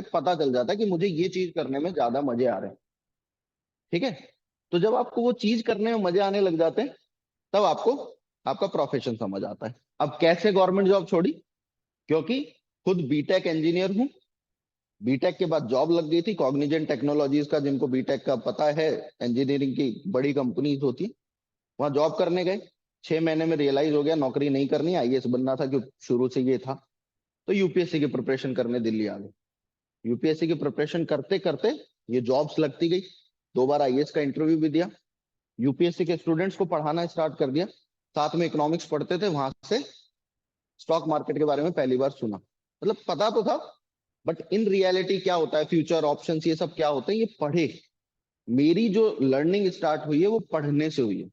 पता चल जाता है कि मुझे ये चीज करने में ज्यादा मजे आ रहे हैं। ठीक है। तो जब आपको वो चीज करने में मजे आने लग जाते हैं, तब आपको आपका प्रोफेशन समझ आता है। अब कैसे गवर्नमेंट जॉब छोड़ी? क्योंकि खुद बीटेक इंजीनियर हूं। बीटेक के बाद जॉब लग गई थी कॉग्निजेंट टेक्नोलॉजीज का, जिनको बीटेक का पता है, इंजीनियरिंग की बड़ी कंपनीज होती। वहां जॉब करने गए। 6 महीने में रियलाइज हो गया नौकरी नहीं करनी, आईएएस बनना था, क्योंकि शुरू से ये था। तो यूपीएससी की प्रिपरेशन करने दिल्ली आ गए। यूपीएससी की प्रिपरेशन करते करते ये जॉब्स लगती गई। 2 बार आईएएस का इंटरव्यू भी दिया। यूपीएससी के स्टूडेंट्स को पढ़ाना स्टार्ट कर दिया। साथ में इकोनॉमिक्स पढ़ते थे, वहां से स्टॉक मार्केट के बारे में पहली बार सुना। मतलब पता तो था, बट इन रियलिटी क्या होता है, फ्यूचर ऑप्शंस ये सब क्या होते हैं, ये पढ़े। मेरी जो लर्निंग स्टार्ट हुई है वो पढ़ने से हुई है।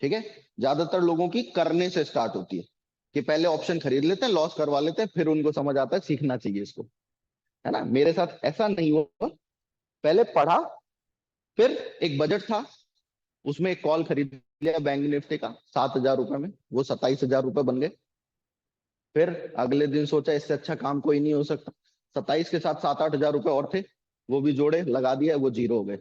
ठीक है। ज्यादातर लोगों की करने से स्टार्ट होती है, कि पहले ऑप्शन खरीद लेते हैं, लॉस करवा लेते हैं, फिर उनको समझ आता है सीखना चाहिए इसको। है ना, मेरे साथ ऐसा नहीं हुआ। पहले पढ़ा, फिर एक बजट था, उसमें एक कॉल खरीद लिया बैंक निफ्टी का 7,000 रुपए में, वो 27,000 रुपए बन गए। फिर अगले दिन सोचा इससे अच्छा काम कोई नहीं हो सकता। 27 के साथ 7-8 हजार रुपए और थे, वो भी जोड़े, लगा दिया, वो जीरो हो गए।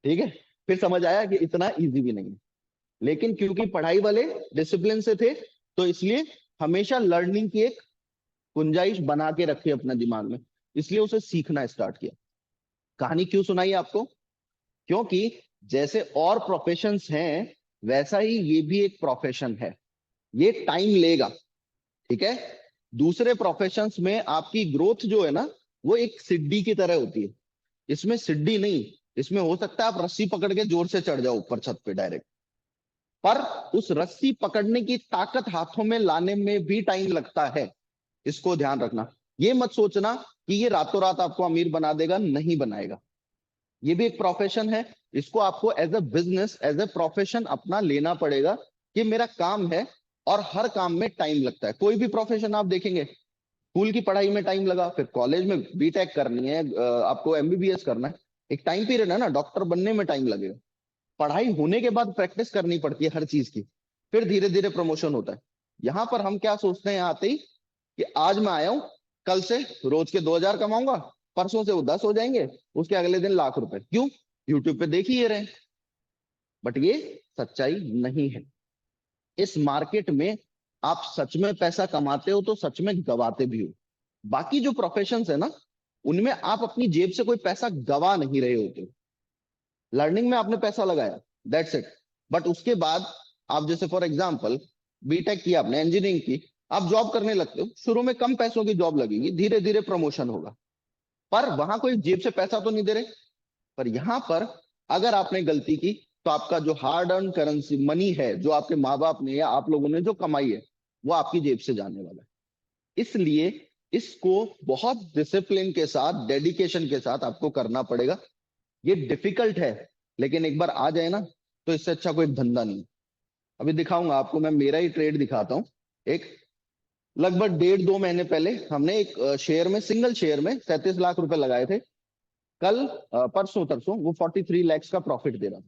ठीक है। फिर समझ आया कि इतना इजी भी नहीं है। लेकिन क्योंकि पढ़ाई वाले डिसिप्लिन से थे, तो इसलिए हमेशा लर्निंग की एक गुंजाइश बना के रखी अपने दिमाग में, इसलिए उसे सीखना स्टार्ट किया। कहानी क्यों सुनाई आपको? क्योंकि जैसे और प्रोफेशंस हैं, वैसा ही ये भी एक प्रोफेशन है। ये टाइम लेगा। ठीक है। दूसरे प्रोफेशंस में आपकी ग्रोथ जो है ना, वो एक सीढ़ी की तरह होती है। इसमें सीढ़ी नहीं, इसमें हो सकता है आप रस्सी पकड़ के जोर से चढ़ जाओ ऊपर छत पे डायरेक्ट, पर उस रस्सी पकड़ने की ताकत हाथों में लाने में भी टाइम लगता है। इसको ध्यान रखना। ये मत सोचना कि ये रातों रात आपको अमीर बना देगा, नहीं बनाएगा। ये भी एक प्रोफेशन है। इसको आपको as a business, as a profession अपना लेना पड़ेगा कि मेरा काम है। और हर काम में टाइम लगता है। कोई भी प्रोफेशन आप देखेंगे, स्कूल की पढ़ाई में टाइम लगा, फिर कॉलेज में बीटेक करनी है, आपको एमबीबीएस करना है, एक टाइम पीरियड है ना, डॉक्टर बनने में टाइम लगेगा। पढ़ाई होने के बाद प्रैक्टिस करनी पड़ती है हर चीज की, फिर धीरे धीरे प्रमोशन होता है। यहां पर हम क्या सोचते हैं यहाँ आते ही, कि आज मैं आया हूं, कल से रोज के 2,000 कमाऊंगा, परसों से वो 10 हो जाएंगे, उसके अगले दिन लाख रुपए। क्यों? यूट्यूब पे देख ही रहे हैं। बट ये सच्चाई नहीं है। इस मार्केट में आप सच में पैसा कमाते हो तो सच में गवाते भी हो। बाकी जो प्रोफेशंस है ना, उनमें आप अपनी जेब से कोई पैसा गवा नहीं रहे होते। लर्निंग में आपने पैसा लगाया, दैट्स इट। बट उसके बाद आप जैसे फॉर एग्जांपल बीटेक किया आपने, इंजीनियरिंग की, आप जॉब करने लगते हो, शुरू में कम पैसों की जॉब लगेगी, धीरे धीरे प्रमोशन होगा, पर वहां कोई जेब से पैसा तो नहीं दे रहे। पर यहां पर अगर आपने गलती की, तो आपका जो हार्ड अर्न करेंसी मनी है, जो आपके माँ बाप ने या आप लोगों ने जो कमाई है, वो आपकी जेब से जाने वाला है। इसलिए इसको बहुत डिसिप्लिन के साथ, डेडिकेशन के साथ आपको करना पड़ेगा। ये डिफिकल्ट है, लेकिन एक बार आ जाए ना, तो इससे अच्छा कोई धंधा नहीं। अभी दिखाऊंगा आपको, मैं मेरा ही ट्रेड दिखाता हूँ। एक लगभग 1.5-2 महीने पहले हमने एक शेयर में, सिंगल शेयर में 37 लाख रुपए लगाए थे। कल परसों तरसों वो 43 lakhs का प्रॉफिट दे रहा था।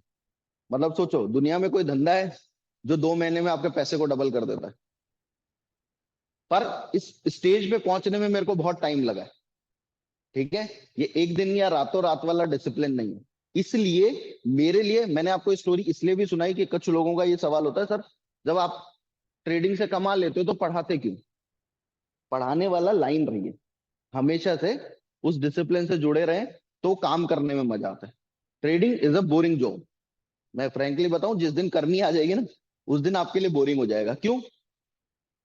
मतलब सोचो, दुनिया में कोई धंधा है जो 2 महीने में आपके पैसे को डबल कर देता है? पर इस स्टेज पे पहुंचने में मेरे को बहुत टाइम लगा है। ठीक है। ये एक दिन या रातों रात वाला डिसिप्लिन नहीं है। इसलिए मेरे लिए, मैंने आपको स्टोरी इसलिए भी सुनाई कि कुछ लोगों का ये सवाल होता है, सर जब आप ट्रेडिंग से कमा लेते हो तो पढ़ाते क्यों? पढ़ाने वाला लाइन रहिए, हमेशा से उस डिसिप्लिन से जुड़े रहें, तो काम करने में मजा आता है। Trading is a boring job. मैं फ्रैंकली बताऊं, जिस दिन करनी आ जाएगी ना, उस दिन आपके लिए बोरिंग हो जाएगा। क्यों?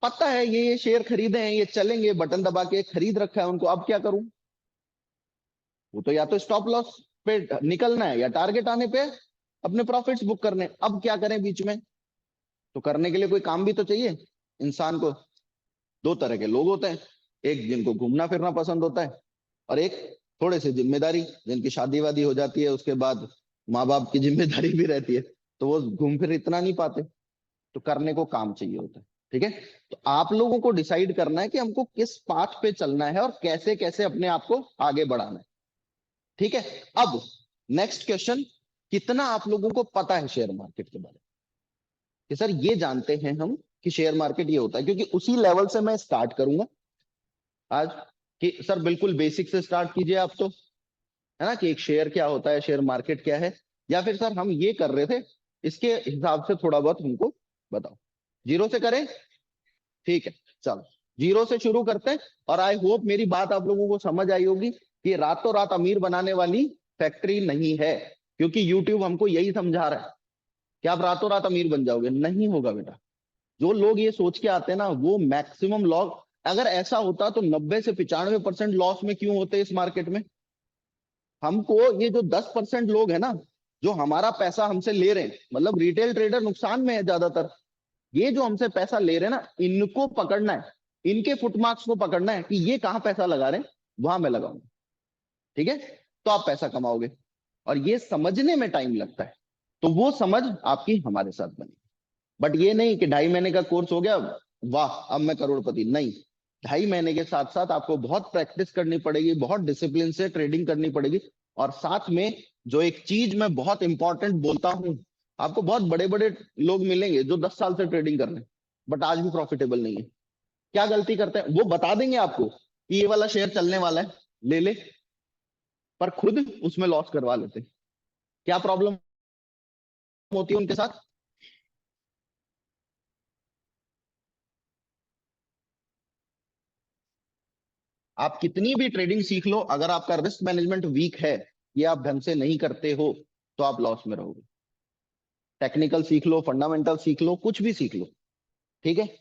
पता है ये शेयर खरीदे हैं, ये चलेंगे, बटन दबा के खरीद रखा है उनको, अब क्या करूं? वो तो या तो स्टॉप लॉस पे निकलना है, या टारगेट आने पे अपने प्रॉफिट्स बुक करने। अब क्या करें बीच में? तो करने के लिए कोई काम भी तो चाहिए इंसान को। 2 तरह के लोग होते हैं, एक जिनको घूमना फिरना पसंद होता है, और एक थोड़े से जिम्मेदारी, जिनकी शादी वादी हो जाती है, उसके बाद माँ बाप की जिम्मेदारी भी रहती है, तो वो घूम फिर इतना नहीं पाते। तो करने को काम चाहिए होता है। ठीक है। तो आप लोगों को डिसाइड करना है कि हमको किस पाथ पे चलना है और कैसे कैसे अपने आप को आगे बढ़ाना है। ठीक है। अब नेक्स्ट क्वेश्चन, कितना आप लोगों को पता है शेयर मार्केट के बारे में? कि सर ये जानते हैं हम कि शेयर मार्केट ये होता है, क्योंकि उसी लेवल से मैं स्टार्ट करूंगा आज। कि सर बिल्कुल बेसिक से स्टार्ट कीजिए आप, तो है ना, कि एक शेयर क्या होता है, शेयर मार्केट क्या है, या फिर सर हम ये कर रहे थे, इसके हिसाब से थोड़ा बहुत हमको बताओ। जीरो से करें? ठीक है, चलो जीरो से शुरू करते हैं। और आई होप मेरी बात आप लोगों को समझ आई होगी कि रातों रात अमीर बनाने वाली फैक्ट्री नहीं है, क्योंकि यूट्यूब हमको यही समझा रहा है कि आप रातों रात अमीर बन जाओगे। नहीं होगा बेटा। जो लोग ये सोच के आते हैं ना, वो मैक्सिमम लॉस, अगर ऐसा होता तो 90 से 95% लॉस में क्यों होते इस मार्केट में। हमको ये जो 10% लोग हैं ना, जो हमारा पैसा हमसे ले रहे हैं, मतलब रिटेल ट्रेडर नुकसान में है ज्यादातर, ये जो हमसे पैसा ले रहे हैं ना, इनको पकड़ना है, इनके फुटमार्क्स को पकड़ना है कि ये कहाँ पैसा लगा रहे हैं, वहां मैं लगाऊंगा। ठीक है, तो आप पैसा कमाओगे। और ये समझने में टाइम लगता है, तो वो समझ आपकी हमारे साथ बनी। बट ये नहीं कि 2.5 महीने का कोर्स हो गया, वाह अब मैं करोड़पति, नहीं। 2.5 महीने के साथ साथ आपको बहुत प्रैक्टिस करनी पड़ेगी, बहुत डिसिप्लिन से ट्रेडिंग करनी पड़ेगी। और साथ में जो एक चीज मैं बहुत इंपॉर्टेंट बोलता हूँ, आपको बहुत बड़े बड़े लोग मिलेंगे जो 10 साल से ट्रेडिंग कर रहे हैं, बट आज भी प्रॉफिटेबल नहीं है। क्या गलती करते हैं, वो बता देंगे आपको कि ये वाला शेयर चलने वाला है, ले ले, पर खुद उसमें लॉस करवा लेते हैं। क्या प्रॉब्लम होती है उनके साथ? आप कितनी भी ट्रेडिंग सीख लो, अगर आपका रिस्क मैनेजमेंट वीक है, ये आप ढंग से नहीं करते हो, तो आप लॉस में रहोगे। टेक्निकल सीख लो, फंडामेंटल सीख लो, कुछ भी सीख लो, ठीक है।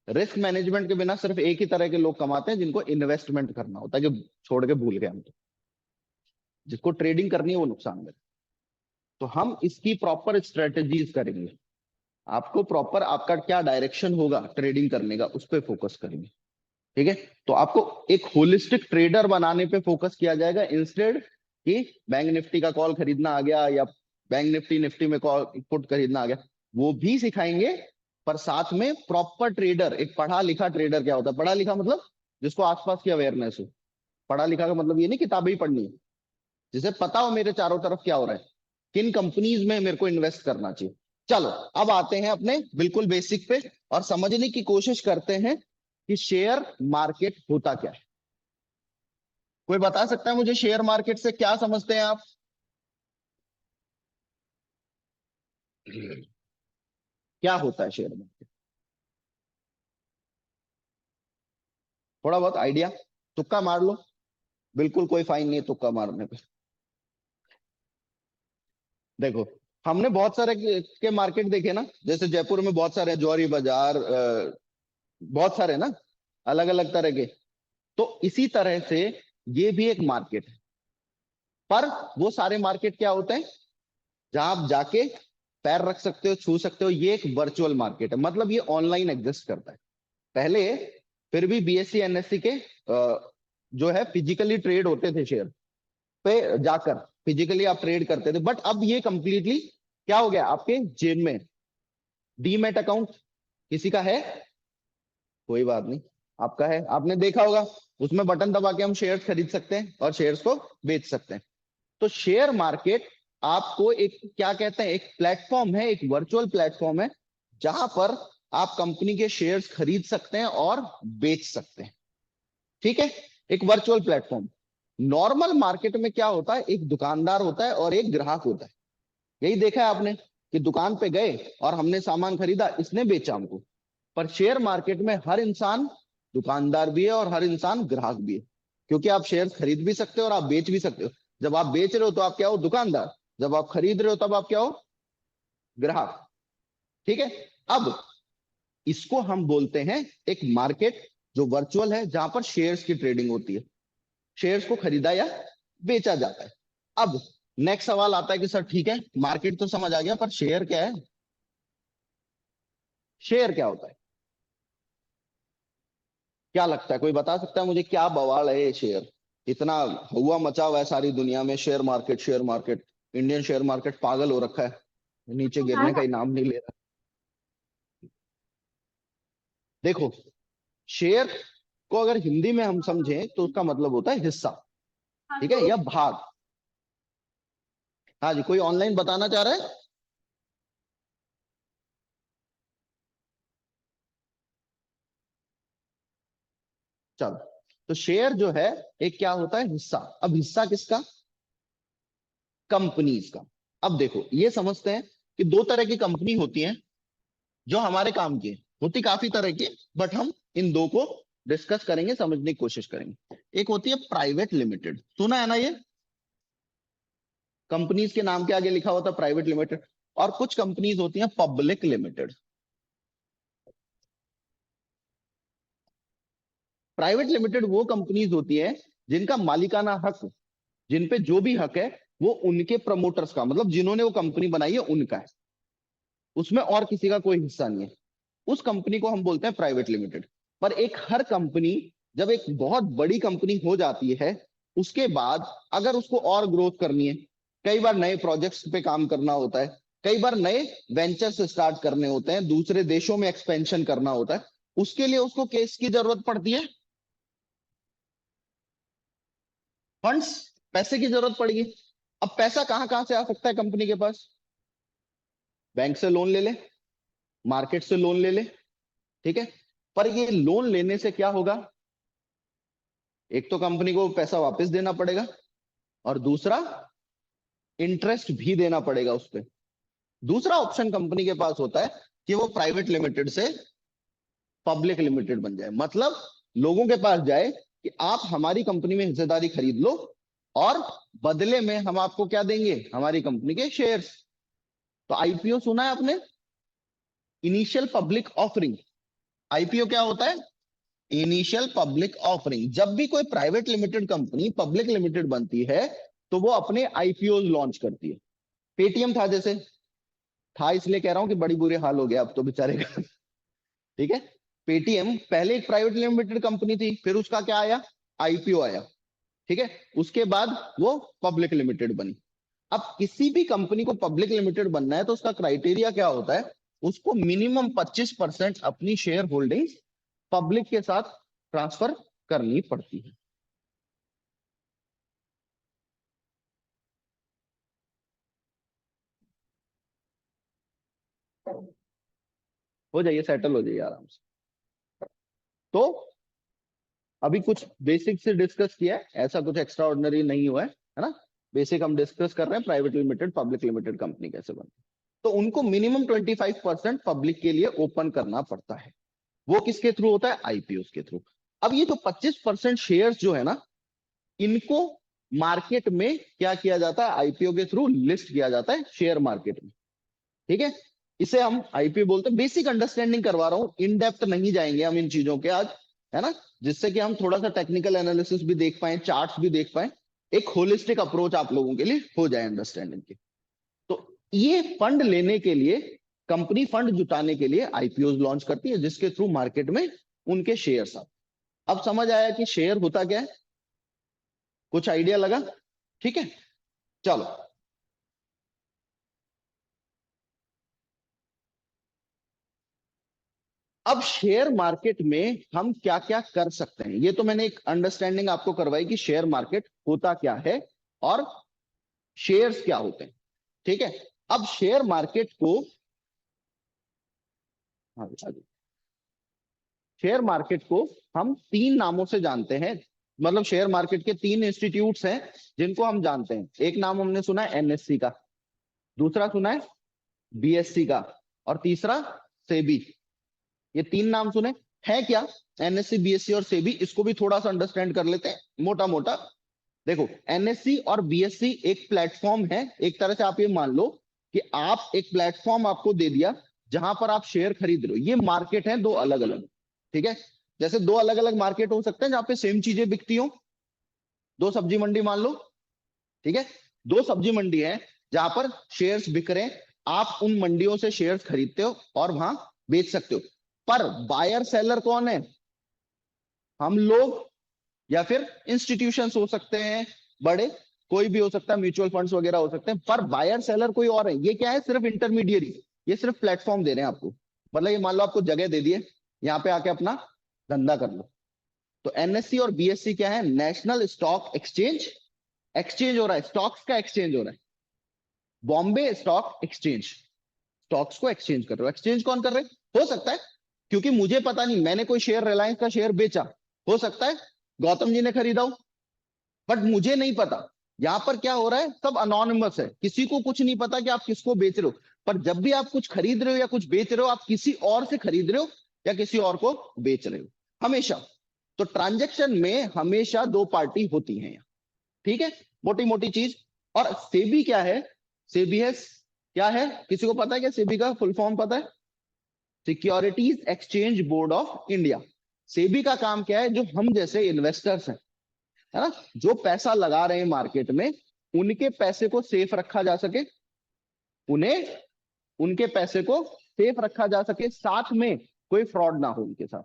रिस्क मैनेजमेंट के बिना सिर्फ एक ही तरह के लोग कमाते हैं, जिनको इन्वेस्टमेंट करना होता है, कि छोड़ के भूल गए हम तो। जिसको ट्रेडिंग करनी है वो नुकसान में। तो हम इसकी प्रॉपर स्ट्रेटेजीज करेंगे। आपको प्रॉपर आपका क्या डायरेक्शन होगा ट्रेडिंग करने का, उस पर फोकस करेंगे। ठीक है, तो आपको एक होलिस्टिक ट्रेडर बनाने पे फोकस किया जाएगा, इंस्टेड कि बैंक निफ्टी का कॉल खरीदना आ गया, या बैंक निफ्टी निफ्टी में कॉल पुट खरीदना आ गया, वो भी सिखाएंगे। पर साथ में प्रॉपर ट्रेडर, एक पढ़ा लिखा ट्रेडर क्या होता है, पढ़ा लिखा मतलब जिसको आसपास की अवेयरनेस हो। पढ़ा लिखा का मतलब ये नहीं किताबें ही पढ़नी है, जिसे पता हो मेरे चारों तरफ क्या हो रहा है, किन कंपनीज में मेरे को इन्वेस्ट करना चाहिए। चलो, अब आते हैं अपने बिल्कुल बेसिक पे, और समझने की कोशिश करते हैं कि शेयर मार्केट होता क्या है। कोई बता सकता है मुझे शेयर मार्केट से क्या समझते हैं आप? क्या होता है शेयर मार्केट? थोड़ा बहुत आइडिया, तुक्का मार लो, बिल्कुल कोई फाइन नहीं है तुक्का मारने पे। देखो, हमने बहुत सारे के मार्केट देखे ना, जैसे जयपुर में बहुत सारे हैं, जौहरी बाजार, बहुत सारे ना, अलग अलग तरह के। तो इसी तरह से ये भी एक मार्केट है। पर वो सारे मार्केट क्या होते हैं, जहां आप जाके पैर रख सकते हो, छू सकते हो, ये एक वर्चुअल मार्केट है, मतलब ये ऑनलाइन एग्जिस्ट करता है। पहले फिर भी बीएससी एनएससी के जो है फिजिकली ट्रेड होते थे शेयर पे जाकर, फिजिकली आप ट्रेड करते थे, बट अब ये कंप्लीटली क्या हो गया, आपके जेब में। डीमैट अकाउंट किसी का है? कोई बात नहीं, आपका है, आपने देखा होगा, उसमें बटन दबा के हम शेयर्स खरीद सकते हैं और शेयर्स को बेच सकते हैं। तो शेयर मार्केट आपको एक क्या कहते हैं, एक प्लेटफॉर्म है, एक वर्चुअल प्लेटफॉर्म है, जहां पर आप कंपनी के शेयर्स खरीद सकते हैं और बेच सकते हैं। ठीक है, एक वर्चुअल प्लेटफॉर्म। नॉर्मल मार्केट में क्या होता है, एक दुकानदार होता है और एक ग्राहक होता है। यही देखा है आपने कि दुकान पे गए और हमने सामान खरीदा, इसने बेचा हमको। पर शेयर मार्केट में हर इंसान दुकानदार भी है और हर इंसान ग्राहक भी है, क्योंकि आप शेयर खरीद भी सकते हो और आप बेच भी सकते हो। जब आप बेच रहे हो तो आप क्या हो, दुकानदार। जब आप खरीद रहे हो तब आप क्या हो, ग्राहक। ठीक है, अब इसको हम बोलते हैं एक मार्केट जो वर्चुअल है, जहां पर शेयर्स की ट्रेडिंग होती है, शेयर्स को खरीदा या बेचा जाता है। अब नेक्स्ट सवाल आता है कि सर ठीक है, मार्केट तो समझ आ गया, पर शेयर क्या है, शेयर क्या होता है? क्या लगता है, कोई बता सकता है मुझे, क्या बवाल है ये शेयर? इतना हुआ मचा हुआ है सारी दुनिया में, share market share market. Indian share market पागल हो रखा है, नीचे गिरने का ही नाम नहीं ले रहा। देखो, शेयर को अगर हिंदी में हम समझें तो उसका मतलब होता है हिस्सा, ठीक है, या भाग। हाँ जी, कोई ऑनलाइन बताना चाह रहा है? चलो, तो शेयर जो है एक क्या होता है, हिस्सा। अब हिस्सा किसका? कंपनीज का। अब देखो ये समझते हैं कि दो तरह की कंपनी होती हैं जो हमारे काम की है। होती काफी तरह की, बट हम इन दो को डिस्कस करेंगे, समझने की कोशिश करेंगे। एक होती है प्राइवेट लिमिटेड, सुना है ना ये? कंपनीज के नाम के आगे लिखा होता है प्राइवेट लिमिटेड। और कुछ कंपनीज होती हैं पब्लिक लिमिटेड। प्राइवेट लिमिटेड वो कंपनीज होती है जिनका मालिकाना हक, जिन पे जो भी हक है वो उनके प्रमोटर्स का, मतलब जिन्होंने वो कंपनी बनाई है उनका है, उसमें और किसी का कोई हिस्सा नहीं है। उस कंपनी को हम बोलते हैं प्राइवेट लिमिटेड। पर एक हर कंपनी जब एक बहुत बड़ी कंपनी हो जाती है, उसके बाद अगर उसको और ग्रोथ करनी है, कई बार नए प्रोजेक्ट्स पे काम करना होता है, कई बार नए वेंचर्स स्टार्ट करने होते हैं, दूसरे देशों में एक्सपेंशन करना होता है, उसके लिए उसको केस की जरूरत पड़ती है, फंड्स, पैसे की जरूरत पड़ेगी। अब पैसा कहां कहां से आ सकता है कंपनी के पास? बैंक से लोन ले ले, मार्केट से लोन ले ले, ठीक है। पर ये लोन लेने से क्या होगा? एक तो कंपनी को पैसा वापस देना पड़ेगा, और दूसरा इंटरेस्ट भी देना पड़ेगा उस पर। दूसरा ऑप्शन कंपनी के पास होता है कि वो प्राइवेट लिमिटेड से पब्लिक लिमिटेड बन जाए, मतलब लोगों के पास जाए कि आप हमारी कंपनी में हिस्सेदारी खरीद लो, और बदले में हम आपको क्या देंगे? हमारी कंपनी के शेयर्स। तो आईपीओ सुना है आपने? Initial public offering. आईपीओ क्या होता है? Initial public offering. जब भी कोई private limited company public limited बनती है तो वो अपने आईपीओ लॉन्च करती है। पेटीएम था, जैसे था इसलिए कह रहा हूं कि बड़ी बुरी हाल हो गया अब तो बेचारे का। ठीक है। पेटीएम पहले एक प्राइवेट लिमिटेड कंपनी थी, फिर उसका क्या आया? आईपीओ आया। ठीक है। उसके बाद वो पब्लिक लिमिटेड बनी। अब किसी भी कंपनी को पब्लिक लिमिटेड बनना है तो उसका क्राइटेरिया क्या होता है? उसको मिनिमम 25% अपनी शेयर होल्डिंग पब्लिक के साथ ट्रांसफर करनी पड़ती है। हो जाइए, सेटल हो जाइए आराम से। तो अभी कुछ बेसिक से डिस्कस किया है, ऐसा कुछ एक्स्ट्रा ऑर्डिनरी नहीं हुआ है ना? बेसिक हम डिस्कस कर रहे हैं, private limited public limited company कैसे बनती है। तो उनको मिनिमम 25% पब्लिक के लिए ओपन करना पड़ता है। वो किसके थ्रू होता है? आईपीओ के थ्रू। अब ये जो 25% शेयर्स जो है ना, इनको मार्केट में क्या किया जाता है? आईपीओ के थ्रू लिस्ट किया जाता है शेयर मार्केट में। ठीक है। इसे हम आईपीओ बोलते हैं। बेसिक अंडरस्टैंडिंग करवा रहा हूं, इन डेप्थ नहीं जाएंगे हम इन चीजों के आज, है ना? जिससे कि हम थोड़ा सा टेक्निकल एनालिसिस भी देख पाए, चार्ट्स भी देख पाए, एक होलिस्टिक अप्रोच आप लोगों के लिए हो जाए अंडरस्टैंडिंग की। तो ये फंड लेने के लिए, कंपनी फंड जुटाने के लिए आईपीओ लॉन्च करती है, जिसके थ्रू मार्केट में उनके शेयर्स आते। अब समझ आया कि शेयर होता क्या है? कुछ आइडिया लगा? ठीक है। चलो, अब शेयर मार्केट में हम क्या क्या कर सकते हैं, ये तो मैंने एक अंडरस्टैंडिंग आपको करवाई कि शेयर मार्केट होता क्या है और शेयर्स क्या होते हैं। ठीक है। अब शेयर मार्केट को, हाँ, शेयर मार्केट को हम तीन नामों से जानते हैं। मतलब शेयर मार्केट के तीन इंस्टीट्यूट्स हैं जिनको हम जानते हैं। एक नाम हमने सुना है एनएससी का, दूसरा सुना है बीएससी का, और तीसरा सेबी। ये तीन नाम सुने हैं क्या? एनएससी, बीएससी और सेबी। इसको भी थोड़ा सा अंडरस्टैंड कर लेते हैं मोटा मोटा। देखो, एनएससी और बीएससी एक प्लेटफॉर्म है। एक तरह से आप ये मान लो कि आप एक प्लेटफॉर्म आपको दे दिया जहां पर आप शेयर खरीद रहे हो। ये मार्केट है दो अलग अलग। ठीक है। जैसे दो अलग अलग मार्केट हो सकते हैं जहां पे सेम चीजें बिकती हो। दो सब्जी मंडी मान लो। ठीक है। दो सब्जी मंडी है जहां पर शेयर्स बिक रहे हैं। आप उन मंडियों से शेयर्स खरीदते हो और वहां बेच सकते हो। पर बायर सेलर कौन है? हम लोग, या फिर इंस्टीट्यूशंस हो सकते हैं बड़े, कोई भी हो सकता है, म्यूचुअल फंड्स वगैरह हो सकते हैं। पर बायर सेलर कोई और है। ये क्या है? सिर्फ इंटरमीडिएरी। ये सिर्फ प्लेटफॉर्म दे रहे हैं आपको। मतलब ये मान लो आपको जगह दे दिए, यहाँ पे आके अपना धंधा कर लो। तो एनएससी और बीएससी क्या है? National stock exchange. एक्सचेंज हो रहा है, स्टॉक्स का एक्सचेंज हो रहा है। बॉम्बे स्टॉक एक्सचेंज, स्टॉक्स को एक्सचेंज कर रहे हो। एक्सचेंज कौन कर रहे हैं? हो सकता है, क्योंकि मुझे पता नहीं, मैंने कोई शेयर, रिलायंस का शेयर बेचा, हो सकता है गौतम जी ने खरीदा हो, बट मुझे नहीं पता। यहाँ पर क्या हो रहा है, सब अनोनिमस है, किसी को कुछ नहीं पता कि आप किसको बेच रहे हो। पर जब भी आप कुछ खरीद रहे हो या कुछ बेच रहे हो, आप किसी और से खरीद रहे हो या किसी और को बेच रहे हो, हमेशा। तो ट्रांजेक्शन में हमेशा दो पार्टी होती हैं यहाँ, ठीक है, मोटी मोटी चीज। और सेबी क्या है? सेबी है, क्या है, किसी को पता है क्या सेबी का फुल फॉर्म पता है? Securities exchange board of India. SEBI का काम क्या है? जो हम जैसे इन्वेस्टर्स हैं, है ना, जो पैसा लगा रहे हैं मार्केट में, उनके पैसे को सेफ रखा जा सके, उन्हें उनके पैसे को सेफ रखा जा सके, साथ में कोई फ्रॉड ना हो उनके साथ,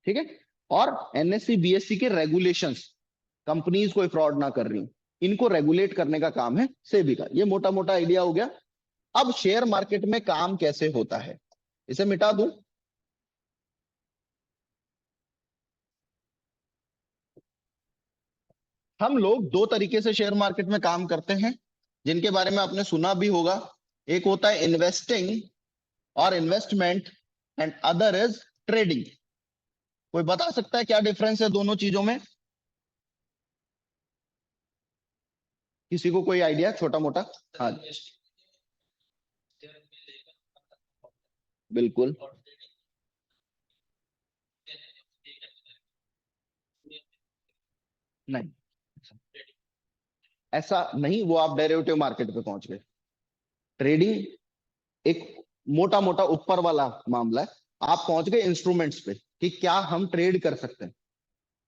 ठीक है। और एनएससी बीएससी के रेगुलेशंस, कंपनीज कोई फ्रॉड ना कर रही, इनको रेगुलेट करने का काम है सेबी का। ये मोटा मोटा आइडिया हो गया। अब शेयर मार्केट में काम कैसे होता है, इसे मिटा दूं। हम लोग दो तरीके से शेयर मार्केट में काम करते हैं, जिनके बारे में आपने सुना भी होगा। एक होता है इन्वेस्टिंग और investment, and other is trading. कोई बता सकता है क्या डिफरेंस है दोनों चीजों में? किसी को कोई आइडिया छोटा मोटा? हाँ, बिल्कुल नहीं, ऐसा नहीं, वो आप डेरिवेटिव मार्केट पे पहुंच गए। ट्रेडिंग एक मोटा मोटा ऊपर वाला मामला है, आप पहुंच गए इंस्ट्रूमेंट्स पे कि क्या हम ट्रेड कर सकते हैं,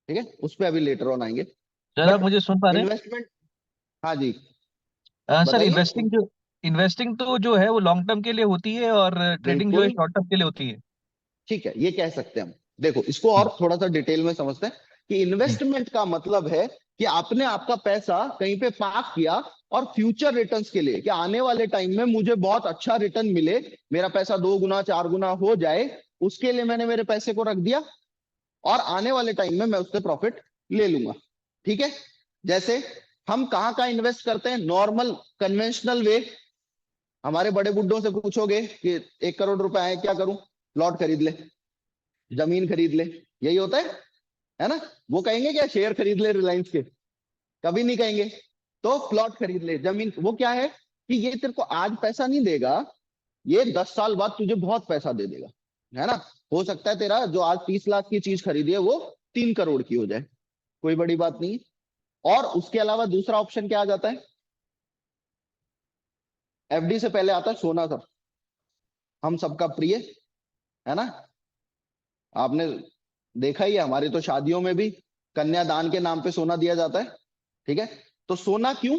ठीक है, उस पे अभी लेटर ऑन आएंगे। सर आप बट मुझे सुन पा रहे इन्वेस्टमेंट, हाँ जी, हैं? सर बताइए। इन्वेस्टिंग तो जो है वो लॉन्ग टर्म के लिए होती है और ट्रेडिंग जो है बिल्कुल शॉर्ट टर्म के लिए होती है। ठीक है, ये कह सकते हैं हम। देखो, इसको जी और थोड़ा सा डिटेल में समझते हैं कि जी। इन्वेस्टमेंट का मतलब है कि आपने आपका पैसा कहीं पे पार्क किया, और फ्यूचर रिटर्न्स के लिए, कि आने वाले टाइम में मुझे बहुत अच्छा रिटर्न मिले, मेरा पैसा 2 गुना 4 गुना हो जाए, उसके लिए मैंने मेरे पैसे को रख दिया, और आने वाले टाइम में मैं उससे प्रॉफिट ले लूंगा, ठीक है। जैसे हम कहाँ कहाँ इन्वेस्ट करते हैं, नॉर्मल कन्वेंशनल वे। हमारे बड़े बुड्ढों से पूछोगे कि 1 करोड़ रुपए आए, क्या करूं? प्लॉट खरीद ले, जमीन खरीद ले, यही होता है ना। वो कहेंगे क्या शेयर खरीद ले रिलायंस के? कभी नहीं कहेंगे। तो प्लॉट खरीद ले, जमीन, वो क्या है कि ये तेरे को आज पैसा नहीं देगा, ये 10 साल बाद तुझे बहुत पैसा दे देगा, है ना। हो सकता है तेरा जो आज 30 लाख की चीज खरीदी है वो 3 करोड़ की हो जाए, कोई बड़ी बात नहीं। और उसके अलावा दूसरा ऑप्शन क्या आ जाता है? एफडी से पहले आता है सोना, सर, हम सबका प्रिय, है ना। आपने देखा ही है, हमारी तो शादियों में भी कन्यादान के नाम पे सोना दिया जाता है, ठीक है। तो सोना क्यों?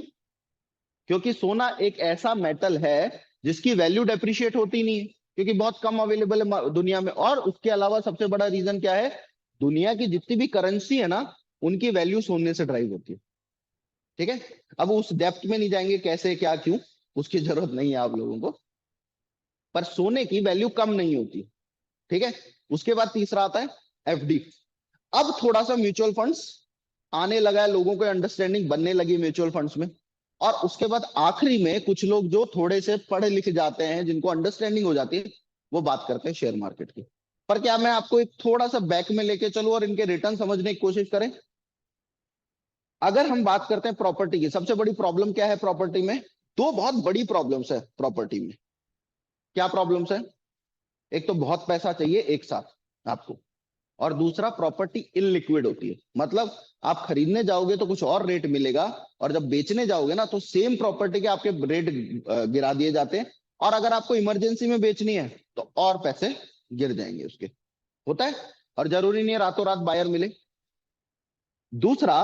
क्योंकि सोना एक ऐसा मेटल है जिसकी वैल्यू डेप्रिशिएट होती नहीं है, क्योंकि बहुत कम अवेलेबल है दुनिया में। और उसके अलावा सबसे बड़ा रीजन क्या है? दुनिया की जितनी भी करेंसी है ना, उनकी वैल्यू सोने से ड्राइव होती है, ठीक है। अब उस डेप्थ में नहीं जाएंगे, कैसे क्या क्यों, उसकी जरूरत नहीं है आप लोगों को। पर सोने की वैल्यू कम नहीं होती, ठीक है। उसके बाद तीसरा आता है एफडी। अब थोड़ा सा म्यूचुअल फंड्स आने लगा है, लोगों को अंडरस्टैंडिंग बनने लगी म्यूचुअल फंड्स में। और उसके बाद आखिरी में कुछ लोग जो थोड़े से पढ़े लिखे जाते हैं, जिनको अंडरस्टैंडिंग हो जाती है, वो बात करते हैं शेयर मार्केट की। पर क्या मैं आपको एक थोड़ा सा बैक में लेके चलूं और इनके रिटर्न समझने की कोशिश करें? अगर हम बात करते हैं प्रॉपर्टी की, सबसे बड़ी प्रॉब्लम क्या है प्रॉपर्टी में? दो बहुत बड़ी प्रॉब्लम्स है प्रॉपर्टी में। क्या प्रॉब्लम्स है? एक तो बहुत पैसा चाहिए एक साथ आपको, और दूसरा प्रॉपर्टी इनलिक्विड होती है। मतलब आप खरीदने जाओगे तो कुछ और रेट मिलेगा, और जब बेचने जाओगे ना, तो सेम प्रॉपर्टी के आपके रेट गिरा दिए जाते हैं, और अगर आपको इमरजेंसी में बेचनी है तो और पैसे गिर जाएंगे उसके, होता है। और जरूरी नहीं है रातों रात बायर मिले। दूसरा,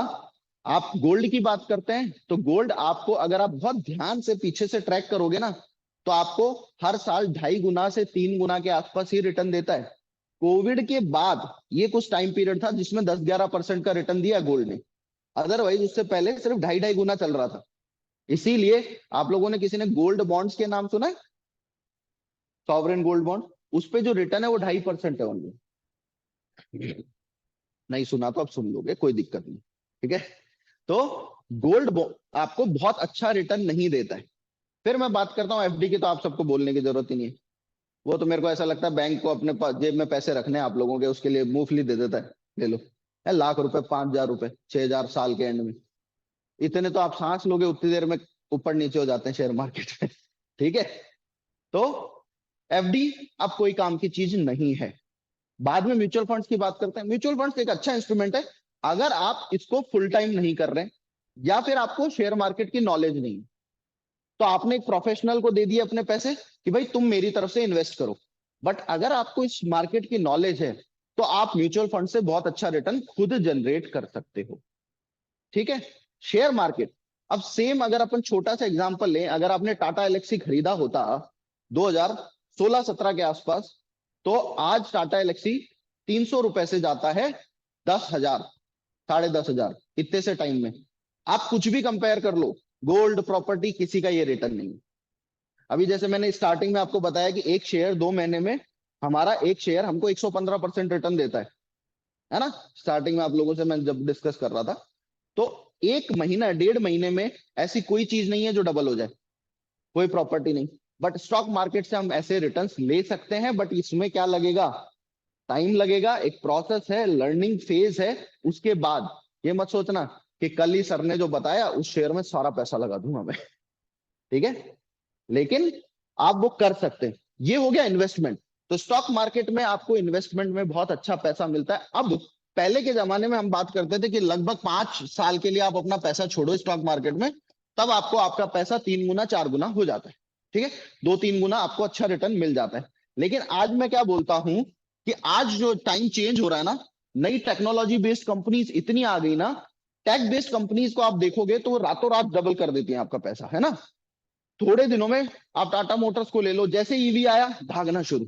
आप गोल्ड की बात करते हैं, तो गोल्ड आपको, अगर आप बहुत ध्यान से पीछे से ट्रैक करोगे ना, तो आपको हर साल 2.5 गुना से 3 गुना के आसपास ही रिटर्न देता है। कोविड के बाद ये कुछ टाइम पीरियड था जिसमें 10-11% का रिटर्न दिया गोल्ड ने, अदरवाइज उससे पहले सिर्फ 2.5-2.5 गुना चल रहा था। इसीलिए आप लोगों ने, किसी ने गोल्ड बॉन्ड्स के नाम सुना है? सॉवरेन गोल्ड बॉन्ड, उस पे जो रिटर्न है वो 2.5% है ओनली। नहीं सुना तो अब सुन लोगे, कोई दिक्कत नहीं, ठीक है। तो गोल्ड आपको बहुत अच्छा रिटर्न नहीं देता है। फिर मैं बात करता हूँ एफडी की, तो आप सबको बोलने की जरूरत ही नहीं है। वो तो मेरे को ऐसा लगता है बैंक को अपने जेब में पैसे रखने हैं आप लोगों के, उसके लिए मुफ्तली दे देता है, ले लो, है, लाख रुपए, 5,000 रुपए, 6,000 साल के एंड में, इतने तो आप सांस लोगे उतनी देर में ऊपर नीचे हो जाते हैं शेयर मार्केट में। ठीक है, तो एफडी अब कोई काम की चीज नहीं है। बाद में म्यूचुअल फंड्स की बात करते हैं। म्यूचुअल फंड्स एक अच्छा इंस्ट्रूमेंट है अगर आप इसको फुल टाइम नहीं कर रहे या फिर आपको शेयर मार्केट की नॉलेज नहीं, तो आपने एक प्रोफेशनल को दे दिए अपने पैसे कि भाई तुम मेरी तरफ से इन्वेस्ट करो। बट अगर आपको इस मार्केट की नॉलेज है तो आप म्यूचुअल फंड से बहुत अच्छा रिटर्न खुद जनरेट कर सकते हो। ठीक है, शेयर मार्केट, अब सेम अगर अपन छोटा सा एग्जांपल लें, अगर आपने टाटा एलेक्सी खरीदा होता 2016-17 के आसपास, तो आज टाटा एलेक्सी 300 रुपए से जाता है 10,000, 10,500, इतने से टाइम में। आप कुछ भी कंपेयर कर लो, गोल्ड, प्रॉपर्टी, किसी का ये रिटर्न नहीं। अभी जैसे मैंने स्टार्टिंग में आपको बताया कि एक शेयर 2 महीने में, हमारा एक शेयर हमको 115% रिटर्न देता है ना। स्टार्टिंग में आप लोगों से मैं जब डिस्कस कर रहा था, तो एक महीना, 1.5 महीने में ऐसी कोई चीज नहीं है जो डबल हो जाए, कोई प्रॉपर्टी नहीं। बट स्टॉक मार्केट से हम ऐसे रिटर्न्स ले सकते हैं, बट इसमें क्या लगेगा, टाइम लगेगा, एक प्रोसेस है, लर्निंग फेज है। उसके बाद ये मत सोचना कि कल ही सर ने जो बताया उस शेयर में सारा पैसा लगा दूंगा मैं। ठीक है, लेकिन आप वो कर सकते हैं। ये हो गया इन्वेस्टमेंट। तो स्टॉक मार्केट में आपको इन्वेस्टमेंट में बहुत अच्छा पैसा मिलता है। अब पहले के जमाने में हम बात करते थे कि लगभग 5 साल के लिए आप अपना पैसा छोड़ो स्टॉक मार्केट में, तब आपको आपका पैसा 3 गुना 4 गुना हो जाता है। ठीक है, 2-3 गुना आपको अच्छा रिटर्न मिल जाता है। लेकिन आज मैं क्या बोलता हूं कि आज जो टाइम चेंज हो रहा है ना, नई टेक्नोलॉजी बेस्ड कंपनीज इतनी आ गई ना, टेक बेस्ड कंपनीज को आप देखोगे तो रातों रात डबल कर देती हैं आपका पैसा, है ना। थोड़े दिनों में आप टाटा मोटर्स को ले लो, जैसे ईवी आया भागना शुरू।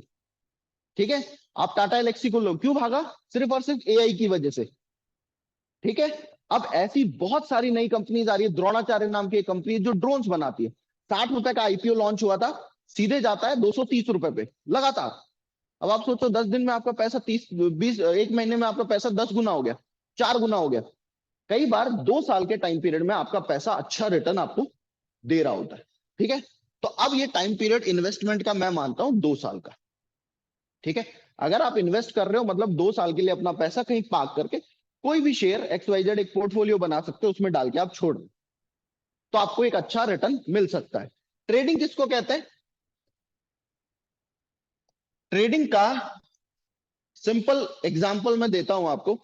ठीक है, आप टाटा एलेक्सी को लो, क्यों भागा, सिर्फ और सिर्फ एआई की वजह से। ठीक है, अब ऐसी बहुत सारी नई कंपनीज आ रही है। द्रोणाचार्य नाम की एक कंपनी जो ड्रोन्स बनाती है, 60 रुपए का आईपीओ लॉन्च हुआ था, सीधे जाता है 230 रुपए पे लगातार। अब आप सोचो 10 दिन में आपका पैसा 30-20, एक महीने में आपका पैसा 10 गुना हो गया, 4 गुना हो गया। कई बार 2 साल के टाइम पीरियड में आपका पैसा अच्छा रिटर्न आपको दे रहा होता है। ठीक है, तो अब ये टाइम पीरियड इन्वेस्टमेंट का मैं मानता हूं 2 साल का। ठीक है, अगर आप इन्वेस्ट कर रहे हो मतलब 2 साल के लिए अपना पैसा कहीं पार्क करके कोई भी शेयर XYZ एक पोर्टफोलियो बना सकते हो, उसमें डाल के आप छोड़ दो, तो आपको एक अच्छा रिटर्न मिल सकता है। ट्रेडिंग किसको कहते हैं? ट्रेडिंग का सिंपल एग्जांपल मैं देता हूं आपको।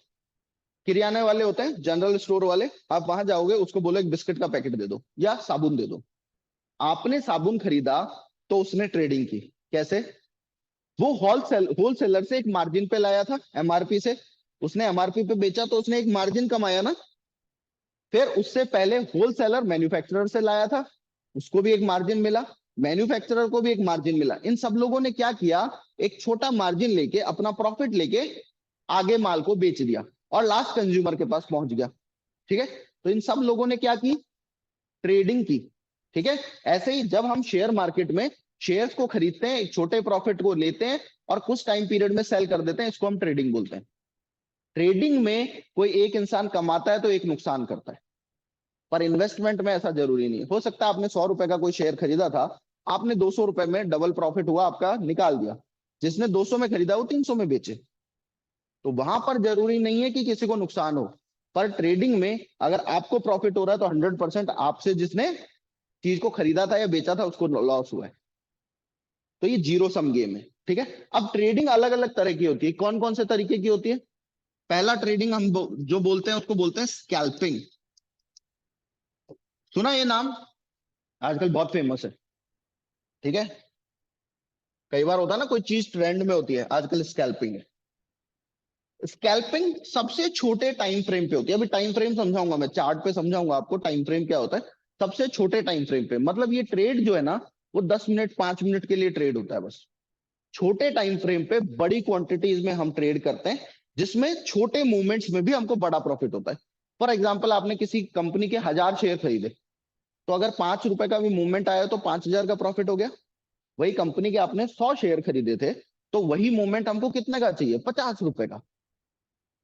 किराने वाले होते हैं, जनरल स्टोर वाले, आप वहां जाओगे, उसको बोलो एक बिस्किट का पैकेट दे दो या साबुन दे दो। आपने साबुन खरीदा तो उसने ट्रेडिंग की। कैसे? वो होलसेलर से एक मार्जिन पे लाया था, एमआरपी से, उसने एमआरपी पे बेचा तो उसने एक मार्जिन कमाया ना। फिर उससे पहले होलसेलर मैन्युफैक्चरर से लाया था, उसको भी एक मार्जिन मिला, मैन्युफैक्चरर को भी एक मार्जिन मिला। इन सब लोगों ने क्या किया, एक छोटा मार्जिन लेके अपना प्रॉफिट लेके आगे माल को बेच दिया और लास्ट कंज्यूमर के पास पहुंच गया। ठीक है, तो इन सब लोगों ने क्या की, ट्रेडिंग की। ठीक है, ऐसे ही जब हम शेयर मार्केट में शेयर्स को खरीदते हैं, एक छोटे प्रॉफिट को लेते हैं और कुछ टाइम पीरियड में सेल कर देते हैं, इसको हम ट्रेडिंग बोलते हैं। ट्रेडिंग में कोई एक इंसान कमाता है तो एक नुकसान करता है, पर इन्वेस्टमेंट में ऐसा जरूरी नहीं। हो सकता है आपने 100 रुपए का कोई शेयर खरीदा था, आपने 200 रुपए में डबल प्रॉफिट हुआ आपका, निकाल दिया। जिसने 200 में खरीदा वो 300 में बेचे, तो वहां पर जरूरी नहीं है कि किसी को नुकसान हो। पर ट्रेडिंग में अगर आपको प्रॉफिट हो रहा है तो 100% आपसे जिसने चीज को खरीदा था या बेचा था उसको लॉस हुआ है। तो ये जीरो सम गेम है। ठीक है, अब ट्रेडिंग अलग अलग तरह की होती है। कौन कौन से तरीके की होती है? पहला ट्रेडिंग हम जो बोलते हैं उसको बोलते हैं स्कैल्पिंग। सुना ये नाम? आजकल बहुत फेमस है। ठीक है, कई बार होता है ना कोई चीज ट्रेंड में होती है, आजकल स्कैल्पिंग है। स्कैल्पिंग सबसे छोटे टाइम फ्रेम पे होती है। अभी टाइम फ्रेम समझाऊंगा मैं, चार्ट पे समझाऊंगा आपको टाइम फ्रेम क्या होता है। सबसे छोटे टाइम फ्रेम पे, मतलब ये ट्रेड जो है ना, वो 10 मिनट 5 मिनट के लिए ट्रेड होता है बस। छोटे टाइम फ्रेम पे बड़ी क्वांटिटीज में हम ट्रेड करते हैं, जिसमें छोटे मूवमेंट्स में भी हमको बड़ा प्रॉफिट होता है। फॉर एग्जाम्पल, आपने किसी कंपनी के 1000 शेयर खरीदे, तो अगर 5 रुपए का भी मूवमेंट आया तो 5,000 का प्रॉफिट हो गया। वही कंपनी के आपने 100 शेयर खरीदे थे, तो वही मूवमेंट हमको कितने का चाहिए, 50 रुपए का।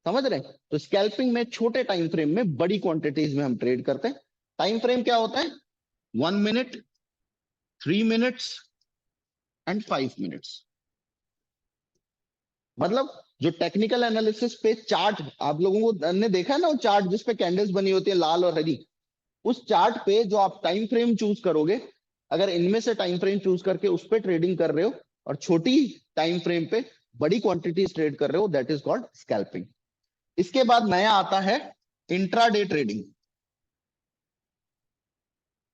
समझ रहे हैं? तो स्कैल्पिंग में छोटे टाइम फ्रेम में बड़ी क्वांटिटीज में हम ट्रेड करते हैं। टाइम फ्रेम क्या होता है? 1 मिनट, 3 मिनट्स एंड 5 मिनट्स। मतलब जो टेक्निकल एनालिसिस पे चार्ट आप लोगों को ने देखा है ना, वो चार्ट जिसपे कैंडल्स बनी होती है लाल और हरी, उस चार्ट पे जो आप टाइम फ्रेम चूज करोगे, अगर इनमें से टाइम फ्रेम चूज करके उस पर ट्रेडिंग कर रहे हो और छोटी टाइम फ्रेम पे बड़ी क्वांटिटी ट्रेड कर रहे हो, दैट इज कॉल्ड स्कैल्पिंग। इसके बाद नया आता है इंट्राडे ट्रेडिंग।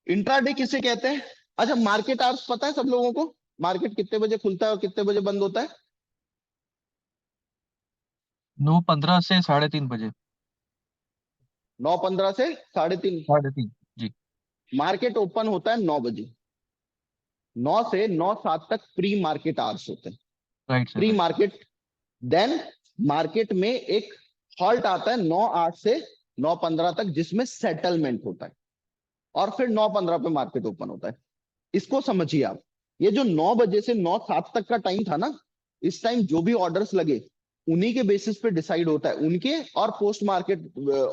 इंट्राडे किसे कहते हैं? अच्छा, मार्केट आवर्स पता है सब लोगों को? मार्केट कितने बजे खुलता है और कितने बजे बंद होता है? 9:15 से 3:30 बजे। 9:15 से 3:30। 3:30 जी। मार्केट ओपन होता है 9 बजे। 9 से 9:07 तक प्री मार्केट आवर्स होते हैं। Right sir, pre right. Market, then market में एक हॉल्ट आता है 9:08 से 9:15 तक, जिसमें सेटलमेंट होता है, और फिर 9:15 पे मार्केट ओपन होता है। इसको समझिए आप, ये जो 9 बजे से 9:07 तक का टाइम था ना, इस टाइम जो भी ऑर्डर्स लगे उन्हीं के बेसिस पे डिसाइड होता है, उनके और पोस्ट मार्केट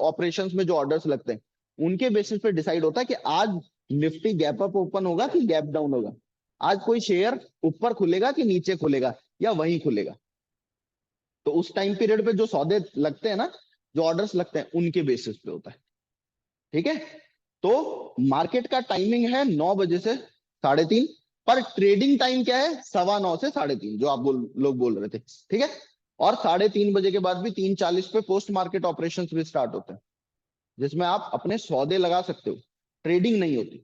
ऑपरेशंस में जो ऑर्डर्स लगते हैं उनके बेसिस पे डिसाइड होता है कि आज निफ्टी गैप अप ओपन होगा कि गैप डाउन होगा, आज कोई शेयर ऊपर खुलेगा कि नीचे खुलेगा या वहीं खुलेगा। तो उस टाइम पीरियड पे जो सौदे लगते हैं ना, जो ऑर्डर्स लगते हैं, उनके बेसिस पे होता है। ठीक है, तो मार्केट का टाइमिंग है 9 बजे से 3:30, पर ट्रेडिंग टाइम क्या है? 9:15 से 3:30, जो आप लोग बोल रहे थे। ठीक है, और 3:30 बजे के बाद भी 3:40 पे पोस्ट मार्केट ऑपरेशंस भी स्टार्ट होते हैं, जिसमें आप अपने सौदे लगा सकते हो, ट्रेडिंग नहीं होती,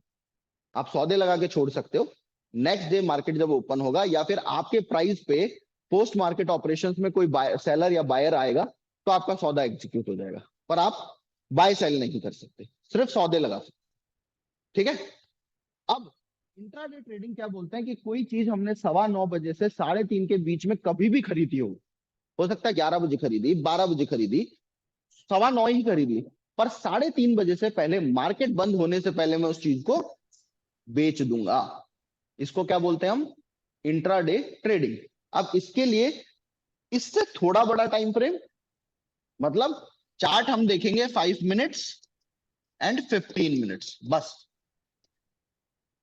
आप सौदे लगा के छोड़ सकते हो। नेक्स्ट डे मार्केट जब ओपन होगा या फिर आपके प्राइस पे पोस्ट मार्केट ऑपरेशंस में कोई सेलर या बायर आएगा तो आपका सौदा एग्जीक्यूट हो जाएगा, पर आप बाय सेल नहीं कर सकते, सिर्फ सौदे लगा सकते। ठीक है, अब इंट्राडे ट्रेडिंग क्या बोलते हैं कि कोई चीज हमने 9:15 से 3:30 के बीच में कभी भी खरीदी हो सकता है 11 बजे खरीदी, 12 बजे खरीदी, 9:15 ही खरीदी, पर 3:30 बजे से पहले, मार्केट बंद होने से पहले मैं उस चीज को बेच दूंगा। इसको क्या बोलते हैं हम? Intraday trading. अब इसके लिए इससे थोड़ा बड़ा टाइम फ्रेम, मतलब चार्ट हम देखेंगे 5 मिनट्स एंड 15 मिनट्स बस,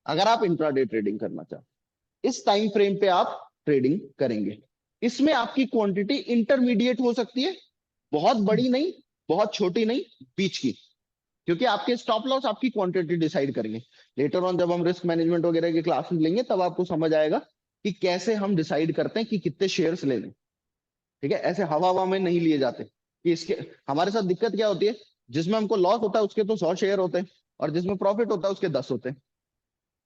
अगर आप इंट्राडे ट्रेडिंग करना चाहते, इस टाइम फ्रेम पे आप ट्रेडिंग करेंगे। इसमें आपकी क्वांटिटी इंटरमीडिएट हो सकती है, बहुत बड़ी नहीं, बहुत छोटी नहीं, बीच की, क्योंकि आपके स्टॉप लॉस आपकी क्वांटिटी डिसाइड करेंगे। लेटर ऑन जब हम रिस्क मैनेजमेंट वगैरह की क्लासेस लेंगे तब आपको समझ आएगा कि कैसे हम डिसाइड करते हैं कि कितने शेयर्स ले लें। ठीक है, ऐसे हवा हवा में नहीं लिए जाते कि इसके, हमारे साथ दिक्कत क्या होती है, जिसमें हमको लॉस होता है उसके तो 100 शेयर होते हैं और जिसमें प्रॉफिट होता है उसके 10 होते हैं।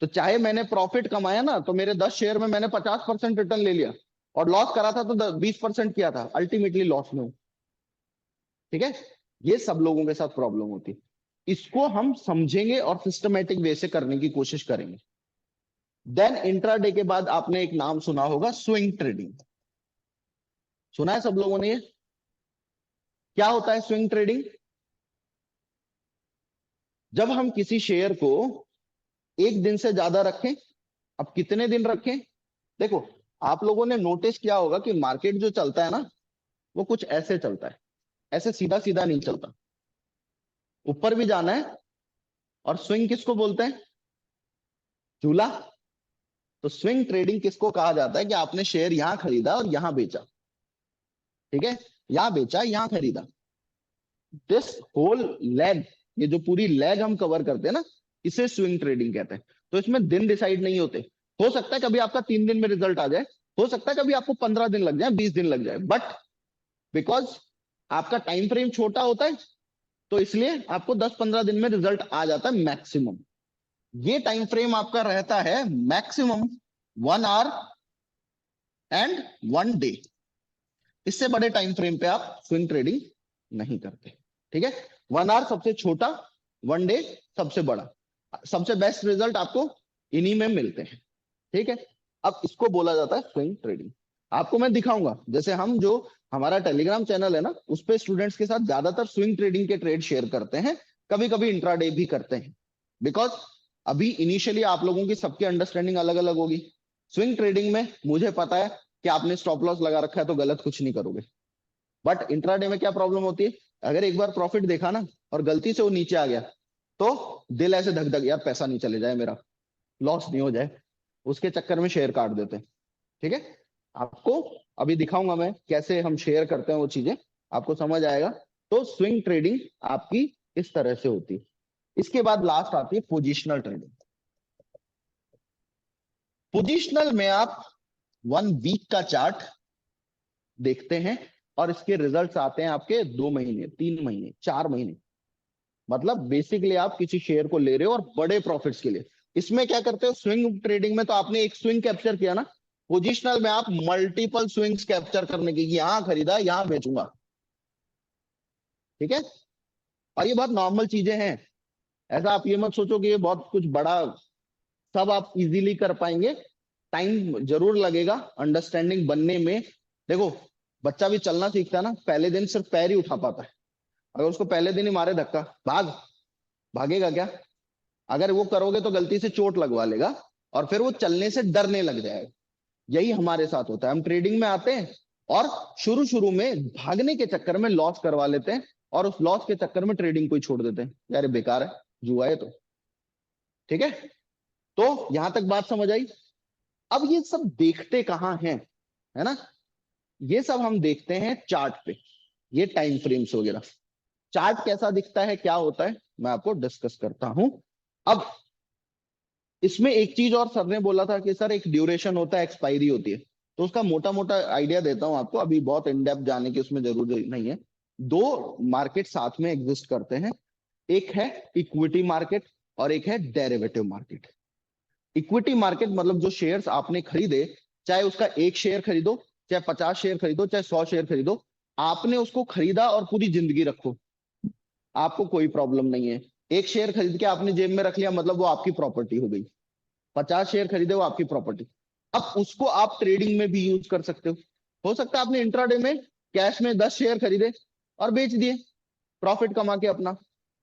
तो चाहे मैंने प्रॉफिट कमाया ना, तो मेरे 10 शेयर में मैंने 50% रिटर्न ले लिया, और लॉस करा था तो 20% किया था, अल्टीमेटली लॉस में हूं। ठीक है, ये सब लोगों के साथ प्रॉब्लम होती है। इसको हम समझेंगे और सिस्टमेटिक वे से करने की कोशिश करेंगे। देन इंट्राडे के बाद आपने एक नाम सुना होगा, स्विंग ट्रेडिंग। सुना है सब लोगों ने ये? क्या होता है स्विंग ट्रेडिंग? जब हम किसी शेयर को एक दिन से ज्यादा रखें, अब कितने दिन रखें? देखो, आप लोगों ने नोटिस किया होगा कि मार्केट जो चलता है ना, वो कुछ ऐसे चलता है, ऐसे सीधा सीधा नहीं चलता, ऊपर भी जाना है। और स्विंग किसको बोलते हैं? झूला। तो स्विंग ट्रेडिंग किसको कहा जाता है कि आपने शेयर यहां खरीदा और यहां बेचा। ठीक है, यहां बेचा, यहां खरीदा, दिस होल लेग, ये जो पूरी लेग हम कवर करते हैं ना, इसे स्विंग ट्रेडिंग कहते हैं। तो इसमें दिन डिसाइड नहीं होते, हो सकता है कभी आपका 3 दिन में रिजल्ट आ जाए, हो सकता है कभी आपको 15 दिन लग जाए, 20 दिन लग जाए, बट बिकॉज आपका टाइम फ्रेम छोटा होता है, तो इसलिए आपको 10-15 दिन में रिजल्ट आ जाता है मैक्सिमम। ये टाइम फ्रेम आपका रहता है मैक्सिमम 1 आवर एंड 1 डे। इससे बड़े टाइम फ्रेम पे आप स्विंग ट्रेडिंग नहीं करते। ठीक है, 1 आवर सबसे छोटा, 1 डे सबसे बड़ा, सबसे बेस्ट रिजल्ट आपको इन्हीं में मिलते हैं। ठीक है, अब इसको बोला जाता है स्विंग ट्रेडिंग। आपको मैं दिखाऊंगा, जैसे हम जो हमारा टेलीग्राम चैनल है ना, उस पे स्टूडेंट्स के साथ ज्यादातर स्विंग ट्रेडिंग के ट्रेड शेयर करते हैं, कभी कभी इंट्राडे भी करते हैं, बिकॉज अभी इनिशियली आप लोगों की सबकी अंडरस्टैंडिंग अलग अलग होगी। स्विंग ट्रेडिंग में मुझे पता है कि आपने स्टॉप लॉस लगा रखा है तो गलत कुछ नहीं करोगे, बट इंट्राडे में क्या प्रॉब्लम होती है, अगर एक बार प्रॉफिट देखा ना और गलती से वो नीचे आ गया, तो दिल ऐसे धक धक, यार पैसा नहीं चले जाए मेरा, लॉस नहीं हो जाए, उसके चक्कर में शेयर काट देते हैं। ठीक है, आपको अभी दिखाऊंगा मैं कैसे हम शेयर करते हैं वो चीजें, आपको समझ आएगा। तो स्विंग ट्रेडिंग आपकी इस तरह से होती है। इसके बाद लास्ट आती है पोजिशनल ट्रेडिंग। पोजिशनल में आप 1 वीक का चार्ट देखते हैं और इसके रिजल्ट्स आते हैं आपके 2 महीने, 3 महीने, 4 महीने। मतलब बेसिकली आप किसी शेयर को ले रहे हो और बड़े प्रॉफिट्स के लिए। इसमें क्या करते हो, स्विंग ट्रेडिंग में तो आपने एक स्विंग कैप्चर किया ना, पोजिशनल में आप मल्टीपल स्विंग्स कैप्चर करने की, यहां खरीदा यहां बेचूंगा, ठीक है। और ये बहुत नॉर्मल चीजें हैं, ऐसा आप ये मत सोचो कि ये बहुत कुछ बड़ा, सब आप इजीली कर पाएंगे। टाइम जरूर लगेगा अंडरस्टैंडिंग बनने में। देखो, बच्चा भी चलना सीखता है ना, पहले दिन सिर्फ पैर ही उठा पाता है। अगर उसको पहले दिन ही मारे धक्का, भागेगा क्या? अगर वो करोगे तो गलती से चोट लगवा लेगा और फिर वो चलने से डरने लग जाएगा। यही हमारे साथ होता है, हम ट्रेडिंग में आते हैं और शुरू शुरू में भागने के चक्कर में लॉस करवा लेते हैं और उस लॉस के चक्कर में ट्रेडिंग को ही छोड़ देते हैं, यार बेकार है, जुआ है। तो ठीक है, तो यहां तक बात समझ आई। अब ये सब देखते कहाँ हैं, है ना? ये सब हम देखते हैं चार्ट पे, ये टाइम फ्रेम्स वगैरह। चार्ट कैसा दिखता है, क्या होता है, मैं आपको डिस्कस करता हूं। अब इसमें एक चीज और सर ने बोला था कि सर एक ड्यूरेशन होता है, एक्सपायरी होती है। तो उसका मोटा मोटा आइडिया देता हूं आपको, अभी बहुत इन डेप्थ जाने की उसमें जरूरत नहीं है। दो मार्केट साथ में एग्जिस्ट करते हैं, एक है इक्विटी मार्केट और एक है डेरिवेटिव मार्केट। इक्विटी मार्केट मतलब जो शेयर्स आपने खरीदे, चाहे उसका 1 शेयर खरीदो, चाहे 50 शेयर खरीदो, चाहे 100 शेयर खरीदो, आपने उसको खरीदा और पूरी जिंदगी रखो, आपको कोई प्रॉब्लम नहीं है। 1 शेयर खरीद के आपने जेब में रख लिया, मतलब वो आपकी प्रॉपर्टी हो गई। 50 शेयर खरीदे, वो आपकी प्रॉपर्टी। अब उसको आप ट्रेडिंग में भी यूज कर सकते हो सकता है आपने इंट्राडे में कैश में 10 शेयर खरीदे और बेच दिए, प्रॉफिट कमा के अपना,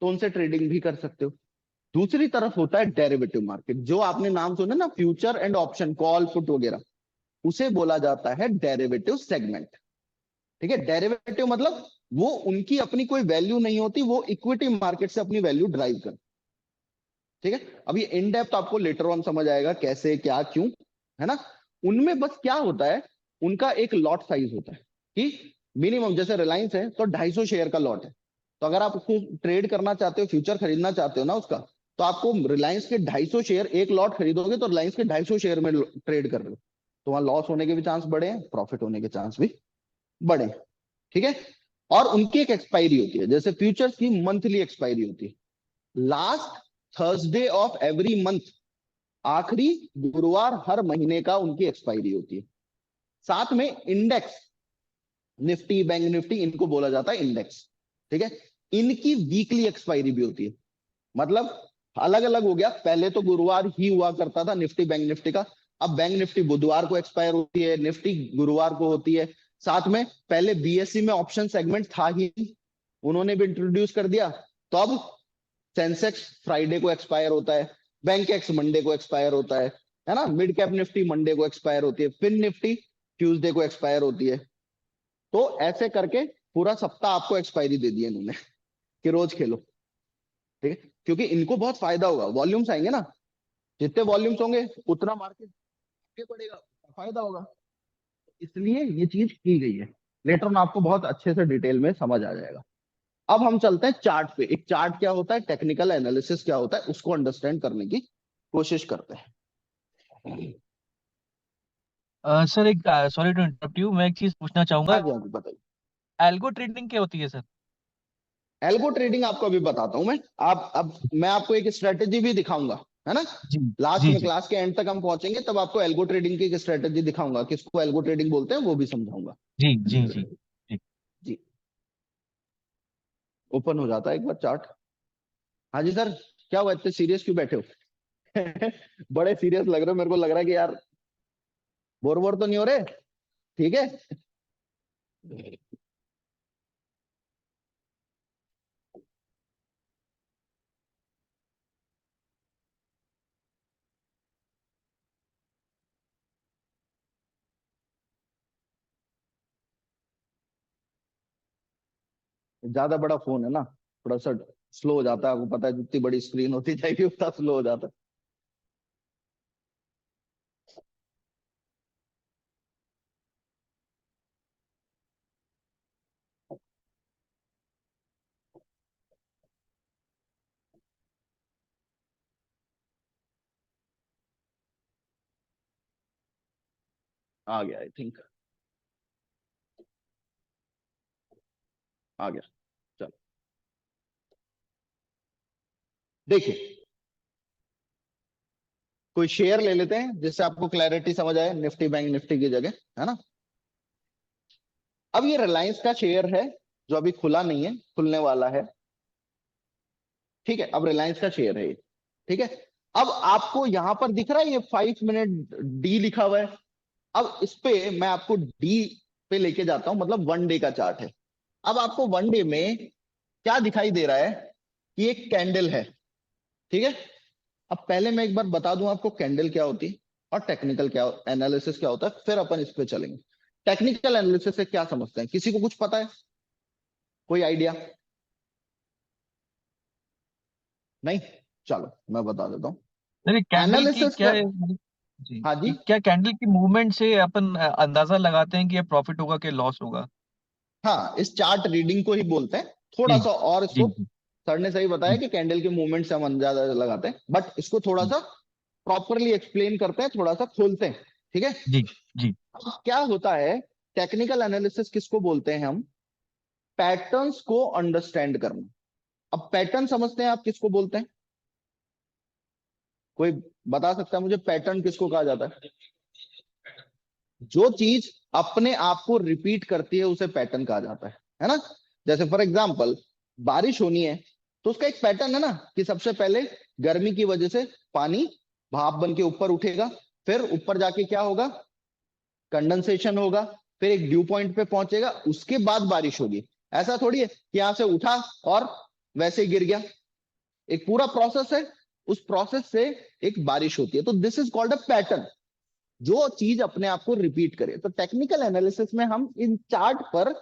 तो उनसे ट्रेडिंग भी कर सकते हो। दूसरी तरफ होता है डेरिवेटिव मार्केट, जो आपने नाम सुना ना, future and option, call put वगैरह, उसे बोला जाता है डेरिवेटिव सेगमेंट। ठीक है, डेरिवेटिव मतलब वो उनकी अपनी कोई वैल्यू नहीं होती, वो इक्विटी मार्केट से अपनी वैल्यू ड्राइव कर। ठीक है, अब ये इन डेप्थ आपको लेटर ऑन समझ आएगा कैसे क्या क्यों, है ना। उनमें बस क्या होता है, उनका एक लॉट साइज होता है कि मिनिमम, जैसे रिलायंस है तो 250 शेयर का लॉट है। तो अगर आप उसको ट्रेड करना चाहते हो, फ्यूचर खरीदना चाहते हो ना उसका, तो आपको रिलायंस के 250 शेयर, एक लॉट खरीदोगे तो रिलायंस के 250 शेयर में ट्रेड कर रहे हो, तो वहां लॉस होने के भी चांस बड़े हैं, प्रॉफिट होने के चांस भी बड़े हैं। ठीक है, और उनकी एक एक्सपायरी होती है, जैसे फ्यूचर्स की मंथली एक्सपायरी होती है, last Thursday of every month, आखिरी गुरुवार हर महीने का उनकी एक्सपायरी होती है। साथ में इंडेक्स, निफ्टी, बैंक निफ्टी, इनको बोला जाता है इंडेक्स। ठीक है, इनकी वीकली एक्सपायरी भी होती है। मतलब अलग अलग हो गया, पहले तो गुरुवार ही हुआ करता था निफ्टी बैंक निफ्टी का, अब बैंक निफ्टी बुधवार को एक्सपायर होती है, निफ्टी गुरुवार को होती है। साथ में पहले बीएससी में ऑप्शन सेगमेंट था ही, उन्होंने भी इंट्रोड्यूस कर दिया, तो अब सेंसेक्स फ्राइडे को एक्सपायर होता है, बैंक एक्स मंडे को एक्सपायर होता है ना, मिड कैप निफ्टी मंडे को एक्सपायर होती है, फिन निफ्टी ट्यूसडे को एक्सपायर होती है। तो ऐसे करके पूरा सप्ताह आपको एक्सपायरी दे दी इन्होंने कि रोज खेलो। ठीक है, क्योंकि इनको बहुत फायदा होगा, वॉल्यूम्स आएंगे ना, जितने वॉल्यूम्स होंगे उतना मार्केट आगे बढ़ेगा, फायदा होगा, इसलिए ये चीज की गई है। लेटर ऑन आपको बहुत अच्छे से डिटेल में समझ आ जाएगा। अब हम चलते हैं चार्ट पे, एक चार्ट क्या होता है, टेक्निकल एनालिसिस क्या होता है, उसको अंडरस्टैंड करने की कोशिश करते हैं। सर एक सॉरी टू इंटरप्ट यू, मैं एक चीज पूछना हाँ चाहूंगा। जी, हाँ जी, बताइए। एल्गो ट्रेडिंग क्या होती है सर? एल्गो ट्रेडिंग आपको अभी बताता हूं मैं। आप अब मैं आपको एक स्ट्रेटेजी भी दिखाऊंगा, है ना। जी लास्ट जी में जी क्लास के एंड तक हम पहुंचेंगे, तब आपको एल्गो ट्रेडिंग की एक स्ट्रेटेजी दिखाऊंगा, किसको एल्गो ट्रेडिंग बोलते हैं वो भी समझाऊंगा। जी जी जी जी। जी, ओपन हो जाता है एक बार चार्ट। हाँ जी सर, क्या हुआ, इतने सीरियस क्यों बैठे हो? बड़े सीरियस लग रहे हो, मेरे को लग रहा है कि यार बोर बोर तो नहीं हो रहे? ठीक है, ज्यादा बड़ा फोन है ना, थोड़ा सा स्लो हो जाता है, आपको पता है जितनी बड़ी स्क्रीन होती जाएगी उतना स्लो हो जाता है। आ गया, आई थिंक आ गया। चलो देखिए, कोई शेयर ले लेते हैं जिससे आपको क्लैरिटी समझ आए, निफ्टी बैंक निफ्टी की जगह, है ना। अब ये रिलायंस का शेयर है जो अभी खुला नहीं है, खुलने वाला है। ठीक है, अब रिलायंस का शेयर है ये। ठीक है, अब आपको यहां पर दिख रहा है ये 5 मिनट डी लिखा हुआ है। अब इस पे मैं आपको डी पे लेके जाता हूं, मतलब 1 डे का चार्ट है। अब आपको 1 डे में क्या दिखाई दे रहा है कि एक कैंडल है। ठीक है, अब पहले मैं एक बार बता दूं आपको कैंडल क्या होती है और टेक्निकल क्या एनालिसिस क्या होता है, फिर अपन इस पे चलेंगे। टेक्निकल एनालिसिस से क्या समझते हैं, किसी को कुछ पता है, कोई आइडिया? नहीं, चलो मैं बता देता हूँ। नहीं, कैंडल की एनालिसिस क्या कर, है जी, हाँ जी, कि क्या कैंडल की मूवमेंट से अपन अंदाजा लगाते हैं कि ये प्रॉफिट होगा कि लॉस होगा? हाँ, इस चार्ट रीडिंग को ही बोलते हैं। थोड़ा जी सा और जी इसको, जी सर ने सही बताया जी कि कैंडल के मूवमेंट से हम अंदाजा लगाते हैं, बट इसको थोड़ा जी सा प्रॉपरली एक्सप्लेन करते हैं, थोड़ा सा खोलते हैं। ठीक है, जी जी अब क्या होता है, टेक्निकल एनालिसिस किसको बोलते हैं हम? पैटर्न्स को अंडरस्टैंड करना। अब पैटर्न समझते हैं आप किसको बोलते हैं? कोई बता सकता है मुझे पैटर्न किसको कहा जाता है? जो चीज अपने आप को रिपीट करती है उसे पैटर्न कहा जाता है ना। जैसे फॉर एग्जाम्पल, बारिश होनी है तो उसका एक पैटर्न है ना, कि सबसे पहले गर्मी की वजह से पानी भाप बन के ऊपर उठेगा, फिर ऊपर जाके क्या होगा, कंडेंसेशन होगा, फिर एक ड्यू पॉइंट पे पहुंचेगा, उसके बाद बारिश होगी। ऐसा थोड़ी है कि यहां से उठा और वैसे ही गिर गया। एक पूरा प्रोसेस है, उस प्रोसेस से एक बारिश होती है। तो this is called a pattern, जो चीज अपने आप को रिपीट करे। तो टेक्निकल एनालिसिस में हम इन चार्ट पर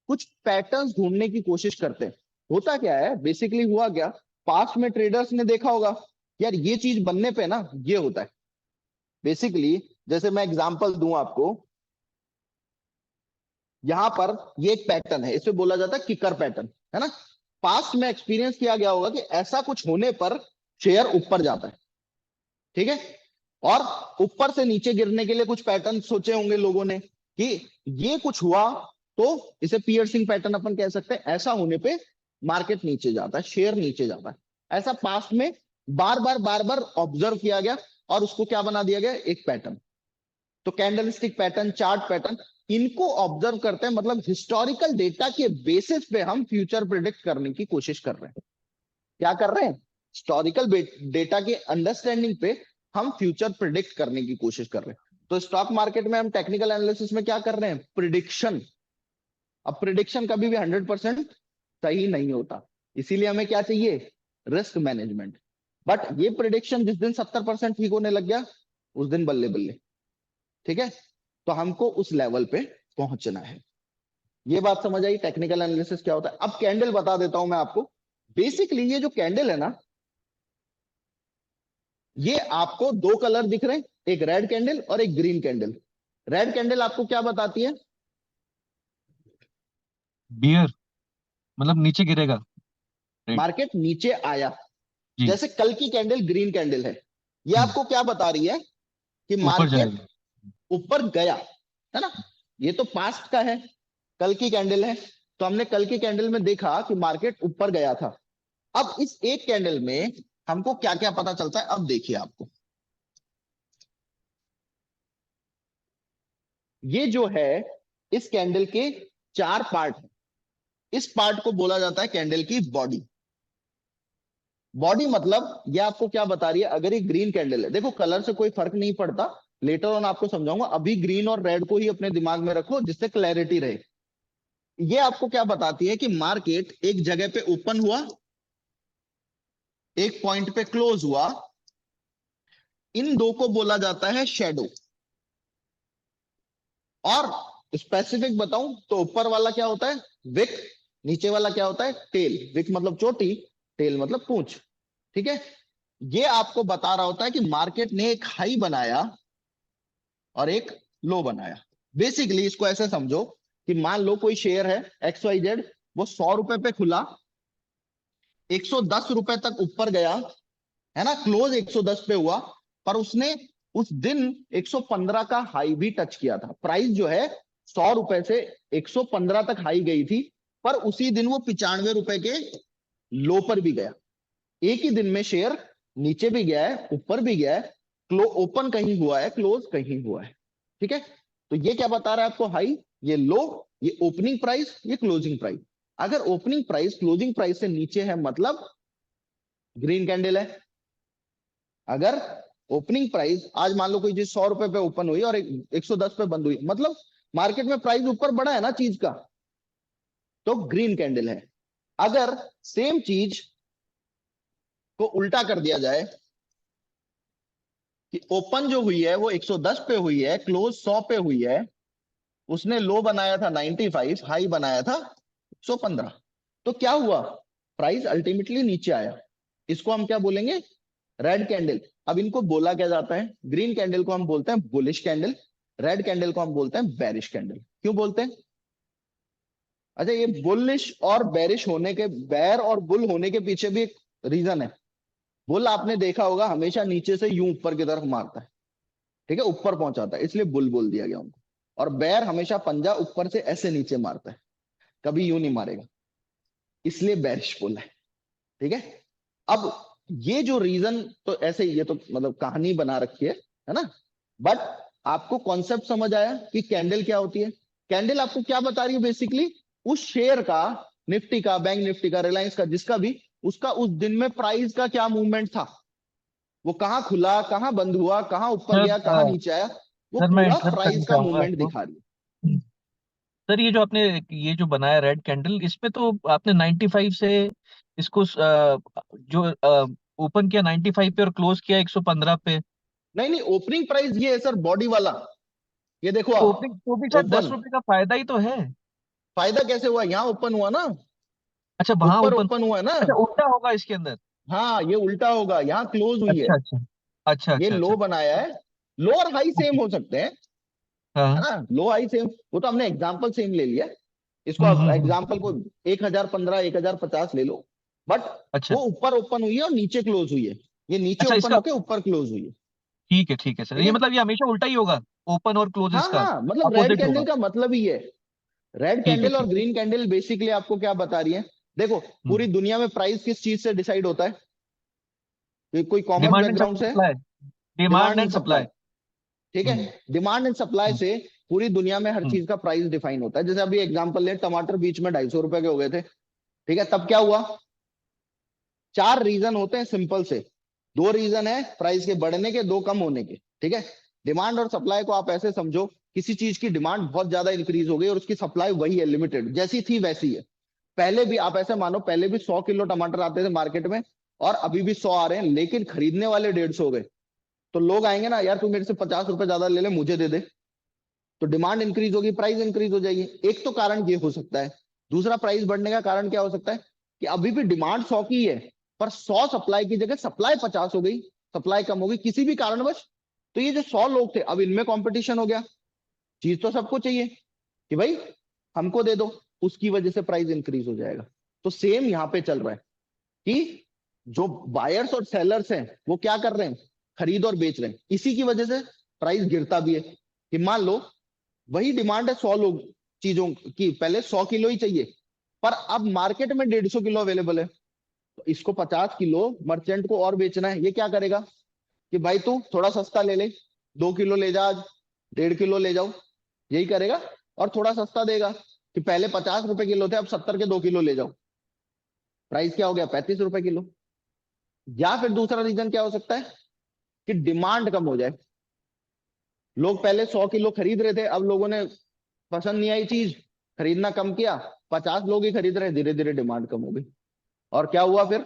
कुछ पैटर्न्स ढूंढने की कोशिश करते हैं। होता क्या है बेसिकली, हुआ क्या, पास्ट में ट्रेडर्स ने देखा होगा यार ये चीज बनने पे ना ये होता है। बेसिकली जैसे मैं एग्जांपल दूं आपको, यहां पर ये एक पैटर्न है, इसे बोला जाता है किकर पैटर्न, है ना। पास्ट में एक्सपीरियंस किया गया होगा कि ऐसा कुछ होने पर शेयर ऊपर जाता है। ठीक है, और ऊपर से नीचे गिरने के लिए कुछ पैटर्न सोचे होंगे लोगों ने कि ये कुछ हुआ तो इसे पियर्सिंग पैटर्न अपन कह सकते हैं। ऐसा होने पे मार्केट नीचे जाता है, शेयर नीचे जाता है। ऐसा पास्ट में बार बार ऑब्जर्व किया गया और उसको क्या बना दिया गया, एक पैटर्न। तो कैंडलस्टिक पैटर्न, चार्ट पैटर्न, इनको ऑब्जर्व करते हैं, मतलब हिस्टोरिकल डेटा के बेसिस पे हम फ्यूचर प्रिडिक्ट करने की कोशिश कर रहे हैं। क्या कर रहे हैं, हिस्टोरिकल डेटा के अंडरस्टैंडिंग पे हम फ्यूचर प्रिडिक्ट करने की कोशिश कर रहे हैं। तो स्टॉक मार्केट में हम टेक्निकल एनालिसिस में क्या कर रहे हैं, प्रिडिक्शन। अब प्रिडिक्शन कभी भी 100% सही नहीं होता, इसीलिए हमें क्या चाहिए, रिस्क मैनेजमेंट। बट ये प्रिडिक्शन जिस दिन 70% ठीक होने लग गया, उस दिन बल्ले बल्ले। ठीक है, तो हमको उस लेवल पे पहुंचना है। ये बात समझ आई टेक्निकल एनालिसिस क्या होता है। अब कैंडल बता देता हूं मैं आपको। बेसिकली ये जो कैंडल है ना, ये आपको दो कलर दिख रहे हैं, एक रेड कैंडल और एक ग्रीन कैंडल। रेड कैंडल आपको क्या बताती है, बियर, मतलब नीचे गिरेगा। रेट। मार्केट नीचे आया। जी। जैसे कल की कैंडल ग्रीन कैंडल है, ये आपको क्या बता रही है कि ऊपर मार्केट जाएगा। ऊपर गया, है ना। ये तो पास्ट का है, कल की कैंडल है। तो हमने कल की कैंडल में देखा कि मार्केट ऊपर गया था। अब इस एक कैंडल में हमको क्या क्या पता चलता है, अब देखिए आपको, ये जो है इस कैंडल के चार पार्ट हैं। इस पार्ट को बोला जाता है कैंडल की बॉडी। बॉडी मतलब ये आपको क्या बता रही है, अगर ये ग्रीन कैंडल है, देखो कलर से कोई फर्क नहीं पड़ता, लेटर ऑन आपको समझाऊंगा, अभी ग्रीन और रेड को ही अपने दिमाग में रखो जिससे क्लैरिटी रहे। ये आपको क्या बताती है कि मार्केट एक जगह पे ओपन हुआ, एक पॉइंट पे क्लोज हुआ। इन दो को बोला जाता है शेडो। और स्पेसिफिक बताऊं तो ऊपर वाला क्या होता है, विक। नीचे वाला क्या होता है, टेल। विक मतलब चोटी, टेल मतलब पूंछ। ठीक है, ये आपको बता रहा होता है कि मार्केट ने एक हाई बनाया और एक लो बनाया। बेसिकली इसको ऐसे समझो कि मान लो कोई शेयर है XYZ, वो 100 रुपए पे खुला, 110 रुपए तक ऊपर गया, है ना, क्लोज 110 पे हुआ, पर उसने उस दिन 115 का हाई भी टच किया था। प्राइस जो है 100 रुपए से 115 तक हाई गई थी, पर उसी दिन वो 95 रुपए के लो पर भी गया। एक ही दिन में शेयर नीचे भी गया है, ऊपर भी गया है, ओपन कहीं हुआ है, क्लोज कहीं हुआ है। ठीक है, तो ये क्या बता रहा है आपको? हाई, ये लो, ये ओपनिंग प्राइस, ये क्लोजिंग प्राइस। अगर ओपनिंग प्राइस क्लोजिंग प्राइस से नीचे है मतलब ग्रीन कैंडल है। अगर ओपनिंग प्राइस आज मान लो कोई चीज 100 रुपए पे ओपन हुई और 110 पे बंद हुई, मतलब मार्केट में प्राइस ऊपर बढ़ा है ना चीज का, तो ग्रीन कैंडल है। अगर सेम चीज को उल्टा कर दिया जाए कि ओपन जो हुई है वो 110 पे हुई है, क्लोज 100 पे हुई है, उसने लो बनाया था 95, हाई बनाया था 115, तो क्या हुआ? प्राइस अल्टीमेटली नीचे आया। इसको हम क्या बोलेंगे? Red candle. अब इनको बोला क्या जाता है? ग्रीन कैंडल को हम बोलते हैं बुलिश कैंडल, रेड कैंडल को हम बोलते हैं बेरिश कैंडल। क्यों बोलते हैं? अच्छा, ये बुलिश और बेरिश होने के, बेर और बुल होने के पीछे भी एक रीजन है। बुल आपने देखा होगा हमेशा नीचे से यूं ऊपर की तरफ मारता है, ठीक है, ऊपर पहुंचाता है, इसलिए बुल बोल दिया गया उनको। और बेर हमेशा पंजा ऊपर से ऐसे नीचे मारता है, कभी यूं नहीं मारेगा, इसलिए बेरिश बोला है। ठीक है, अब ये जो रीजन तो ऐसे ही, ये तो मतलब कहानी बना रखी है ना, बट आपको कॉन्सेप्ट समझ आया कि कैंडल क्या होती है? कैंडल आपको क्या बता रही है बेसिकली? उस शेयर का, निफ्टी का, बैंक निफ्टी का, रिलायंस का, जिसका भी, उसका उस दिन में प्राइस का क्या मूवमेंट था, वो कहाँ खुला, कहाँ बंद हुआ, कहाँ ऊपर सर गया, कहाँ नीचे आया, वो सर मैं पूरा इंटरप्ट करना प्राइस का चाहूंगा मूवमेंट आपको। दिखा रही है। सर ये जो आपने ये जो बनाया रेड कैंडल, इसमें तो आपने 95 से इसको जो ओपन किया 95 पे और क्लोज किया 115 पे। नहीं नहीं, ओपनिंग प्राइस ये है सर, बॉडी वाला। ये देखो तो आप, ओपनिंग तो भी शायद ओपन, 10 रुपए का फायदा ही तो है। फायदा कैसे हुआ? यहाँ ओपन हुआ ना, अच्छा वहां ऊपर ओपन, ओपन हुआ है ना। अच्छा उल्टा होगा इसके अंदर। हाँ, ये उल्टा होगा, यहाँ क्लोज हुई है। अच्छा अच्छा अच्छा ये अच्छा लो अच्छा। बनाया है। लो और हाई ओके। सेम हो सकते हैं, है हाँ। ना, लो हाई सेम, वो तो हमने एग्जाम्पल सेम ले लिया। इसको हम्म आप हम्म हम्म, एग्जाम्पल को 1015, 1050 ले लो, बट अच्छा वो ऊपर ओपन हुई है और नीचे क्लोज हुई है। ये नीचे अच्छा ओपन इसका, होके ऊपर क्लोज हुई है। ठीक है सर, ठीक ये है, मतलब ये हमेशा उल्टा ही होगा, ओपन और क्लोज हाँ इसका हाँ, मतलब रेड अपोजिट होगा। कैंडल का मतलब ही है। रेड ठीक है कैंडल और ठीक है। ग्रीन कैंडल बेसिकली आपको क्या बता रही है? देखो, पूरी हम्म। दुनिया में प्राइस किस चीज से डिसाइड होता है? ये कोई कॉमर्स डिमांड एंड बैकग्राउंड से? Supply. Demand demand and and supply. Supply. ठीक है, हम्म डिमांड एंड सप्लाई हम्म से पूरी दुनिया में हर हम्म चीज का प्राइस डिफाइन होता है। जैसे अभी एग्जांपल ले, टमाटर बीच में 250 रुपए के हो गए थे, ठीक है, तब क्या हुआ? चार रीजन होते हैं सिंपल से। दो रीजन है प्राइस के बढ़ने के, दो कम होने के। ठीक है, डिमांड और सप्लाई को आप ऐसे समझो, किसी चीज की डिमांड बहुत ज्यादा इंक्रीज हो गई और उसकी सप्लाई वही है, लिमिटेड, जैसी थी वैसी है। पहले भी आप ऐसे मानो, पहले भी 100 किलो टमाटर आते थे मार्केट में, और अभी भी 100 आ रहे हैं, लेकिन खरीदने वाले 150 हो गए। तो लोग आएंगे ना, यार तू मेरे से 50 रुपए ज्यादा ले ले, मुझे दे दे। तो डिमांड इंक्रीज होगी, प्राइस इंक्रीज हो जाएगी। एक तो कारण ये हो सकता है। दूसरा, प्राइस बढ़ने का कारण क्या हो सकता है? कि अभी भी डिमांड 100 की है, पर 100 सप्लाई की जगह सप्लाई 50 हो गई, सप्लाई कम हो गई किसी भी कारणवश। तो ये जो 100 लोग थे, अब इनमें कंपटीशन हो गया। चीज तो सबको चाहिए कि भाई हमको दे दो, उसकी वजह से प्राइस इंक्रीज हो जाएगा। तो सेम यहाँ पे चल रहा है कि जो बायर्स और सेलर्स हैं वो क्या कर रहे हैं? खरीद और बेच रहे हैं, इसी की वजह से प्राइस गिरता भी है। कि मान लो वही डिमांड है 100 लोग चीजों की, पहले 100 किलो ही चाहिए, पर अब मार्केट में 150 किलो अवेलेबल है, तो इसको 50 किलो मर्चेंट को और बेचना है। ये क्या करेगा कि भाई तू थोड़ा सस्ता ले ले, 2 किलो ले जा आज, 1.5 किलो ले जाओ, यही करेगा। और थोड़ा सस्ता देगा कि पहले 50 रुपए किलो थे, अब 70 के 2 किलो ले जाओ, प्राइस क्या हो गया? 35 रुपए किलो। या फिर दूसरा रीजन क्या हो सकता है? कि डिमांड कम हो जाए। लोग पहले 100 किलो खरीद रहे थे, अब लोगों ने पसंद नहीं आई चीज, खरीदना कम किया, 50 लोग ही खरीद रहे, धीरे धीरे डिमांड कम हो गई। और क्या हुआ फिर?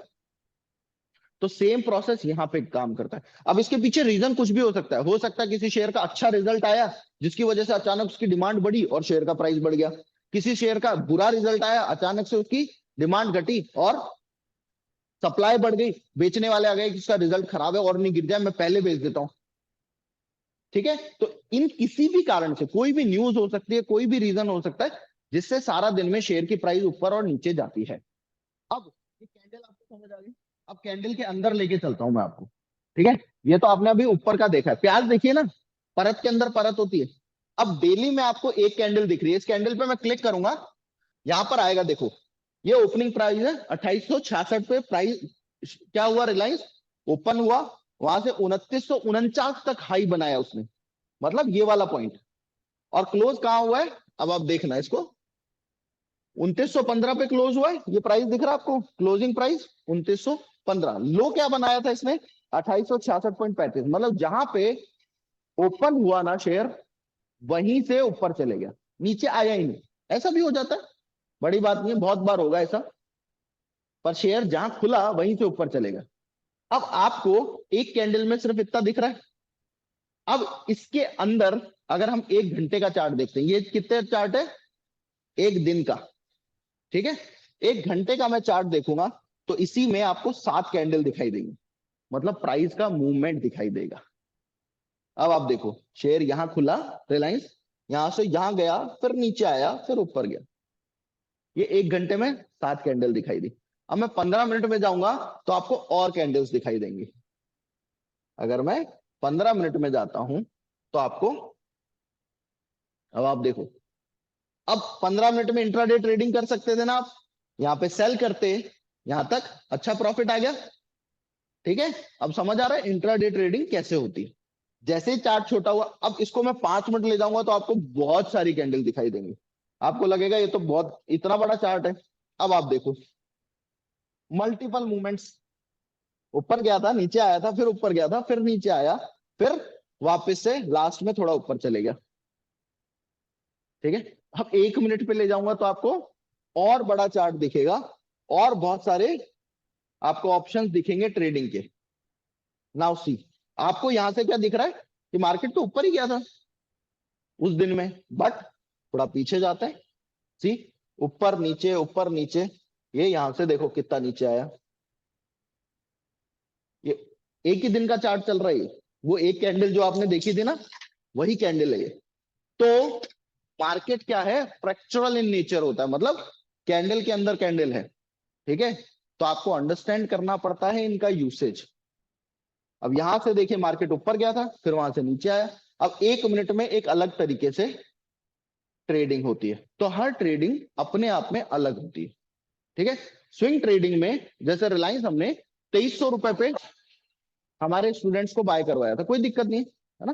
तो सेम प्रोसेस यहाँ पे काम करता है। अब इसके पीछे रीजन कुछ भी हो सकता है। हो सकता है किसी शेयर का अच्छा रिजल्ट आया, जिसकी वजह से अचानक उसकी डिमांड बढ़ी और शेयर का प्राइस बढ़ गया। किसी शेयर का बुरा रिजल्ट आया, अचानक से उसकी डिमांड घटी और सप्लाई बढ़ गई, बेचने वाले आ गए कि इसका रिजल्ट खराब है और नहीं गिर जाए, मैं पहले बेच देता हूं। ठीक है, तो इन किसी भी कारण से कोई भी न्यूज हो सकती है, कोई भी रीजन हो सकता है, जिससे सारा दिन में शेयर की प्राइस ऊपर और नीचे जाती है। अब ये कैंडल आपको समझ आ गई। अब कैंडल के अंदर लेके चलता हूं मैं आपको। ठीक है, ये तो आपने अभी ऊपर का देखा है। प्याज देखिए ना, परत के अंदर परत होती है। अब डेली में आपको एक कैंडल दिख रही है, इस कैंडल पे मैं क्लिक करूंगा, यहां पर आएगा, देखो ये ओपनिंग प्राइस है 2866 पे, प्राइस क्या हुआ, रिलायंस ओपन हुआ, वहां से 2949 तक हाई बनाया उसने, मतलब ये वाला पॉइंट। और क्लोज कहां हुआ है, अब आप देखना इसको, 2915 पे क्लोज हुआ है, ये प्राइस दिख रहा है आपको, क्लोजिंग प्राइस 2915। लो क्या बनाया था इसने, 2866.35, मतलब जहां पे ओपन हुआ ना शेयर, वहीं से ऊपर चले गया, नीचे आया ही नहीं। ऐसा भी हो जाता है, बड़ी बात नहीं है, बहुत बार होगा ऐसा, पर शेयर जहां खुला वहीं से ऊपर चलेगा। अब आपको एक कैंडल में सिर्फ इतना दिख रहा है। अब इसके अंदर अगर हम 1 घंटे का चार्ट देखते हैं, ये कितने चार्ट है, 1 दिन का, ठीक है, 1 घंटे का मैं चार्ट देखूंगा, तो इसी में आपको 7 कैंडल दिखाई देंगी, मतलब प्राइस का मूवमेंट दिखाई देगा। अब आप देखो, शेयर यहां खुला, रिलायंस यहां से यहां गया, फिर नीचे आया, फिर ऊपर गया, ये 1 घंटे में 7 कैंडल दिखाई दी। अब मैं 15 मिनट में जाऊंगा तो आपको और कैंडल्स दिखाई देंगी। अगर मैं 15 मिनट में जाता हूं तो आपको, अब आप देखो, अब 15 मिनट में इंट्राडे ट्रेडिंग कर सकते थे ना आप, यहाँ पे सेल करते, यहां तक अच्छा प्रॉफिट आ गया। ठीक है, अब समझ आ रहा है इंट्राडे ट्रेडिंग कैसे होती है। जैसे ही चार्ट छोटा हुआ, अब इसको मैं 5 मिनट ले जाऊंगा तो आपको बहुत सारी कैंडल दिखाई देंगी, आपको लगेगा ये तो बहुत इतना बड़ा चार्ट है। अब आप देखो, मल्टीपल मूवमेंट्स, ऊपर गया था, नीचे आया था, फिर ऊपर गया था, फिर नीचे आया, फिर वापस से लास्ट में थोड़ा ऊपर चले गया। ठीक है, अब 1 मिनट पे ले जाऊंगा तो आपको और बड़ा चार्ट दिखेगा, और बहुत सारे आपको ऑप्शंस दिखेंगे ट्रेडिंग के। नाउ सी, आपको यहां से क्या दिख रहा है कि मार्केट तो ऊपर ही गया था उस दिन में, बट थोड़ा पीछे जाता है, सी, ऊपर नीचे ऊपर नीचे, ये यहां से देखो कितना नीचे आया। ये एक ही दिन का चार्ट चल रहा है, वो एक कैंडल जो आपने देखी थी ना, वही कैंडल है ये। तो मार्केट क्या है, फ्रैक्चरल इन नेचर होता है, मतलब कैंडल के अंदर कैंडल है। ठीक है, तो आपको अंडरस्टैंड करना पड़ता है इनका यूसेज। अब यहां से देखिए, मार्केट ऊपर गया था, फिर वहां से नीचे आया। अब 1 मिनट में एक अलग तरीके से ट्रेडिंग होती है, तो हर ट्रेडिंग अपने आप में अलग होती है। ठीक है, स्विंग ट्रेडिंग में जैसे रिलायंस हमने 2300 रुपए पे हमारे स्टूडेंट्स को बाय करवाया था, कोई दिक्कत नहीं है ना।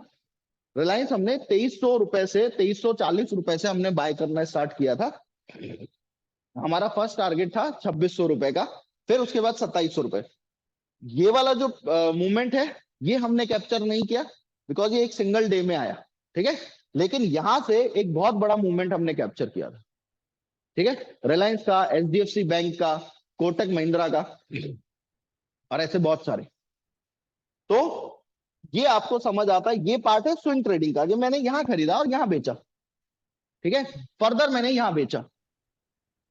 रिलायंस हमने 2300 रुपए से 2340 रुपए से हमने बाय करना स्टार्ट किया था। हमारा फर्स्ट टारगेट था 2600 रुपए का, फिर उसके बाद 2700 रुपए। ये वाला जो मूवमेंट है, ये हमने कैप्चर नहीं किया, बिकॉज ये एक सिंगल डे में आया। ठीक है, लेकिन यहां से एक बहुत बड़ा मूवमेंट हमने कैप्चर किया था। ठीक है, रिलायंस का, एचडीएफसी बैंक का, कोटक महिंद्रा का, और ऐसे बहुत सारे। तो ये आपको समझ आता है, ये पार्ट है स्विंग ट्रेडिंग का, जो मैंने यहां खरीदा और यहां बेचा। ठीक है, फर्दर मैंने यहां बेचा,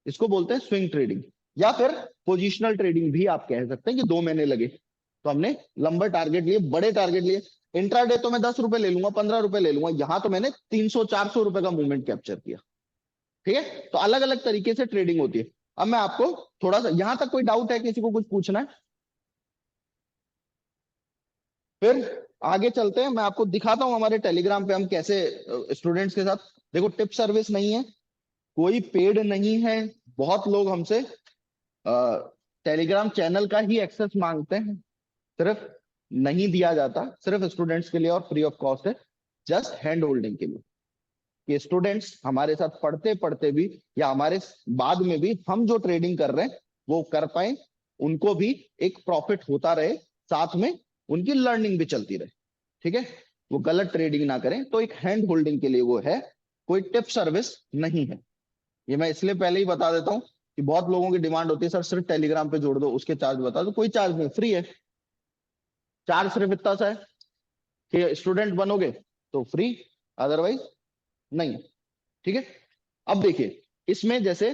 इसको बोलते हैं स्विंग ट्रेडिंग, या फिर पोजिशनल ट्रेडिंग भी आप कह सकते हैं कि 2 महीने लगे तो हमने लंबे टारगेट लिए, बड़े टारगेट लिए। इंट्राडे तो मैं 10 रुपए ले लूंगा, 15 रुपए ले लूंगा, यहां तो मैंने 300-400 रुपए का मूवमेंट कैप्चर किया। ठीक है, तो अलग अलग तरीके से ट्रेडिंग होती है। अब मैं आपको थोड़ा सा, यहां तक कोई डाउट है, किसी को कुछ पूछना है, फिर आगे चलते हैं, मैं आपको दिखाता हूं हमारे टेलीग्राम पे हम कैसे स्टूडेंट्स के साथ। देखो, टिप सर्विस नहीं है, कोई पेड नहीं है, बहुत लोग हमसे टेलीग्राम चैनल का ही एक्सेस मांगते हैं, सिर्फ नहीं दिया जाता, सिर्फ स्टूडेंट्स के लिए और फ्री ऑफ कॉस्ट है, जस्ट हैंड होल्डिंग के लिए, कि स्टूडेंट्स हमारे साथ पढ़ते पढ़ते भी, या हमारे बाद में भी हम जो ट्रेडिंग कर रहे हैं वो कर पाए, उनको भी एक प्रॉफिट होता रहे, साथ में उनकी लर्निंग भी चलती रहे। ठीक है, वो गलत ट्रेडिंग ना करें, तो एक हैंड होल्डिंग के लिए वो है, कोई टिप सर्विस नहीं है। ये मैं इसलिए पहले ही बता देता हूँ कि बहुत लोगों की डिमांड होती है, सर सिर्फ टेलीग्राम पे जोड़ दो, उसके चार्ज बता दो। कोई चार्ज नहीं, फ्री है। चार्ज सिर्फ इतना सा है कि स्टूडेंट बनोगे तो फ्री, अदरवाइज नहीं। ठीक है, अब देखिए, इसमें जैसे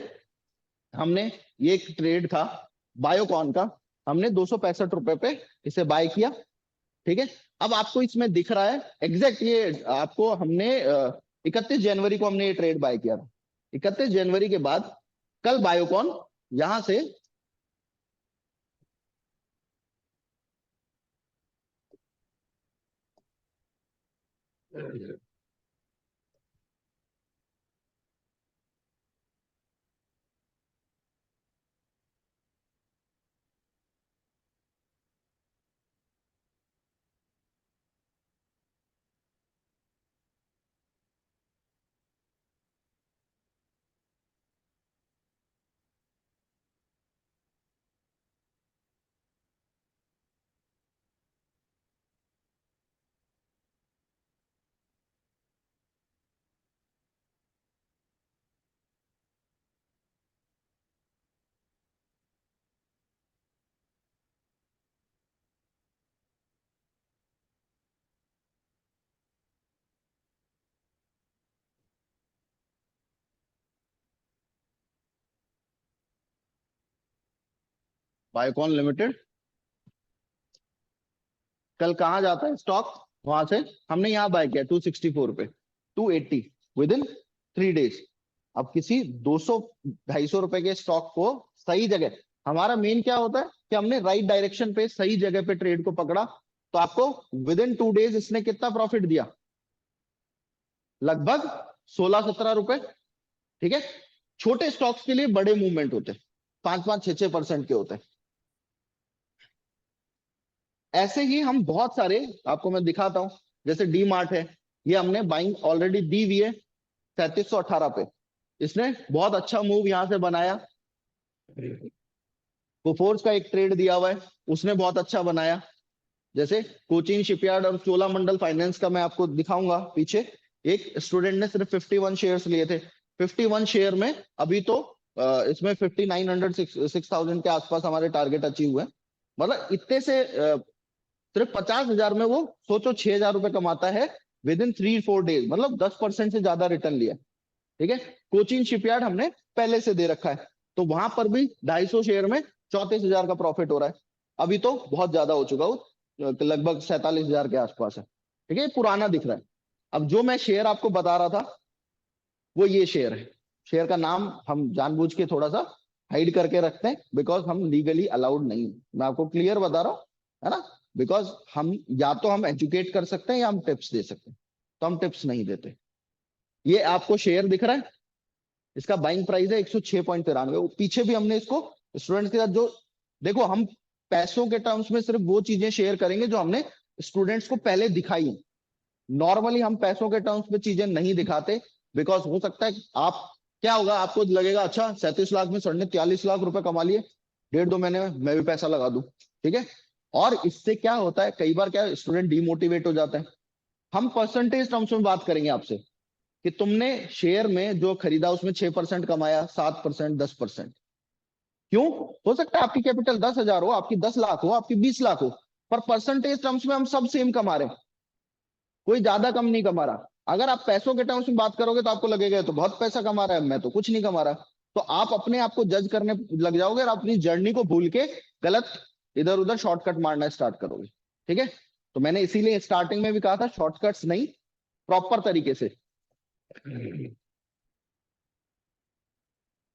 हमने, ये एक ट्रेड था बायोकॉन का, हमने 265 रुपए पे इसे बाय किया। ठीक है, अब आपको इसमें दिख रहा है एग्जैक्ट, ये आपको हमने 31 जनवरी को हमने ये ट्रेड बाय किया था। 31 जनवरी के बाद कल बायोकॉन यहां से बायोकॉन लिमिटेड कल कहाँ जाता है स्टॉक, वहां से हमने यहाँ बाय किया 264 पे, 280 विद इन 3 डेज। अब किसी 200-250 रुपए के स्टॉक को सही जगह, हमारा मेन क्या होता है कि हमने राइट डायरेक्शन पे सही जगह पे ट्रेड को पकड़ा, तो आपको विद इन 2 डेज इसने कितना प्रॉफिट दिया, लगभग 16-17 रुपए। ठीक है, छोटे स्टॉक्स के लिए बड़े मूवमेंट होते हैं, 5-5, 6-6% के होते हैं। ऐसे ही हम बहुत सारे, आपको मैं दिखाता हूं, जैसे डी मार्ट है, ये हमने बाइंग ऑलरेडी दी हुई है 3718 पे, इसने बहुत अच्छा मूव यहां से बनाया। कोफोर्स का एक ट्रेड दिया हुआ है, उसने बहुत अच्छा बनाया। जैसे कोचिन शिपयार्ड और चोलामंडल फाइनेंस का मैं आपको दिखाऊंगा पीछे, एक स्टूडेंट ने सिर्फ 51 शेयर्स लिए थे, 51 शेयर में अभी तो इसमें 5900 6000 के आसपास हमारे टारगेट अचीव हुए। मतलब इतने से सिर्फ 50,000 में वो सोचो 6,000 रुपए कमाता है विद इन 3-4 डेज, मतलब 10% से ज्यादा रिटर्न लिया। ठीक है, कोचिन शिपयार्ड हमने पहले से दे रखा है, तो वहां पर भी 250 शेयर में 34,000 का प्रॉफिट हो रहा है। अभी तो बहुत ज्यादा हो चुका हो, लगभग 47,000 के आसपास है। ठीक है, पुराना दिख रहा है। अब जो मैं शेयर आपको बता रहा था वो ये शेयर है। शेयर का नाम हम जानबूझ के थोड़ा सा हाइड करके रखते हैं, बिकॉज हम लीगली अलाउड नहीं, मैं आपको क्लियर बता रहा हूँ, है ना। बिकॉज हम या तो हम एजुकेट कर सकते हैं या हम टिप्स दे सकते हैं, तो हम टिप्स नहीं देते। ये आपको शेयर दिख रहा है, इसका बाइंग प्राइस है 106.93। पीछे भी हमने इसको स्टूडेंट्स के साथ जो, देखो हम पैसों के टर्म्स में सिर्फ वो चीजें शेयर करेंगे जो हमने स्टूडेंट्स को पहले दिखाई है। नॉर्मली हम पैसों के टर्म्स में चीजें नहीं दिखाते, बिकॉज हो सकता है आप, क्या होगा, आपको लगेगा अच्छा 37 लाख में सर ने 43 लाख रुपए कमा लिए 1.5-2 महीने में, मैं भी पैसा लगा दूं। ठीक है, और इससे क्या होता है, कई बार क्या स्टूडेंट डिमोटिवेट हो जाता है। हम परसेंटेज टर्म्स में बात करेंगे आपसे कि तुमने शेयर में जो खरीदा उसमें 6% कमाया, 7%, 10%। क्यों? हो सकता है आपकी कैपिटल 10,000 हो, आपकी 10 लाख हो, आपकी 20 लाख हो, पर परसेंटेज टर्म्स में हम सब सेम कमा रहे हैं, कोई ज्यादा कम नहीं कमा रहा। अगर आप पैसों के टर्म्स में बात करोगे तो आपको लगेगा ये तो बहुत पैसा कमा रहा है, मैं तो कुछ नहीं कमा रहा। तो आप अपने आप को जज करने लग जाओगे और अपनी जर्नी को भूल के गलत इधर उधर शॉर्टकट मारना स्टार्ट करोगे। ठीक है, तो मैंने इसीलिए स्टार्टिंग में भी कहा था शॉर्टकट्स नहीं, प्रॉपर तरीके से।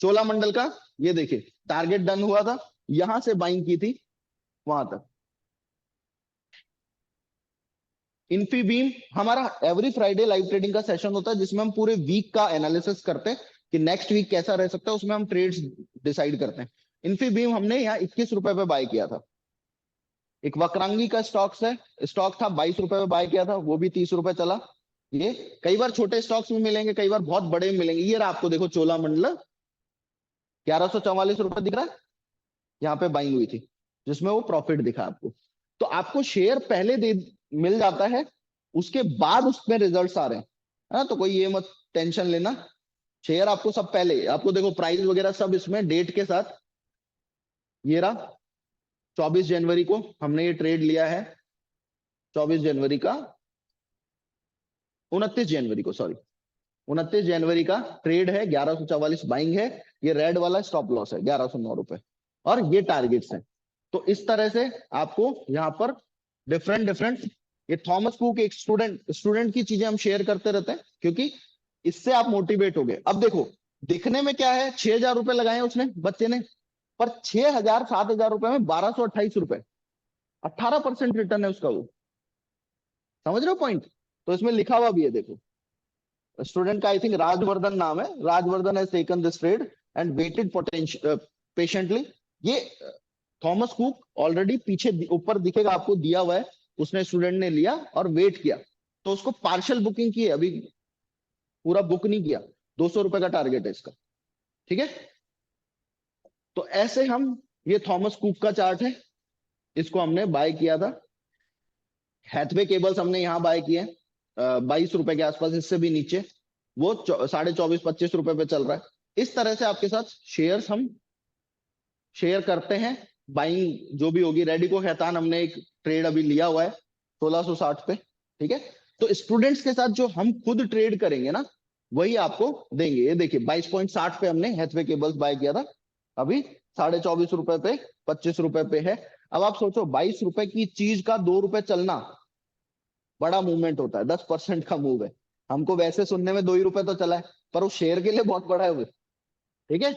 चोलामंडल का ये देखिए, टारगेट डन हुआ था, यहां से बाइंग की थी वहां तक। इन्फीबीम हमारा एवरी फ्राइडे लाइव ट्रेडिंग का सेशन होता है, जिसमें हम पूरे वीक का एनालिसिस करते हैं कि नेक्स्ट वीक कैसा रह सकता है, उसमें हम ट्रेड्स डिसाइड करते हैं। इन्फीबीम हमने यहाँ 21 रुपए पे बाय किया था। एक वक्रांगी का स्टॉक था 22 रुपए पे बाय किया था, वो भी 30 रुपए चला। ये कई बार छोटे स्टॉक्स में मिलेंगे, कई बार बहुत बड़े में मिलेंगे। ये रहा, आपको देखो चोलामंडलम 1144 रुपए दिख रहा है, यहाँ पे बाइंग हुई थी, जिसमें वो प्रॉफिट दिखा आपको। तो आपको शेयर पहले दे मिल जाता है, उसके बाद उसमें रिजल्ट्स आ रहे हैं, है ना। तो कोई ये मत टेंशन लेना, शेयर आपको सब पहले, आपको देखो प्राइस वगैरह सब इसमें डेट के साथ। ये रहा 24 जनवरी को हमने ये ट्रेड लिया है, 24 जनवरी का, 29 जनवरी को, सॉरी 29 जनवरी का ट्रेड है, 1144 बाइंग है। ये रेड वाला स्टॉप लॉस है 1109 रुपए, और ये टारगेट्स हैं। तो इस तरह से आपको यहाँ पर डिफरेंट डिफरेंट, ये थॉमस कुक एक स्टूडेंट की चीजें हम शेयर करते रहते हैं, क्योंकि इससे आप मोटिवेट हो गए। अब देखो दिखने में क्या है, 6,000 रुपए लगाए उसने बच्चे ने, पर 6,000 7,000 रुपए में 1,228 रुपए, 18% रिटर्न है उसका। वो समझ रहे हो पॉइंट? तो इसमें लिखा हुआ भी है, देखो स्टूडेंट का आई थिंक राजवर्धन नाम है, Rajvardhan has taken this trade and waited patiently. ये थॉमस कुक ऑलरेडी पीछे ऊपर दिखेगा आपको, दिया हुआ है, उसने स्टूडेंट ने लिया और वेट किया, तो उसको पार्शियल बुकिंग की है, अभी पूरा बुक नहीं किया। 200 रुपए का टारगेट है इसका, ठीक है। तो ऐसे हम, ये थॉमस कुक का चार्ट है, इसको हमने बाय किया था। हैथवे केबल्स हमने यहाँ बाय किए 22 रुपए के आसपास, इससे भी नीचे, वो 24.5-25 रुपए पे चल रहा है। इस तरह से आपके साथ शेयर्स हम शेयर करते हैं, बाइंग जो भी होगी। रेडिको खैतान हमने एक ट्रेड अभी लिया हुआ है 1660 पे, ठीक है। तो स्टूडेंट्स के साथ जो हम खुद ट्रेड करेंगे ना, वही आपको देंगे। ये देखिए 22.60 पे हमने हैथवे केबल्स बाय किया था, अभी 24.5 रुपए पे 25 रुपए पे है। अब आप सोचो 22 रुपए की चीज का 2 रुपए चलना बड़ा मूवमेंट होता है, 10% का मूव है। हमको वैसे सुनने में 2 ही रुपए तो चला है, पर उस शेयर के लिए बहुत बड़ा है वो, ठीक है।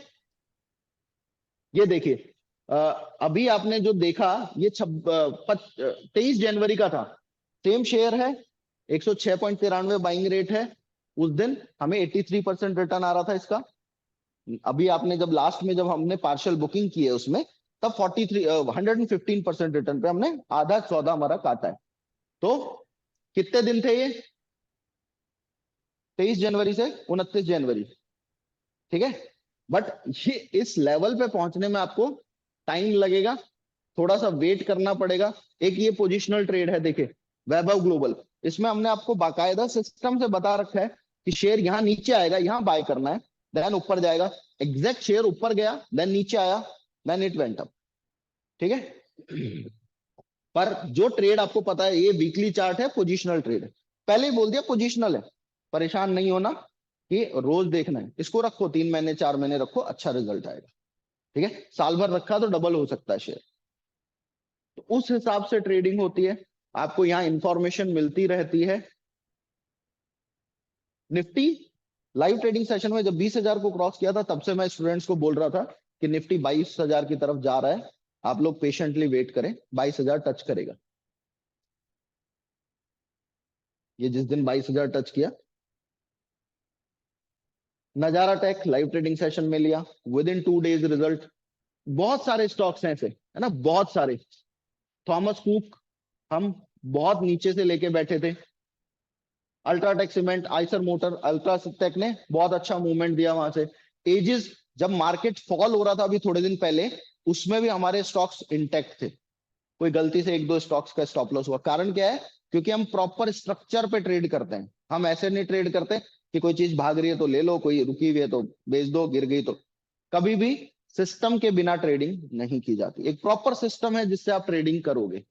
ये देखिए अभी आपने जो देखा, ये 23 जनवरी का था, सेम शेयर है, 106.93 बाइंग रेट है। उस दिन हमें 83% रिटर्न आ रहा था इसका। अभी आपने जब लास्ट में जब हमने पार्शियल बुकिंग की है उसमें, तब 115% रिटर्न पे हमने आधा सौदा हमारा काटा है। तो कितने दिन थे ये? 23 जनवरी से 29 जनवरी, ठीक है। बट ये इस लेवल पे पहुंचने में आपको टाइम लगेगा, थोड़ा सा वेट करना पड़ेगा। एक ये पोजिशनल ट्रेड है, देखिए वैभव ग्लोबल, इसमें हमने आपको बाकायदा सिस्टम से बता रखा है कि शेयर यहाँ नीचे आएगा, यहाँ बाय करना है, देन ऊपर जाएगा। एग्जैक्ट शेयर ऊपर गया, देन नीचे आया, देन इट वेंट अप, ठीक है। पर जो ट्रेड आपको पता है, ये वीकली चार्ट है, पोजिशनल ट्रेड है। पहले ही बोल दिया पोजिशनल है, परेशान नहीं होना कि रोज देखना है। इसको रखो 3 महीने 4 महीने रखो, अच्छा रिजल्ट आएगा, ठीक है। साल भर रखा तो डबल हो सकता है शेयर। तो उस हिसाब से ट्रेडिंग होती है, आपको यहाँ इंफॉर्मेशन मिलती रहती है। निफ्टी लाइव ट्रेडिंग सेशन में जब 20,000 को क्रॉस किया था, तब से मैं स्टूडेंट्स को बोल रहा था कि निफ्टी 22,000 की तरफ जा रहा है, आप लोग पेशेंटली वेट करें, 22,000 टच करेगा। ये जिस दिन 22,000 टच किया, नजारा टेक लाइव ट्रेडिंग सेशन में लिया, विद इन 2 डेज रिजल्ट। बहुत सारे स्टॉक्स हैं ऐसे, है ना, बहुत सारे। थॉमस कुक हम बहुत नीचे से लेके बैठे थे, UltraTech cement, Eicher motor, UltraTech ने बहुत अच्छा मूवमेंट दिया वहां से। एजिस, जब मार्केट फॉल हो रहा था अभी थोड़े दिन पहले, उसमें भी हमारे स्टॉक्स इंटैक्ट थे, कोई गलती से 1-2 स्टॉक्स का स्टॉप लॉस हुआ। कारण क्या है? क्योंकि हम प्रॉपर स्ट्रक्चर पे ट्रेड करते हैं, हम ऐसे नहीं ट्रेड करते कि कोई चीज भाग रही है तो ले लो, कोई रुकी हुई है तो बेच दो, गिर गई तो। कभी भी सिस्टम के बिना ट्रेडिंग नहीं की जाती, एक प्रॉपर सिस्टम है जिससे आप ट्रेडिंग करोगे।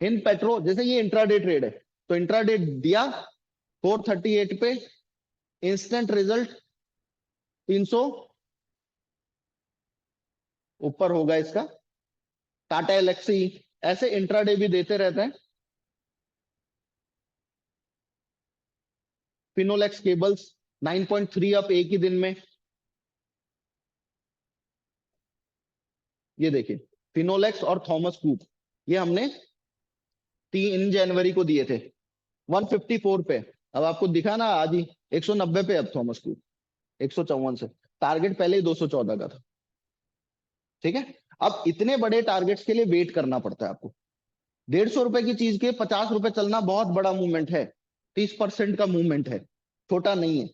इन पेट्रो, जैसे ये इंट्राडे ट्रेड है, तो इंट्राडे दिया 438 पे, इंस्टेंट रिजल्ट 300 ऊपर होगा इसका। टाटा एलेक्सी ऐसे इंट्राडे भी देते रहते हैं। फिनोलेक्स केबल्स 9.3 अप एक ही दिन में। ये देखिए फिनोलेक्स और थॉमस कुक, ये हमने 3 जनवरी को दिए थे 154 पे। अब आपको दिखा ना आज ही 190 पे, अब थॉमस कुक 154 से, टारगेट पहले ही 214 का था, ठीक है। अब इतने बड़े टारगेट्स के लिए वेट करना पड़ता है आपको। 150 रुपए की चीज के 50 रुपए चलना बहुत बड़ा मूवमेंट है, 30% का मूवमेंट है, छोटा नहीं है।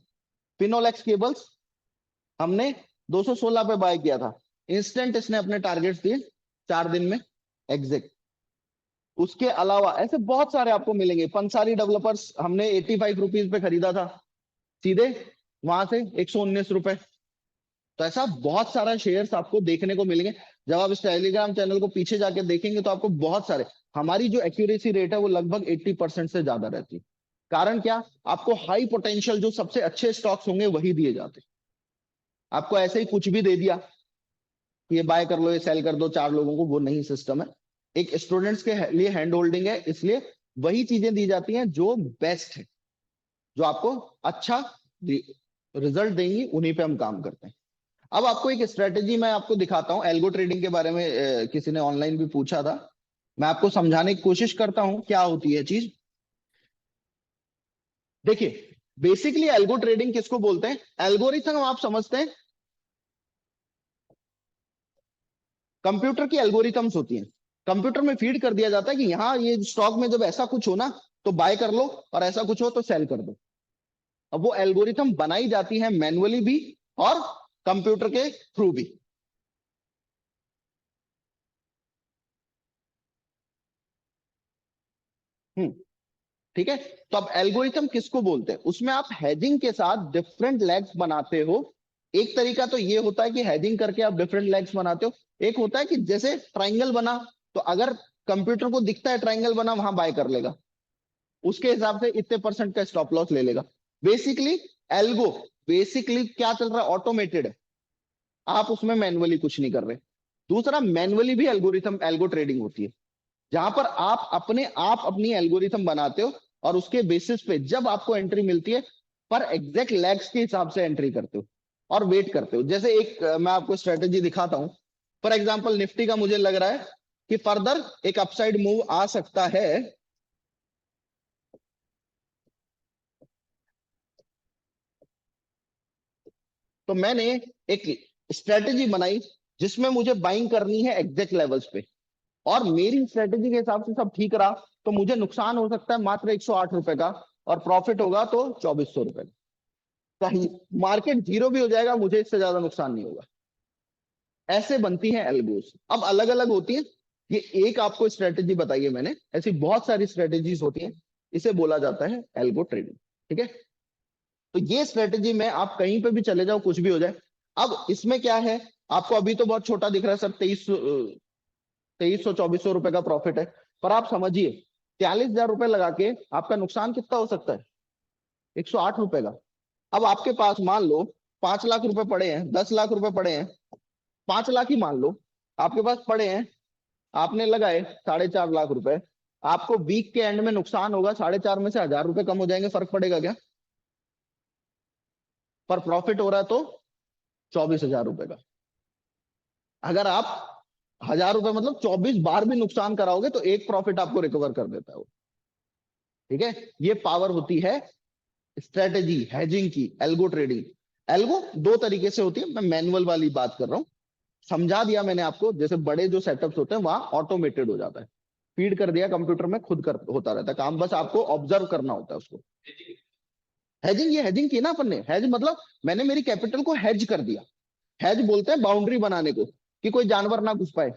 फिनोलेक्स केबल्स हमने 216 पे बाय किया था, इंस्टेंट इसने अपने टारगेट्स दिए 4 दिन में एग्जैक्ट। उसके अलावा ऐसे बहुत सारे आपको मिलेंगे। पंसारी डेवलपर्स हमने 85 रुपीज पे खरीदा था, सीधे वहां से 119 रुपए। तो ऐसा बहुत सारा शेयर्स आपको देखने को मिलेंगे। जब आप इस टेलीग्राम चैनल को पीछे जाके देखेंगे तो आपको बहुत सारे, हमारी जो एक्यूरेसी रेट है वो लगभग 80% से ज्यादा रहती है। कारण क्या? आपको हाई पोटेंशियल जो सबसे अच्छे स्टॉक्स होंगे वही दिए जाते। आपको ऐसे ही कुछ भी दे दिया कि ये बाय कर लो, ये सेल कर दो 4 लोगों को, वो नहीं सिस्टम है। एक स्टूडेंट्स के लिए हैंड होल्डिंग है, इसलिए वही चीजें दी जाती हैं जो बेस्ट है, जो आपको अच्छा रिजल्ट देंगी, उन्हीं पे हम काम करते हैं। अब आपको एक स्ट्रेटेजी मैं आपको दिखाता हूं। एल्गो ट्रेडिंग के बारे में किसी ने ऑनलाइन भी पूछा था, मैं आपको समझाने की कोशिश करता हूं क्या होती है चीज। देखिए बेसिकली एल्गो ट्रेडिंग किसको बोलते हैं? एल्गोरिथम आप समझते हैं, कंप्यूटर की एल्गोरिथम्स होती हैं, कंप्यूटर में फीड कर दिया जाता है कि यहाँ ये स्टॉक में जब ऐसा कुछ हो ना तो बाय कर लो, और ऐसा कुछ हो तो सेल कर दो। अब वो एल्गोरिथम बनाई जाती है मैन्युअली भी और कंप्यूटर के थ्रू भी। ठीक है, तो अब एल्गोरिथम किसको बोलते हैं? उसमें आप हेजिंग के साथ डिफरेंट लेग्स बनाते हो। एक तरीका तो ये होता है कि हेजिंग करके आप डिफरेंट लेग्स बनाते हो। एक होता है कि जैसे ट्राइंगल बना, तो अगर कंप्यूटर को दिखता है ट्राइंगल बना, वहां बाय कर लेगा, उसके हिसाब से इतने परसेंट का स्टॉप लॉस ले लेगा। बेसिकली एल्गो बेसिकली क्या चल रहा है? ऑटोमेटेड है, आप उसमें मैन्युअली कुछ नहीं कर रहे। दूसरा, मैन्युअली भी एल्गोरिथम एल्गो ट्रेडिंग होती है, जहां पर आप अपनी एल्गोरिथम बनाते हो और उसके बेसिस पे जब आपको एंट्री मिलती है पर एग्जैक्ट लैग्स के हिसाब से एंट्री करते हो और वेट करते हो। जैसे एक मैं आपको स्ट्रेटेजी दिखाता हूं। फॉर एग्जांपल निफ्टी का मुझे लग रहा है कि फर्दर एक अपसाइड मूव आ सकता है। तो मैंने एक स्ट्रेटेजी बनाई जिसमें मुझे बाइंग करनी है एग्जैक्ट लेवल्स पे, और मेरी स्ट्रेटेजी के हिसाब से सब ठीक रहा तो मुझे नुकसान हो सकता है मात्र 108 रुपए का, और प्रॉफिट होगा तो 2400 रुपए का। कहीं मार्केट जीरो भी हो जाएगा, मुझे इससे ज्यादा नुकसान नहीं होगा। ऐसे बनती हैं एल्गोस। अब अलग अलग होती हैं, ये एक आपको स्ट्रेटेजी बताई है मैंने, ऐसी बहुत सारी स्ट्रेटेजीज होती हैं, इसे बोला जाता है एल्गो ट्रेडिंग। ठीक है, तो ये स्ट्रेटेजी में आप कहीं पे भी चले जाओ, कुछ भी हो जाए। अब इसमें क्या है, आपको अभी तो बहुत छोटा दिख रहा है सर, 2300 रुपए का प्रॉफिट है, पर आप समझिए 43,000 रुपए लगा के आपका नुकसान कितना हो सकता है? 108 रुपए का। अब आपके पास मान लो 5 लाख रुपए पड़े हैं, 10 लाख रुपए पड़े हैं, 5 लाख ही मान लो आपके पास पड़े हैं, आपने लगाए 4.5 लाख रुपए, आपको वीक के एंड में नुकसान होगा, 4.5 में से 1,000 रुपए कम हो जाएंगे, फर्क पड़ेगा क्या? पर प्रॉफिट हो रहा है तो 24,000 रुपए का। अगर आप 1,000 रुपए मतलब 24 बार भी नुकसान कराओगे तो एक प्रॉफिट आपको रिकवर कर देता है वो। ठीक है, ये पावर होती है स्ट्रेटेजी हेजिंग की, एल्गो ट्रेडिंग। एल्गो दो तरीके से होती है, मैं मैनुअल वाली बात कर रहा हूं, समझा दिया मैंने आपको। जैसे बड़े जो सेटअप्स होते हैं वहां ऑटोमेटेड हो जाता है, फीड कर दिया कंप्यूटर में, खुद कर होता रहता है काम, बस आपको ऑब्जर्व करना होता है उसको। हेजिंग, ये हेजिंग की ना अपन ने, हेज मतलब मैंने मेरी कैपिटल को हेज कर दिया। हेज बोलते हैं बाउंड्री बनाने को, कि कोई जानवर ना घुस पाए,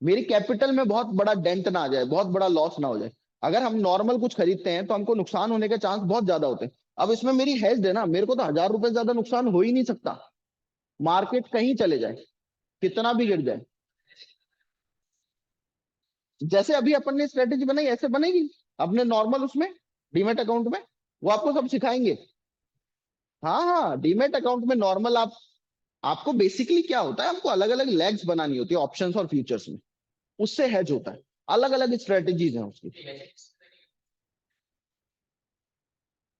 मेरी कैपिटल में बहुत बड़ा डेंट ना आ जाए, बहुत बड़ा लॉस ना हो जाए। अगर हम नॉर्मल कुछ खरीदते हैं तो हमको नुकसान होने के चांस बहुत ज्यादा होते हैं। अब इसमें मेरी हेज है ना, मेरे को तो 1,000 रुपए से ज्यादा नुकसान हो ही नहीं सकता, मार्केट कहीं चले जाए, कितना भी गिर जाए। जैसे अभी अपन ने स्ट्रेटेजी बनाई ऐसे बनेगी अपने नॉर्मल उसमें, डीमेट अकाउंट में, वो आपको सब सिखाएंगे। हाँ हाँ, डीमेट अकाउंट में नॉर्मल आप, आपको बेसिकली क्या होता है, आपको अलग अलग लेग्स बनानी होती है ऑप्शंस और फ्यूचर्स में, उससे हेज होता है। अलग अलग स्ट्रेटेजीज हैं उसकी।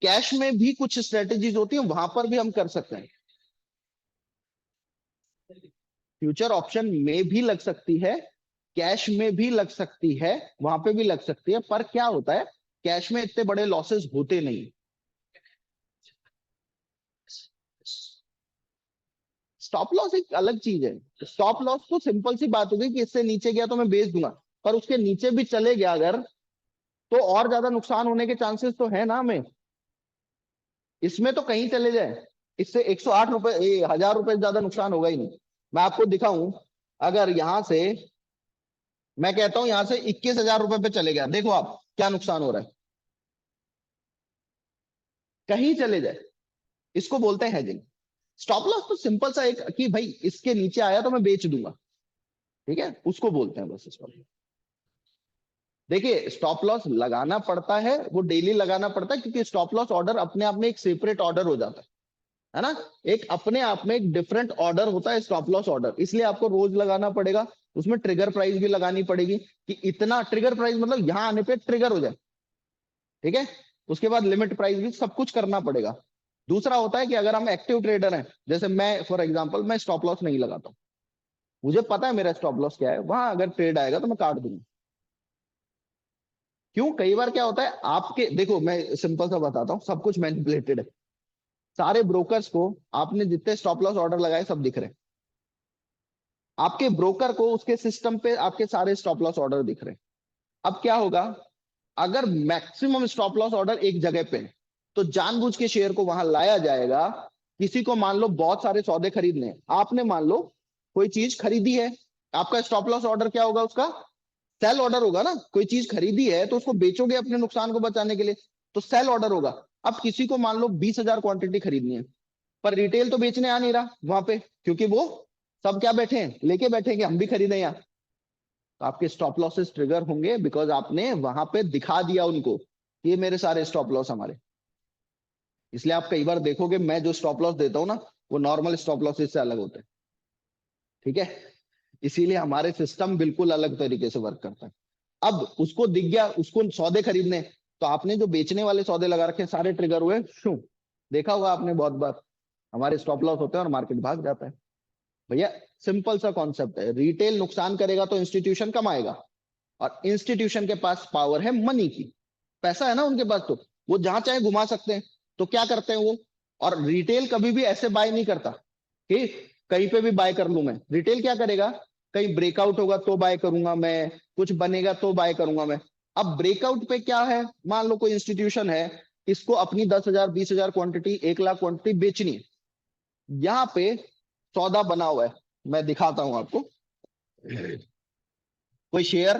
कैश में भी कुछ स्ट्रेटेजीज होती हैं, वहां पर भी हम कर सकते हैं। फ्यूचर ऑप्शन में भी लग सकती है, कैश में भी लग सकती है, वहां पे भी लग सकती है, पर क्या होता है, कैश में इतने बड़े लॉसेस होते नहीं। स्टॉप लॉस एक अलग चीज है। स्टॉप लॉस तो सिंपल सी बात होगी कि इससे नीचे गया तो मैं बेच दूंगा, पर उसके नीचे भी चले गया अगर, तो और ज्यादा नुकसान होने के चांसेस तो है ना हमें। इसमें तो कहीं चले जाए, इससे 108 रुपए 1,000 रुपए से ज्यादा नुकसान होगा ही नहीं। मैं आपको दिखाऊं, अगर यहां से मैं कहता हूं यहां से 21,000 रुपए पे चले गया, देखो आप क्या नुकसान हो रहा है, कहीं चले जाए, इसको बोलते हैं हेजिंग। स्टॉप लॉस तो सिंपल सा एक कि भाई इसके नीचे आया तो मैं बेच दूंगा, ठीक है, उसको बोलते हैं बस स्टॉप। देखिए स्टॉप लॉस लगाना पड़ता है, वो डेली लगाना पड़ता है, क्योंकि स्टॉप लॉस ऑर्डर अपने आप में एक सेपरेट ऑर्डर हो जाता है ना, एक अपने आप में एक डिफरेंट ऑर्डर होता है स्टॉप लॉस ऑर्डर, इसलिए आपको रोज लगाना पड़ेगा। उसमें ट्रिगर प्राइस भी लगानी पड़ेगी, कि इतना ट्रिगर प्राइस मतलब यहां आने पे ट्रिगर हो जाए। ठीक है, उसके बाद लिमिट प्राइस भी सब कुछ करना पड़ेगा। दूसरा होता है कि अगर हम एक्टिव ट्रेडर हैं, जैसे मैं फॉर एग्जांपल मैं स्टॉप लॉस नहीं लगाता हूं, मुझे पता है मेरा स्टॉप लॉस क्या है, वहां अगर ट्रेड आएगा तो मैं काट दूंगा। क्यों, कई बार क्या होता है आपके, देखो मैं सिंपल सा बताता हूँ, सब कुछ मैनिपुलेटेड है। सारे ब्रोकर्स को आपने जितने स्टॉप लॉस ऑर्डर लगाए सब दिख रहे हैं, आपके ब्रोकर को उसके सिस्टम पे आपके सारे स्टॉप लॉस ऑर्डर दिख रहे हैं। अब क्या होगा, अगर मैक्सिमम स्टॉप लॉस ऑर्डर एक जगह पे है, तो जानबूझ के शेयर को वहां लाया जाएगा। किसी को मान लो बहुत सारे सौदे खरीदने हैं, आपने मान लो कोई चीज खरीदी है, आपका स्टॉप लॉस ऑर्डर क्या होगा, उसका सेल ऑर्डर होगा ना। कोई चीज खरीदी है तो उसको बेचोगे अपने नुकसान को बचाने के लिए, तो सेल ऑर्डर होगा। अब किसी को मान लो 20,000 क्वांटिटी खरीदनी है, पर रिटेल तो बेचने आ नहीं रहा वहां पे, क्योंकि वो सब क्या बैठे हैं, लेके बैठे हैं कि हम भी खरीदें यहाँ। तो आपके स्टॉप लॉसेस ट्रिगर होंगे, बिकॉज आपने वहां पे दिखा दिया उनको कि ये मेरे सारे स्टॉप लॉस हमारे। इसलिए आप कई बार देखोगे मैं जो स्टॉप लॉस देता हूँ ना, वो नॉर्मल स्टॉप लॉसेस से अलग होते हैं। ठीक है, इसीलिए हमारे सिस्टम बिल्कुल अलग तरीके से वर्क करता है। अब उसको दिख गया, उसको सौदे खरीदने, तो आपने जो बेचने वाले सौदे लगा रखे सारे ट्रिगर हुए, शू, देखा होगा आपने बहुत बार हमारे स्टॉप लॉस होते हैं और मार्केट भाग जाता है। भैया सिंपल सा कॉन्सेप्ट है, रिटेल नुकसान करेगा तो इंस्टीट्यूशन कमाएगा, और इंस्टीट्यूशन के पास पावर है मनी की, पैसा है ना उनके पास, तो वो जहां चाहे घुमा सकते हैं। तो क्या करते हैं वो, और रिटेल कभी भी ऐसे बाय नहीं करता कि कहीं पे भी बाय कर लूं मैं। रिटेल क्या करेगा, कहीं ब्रेकआउट होगा तो बाय करूंगा मैं, कुछ बनेगा तो बाय करूंगा मैं। अब ब्रेकआउट पे क्या है, मान लो कोई इंस्टीट्यूशन है, इसको अपनी 10,000 20,000 क्वांटिटी 1 लाख क्वांटिटी बेचनी है, यहाँ पे सौदा बना हुआ है, मैं दिखाता हूं आपको। कोई शेयर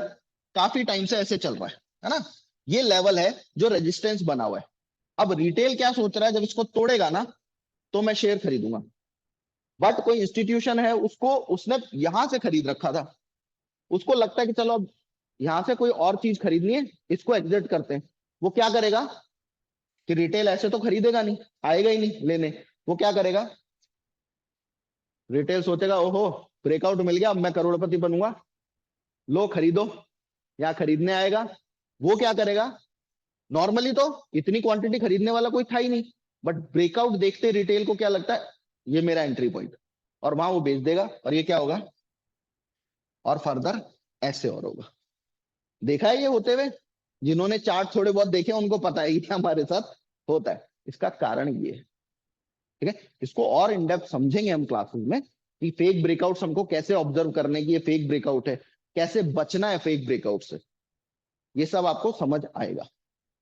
काफी टाइम से ऐसे चल रहा है ना, ये लेवल है जो रेजिस्टेंस बना हुआ है। अब रिटेल क्या सोच रहा है, जब इसको तोड़ेगा ना तो मैं शेयर खरीदूंगा। बट कोई इंस्टीट्यूशन है, उसको उसने यहां से खरीद रखा था, उसको लगता है कि चलो अब यहां से कोई और चीज खरीदनी है, इसको एग्जिट करते हैं। वो क्या करेगा कि रिटेल ऐसे तो खरीदेगा नहीं, आएगा ही नहीं लेने। वो क्या करेगा, रिटेल सोचेगा ओहो ब्रेकआउट मिल गया, अब मैं करोड़पति बनूंगा, लो खरीदो, यहाँ खरीदने आएगा। वो क्या करेगा, नॉर्मली तो इतनी क्वांटिटी खरीदने वाला कोई था ही नहीं, बट ब्रेकआउट देखते रिटेल को क्या लगता है, ये मेरा एंट्री पॉइंट, और वहां वो बेच देगा, और ये क्या होगा, और फर्दर ऐसे और होगा। देखा है ये होते हुए, जिन्होंने चार्ट थोड़े बहुत देखे उनको पता है कि हमारे साथ होता है। इसका कारण ये है। ठीक है, इसको और इन डेप्थ समझेंगे हम क्लासेस में कि फेक ब्रेकआउट्स हमको कैसे ऑब्जर्व करने की, ये फेक ब्रेकआउट है, कैसे बचना है फेक ब्रेकआउट से, ये सब आपको समझ आएगा।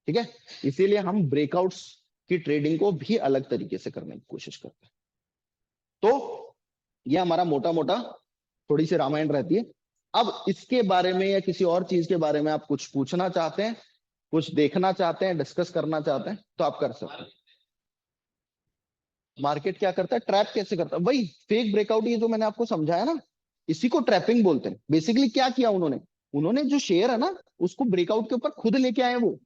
ठीक है, इसीलिए हम ब्रेकआउट्स की ट्रेडिंग को भी अलग तरीके से करने की कोशिश करते हैं। तो ये हमारा मोटा मोटा थोड़ी सी रामायण रहती है। अब इसके बारे में या किसी और चीज के बारे में आप कुछ पूछना चाहते हैं, कुछ देखना चाहते हैं, डिस्कस करना चाहते हैं, तो आप कर सकते हैं। मार्केट क्या करता है, ट्रैप कैसे करता है, वही फेक ब्रेकआउट, ये जो मैंने आपको समझाया ना, इसी को ट्रैपिंग बोलते हैं। बेसिकली क्या किया उन्होंने, उन्होंने जो शेयर है ना उसको ब्रेकआउट के ऊपर खुद लेके आए। वो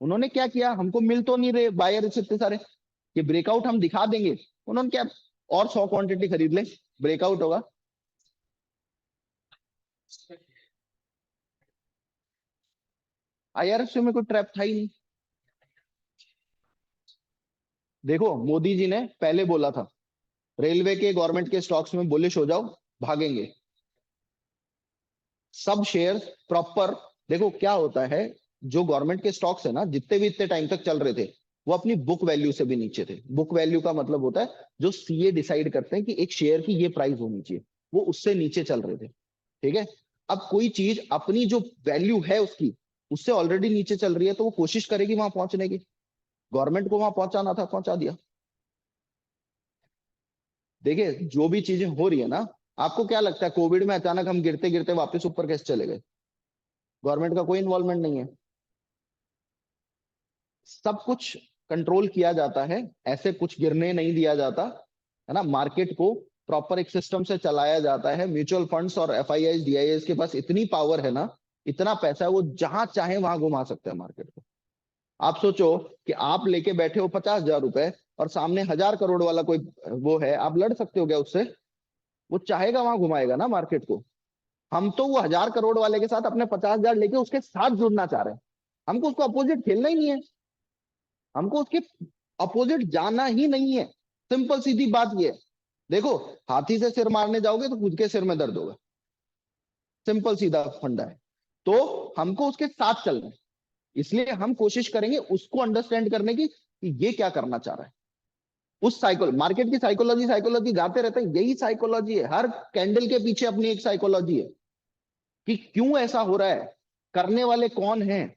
उन्होंने क्या किया, हमको मिल तो नहीं रहे बायर इतने सारे, कि ब्रेकआउट हम दिखा देंगे, उन्होंने क्या, और 100 क्वांटिटी खरीद ले, ब्रेकआउट होगा। आईआरएफ में कोई ट्रैप था ही नहीं। देखो मोदी जी ने पहले बोला था रेलवे के गवर्नमेंट के स्टॉक्स में बुलिश हो जाओ, भागेंगे सब शेयर प्रॉपर। देखो क्या होता है, जो गवर्नमेंट के स्टॉक्स है ना, जितने भी इतने टाइम तक चल रहे थे, वो अपनी बुक वैल्यू से भी नीचे थे। बुक वैल्यू का मतलब होता है जो सीए डिसाइड करते हैं कि एक शेयर की ये प्राइस होनी चाहिए, वो उससे नीचे चल रहे थे। ठीक है, अब कोई चीज अपनी जो वैल्यू है उसकी, उससे ऑलरेडी नीचे चल रही है, तो वो कोशिश करेगी वहां पहुंचने की। गवर्नमेंट को वहां पहुंचाना था, पहुंचा दिया। देखिए जो भी चीजें हो रही है ना, आपको क्या लगता है कोविड में अचानक हम गिरते गिरते वापस ऊपर कैसे चले गए, गवर्नमेंट का कोई इन्वॉल्वमेंट नहीं है। सब कुछ कंट्रोल किया जाता है, ऐसे कुछ गिरने नहीं दिया जाता है ना। मार्केट को प्रॉपर एक सिस्टम से चलाया जाता है। म्यूचुअल फंड्स और एफआईआई डीआईएस के पास इतनी पावर है ना, इतना पैसा है, वो जहां चाहे वहां घुमा सकते हैं मार्केट को। आप सोचो कि आप लेके बैठे हो 50,000 रुपए, और सामने 1,000 करोड़ वाला कोई वो है, आप लड़ सकते हो क्या उससे, वो चाहेगा वहां घुमाएगा ना मार्केट को। हम तो वो 1,000 करोड़ वाले के साथ अपने 50,000 लेके उसके साथ जुड़ना चाह रहे हैं, हमको उसको अपोजिट खेलना ही नहीं है, हमको उसके अपोजिट जाना ही नहीं है। सिंपल सीधी बात ये है। देखो हाथी से सिर मारने जाओगे तो खुद के सिर में दर्द होगा, सिंपल सीधा फंडा है। तो हमको उसके साथ चलना है। इसलिए हम कोशिश करेंगे उसको अंडरस्टैंड करने की कि ये क्या करना चाह रहा है। उस मार्केट की साइकोलॉजी साइकोलॉजी गाते रहते हैं, यही साइकोलॉजी है। हर कैंडल के पीछे अपनी एक साइकोलॉजी है कि क्यों ऐसा हो रहा है, करने वाले कौन हैं।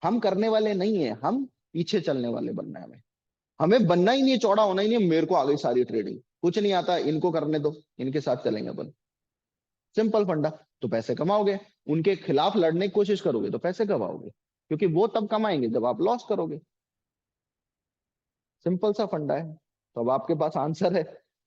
हम करने वाले नहीं है, हम पीछे चलने वाले बनना है। हमें हमें बनना ही नहीं है, चौड़ा होना ही नहीं है। मेरे को आ गई सारी ट्रेडिंग, कुछ नहीं आता, इनको करने दो, इनके साथ चलेंगे अपन। सिंपल फंडा। तो पैसे कमाओगे, उनके खिलाफ लड़ने की कोशिश करोगे तो पैसे कमाओगे, क्योंकि वो तब कमाएंगे जब आप लॉस करोगे। सिंपल सा फंडा है। तो अब आपके पास आंसर है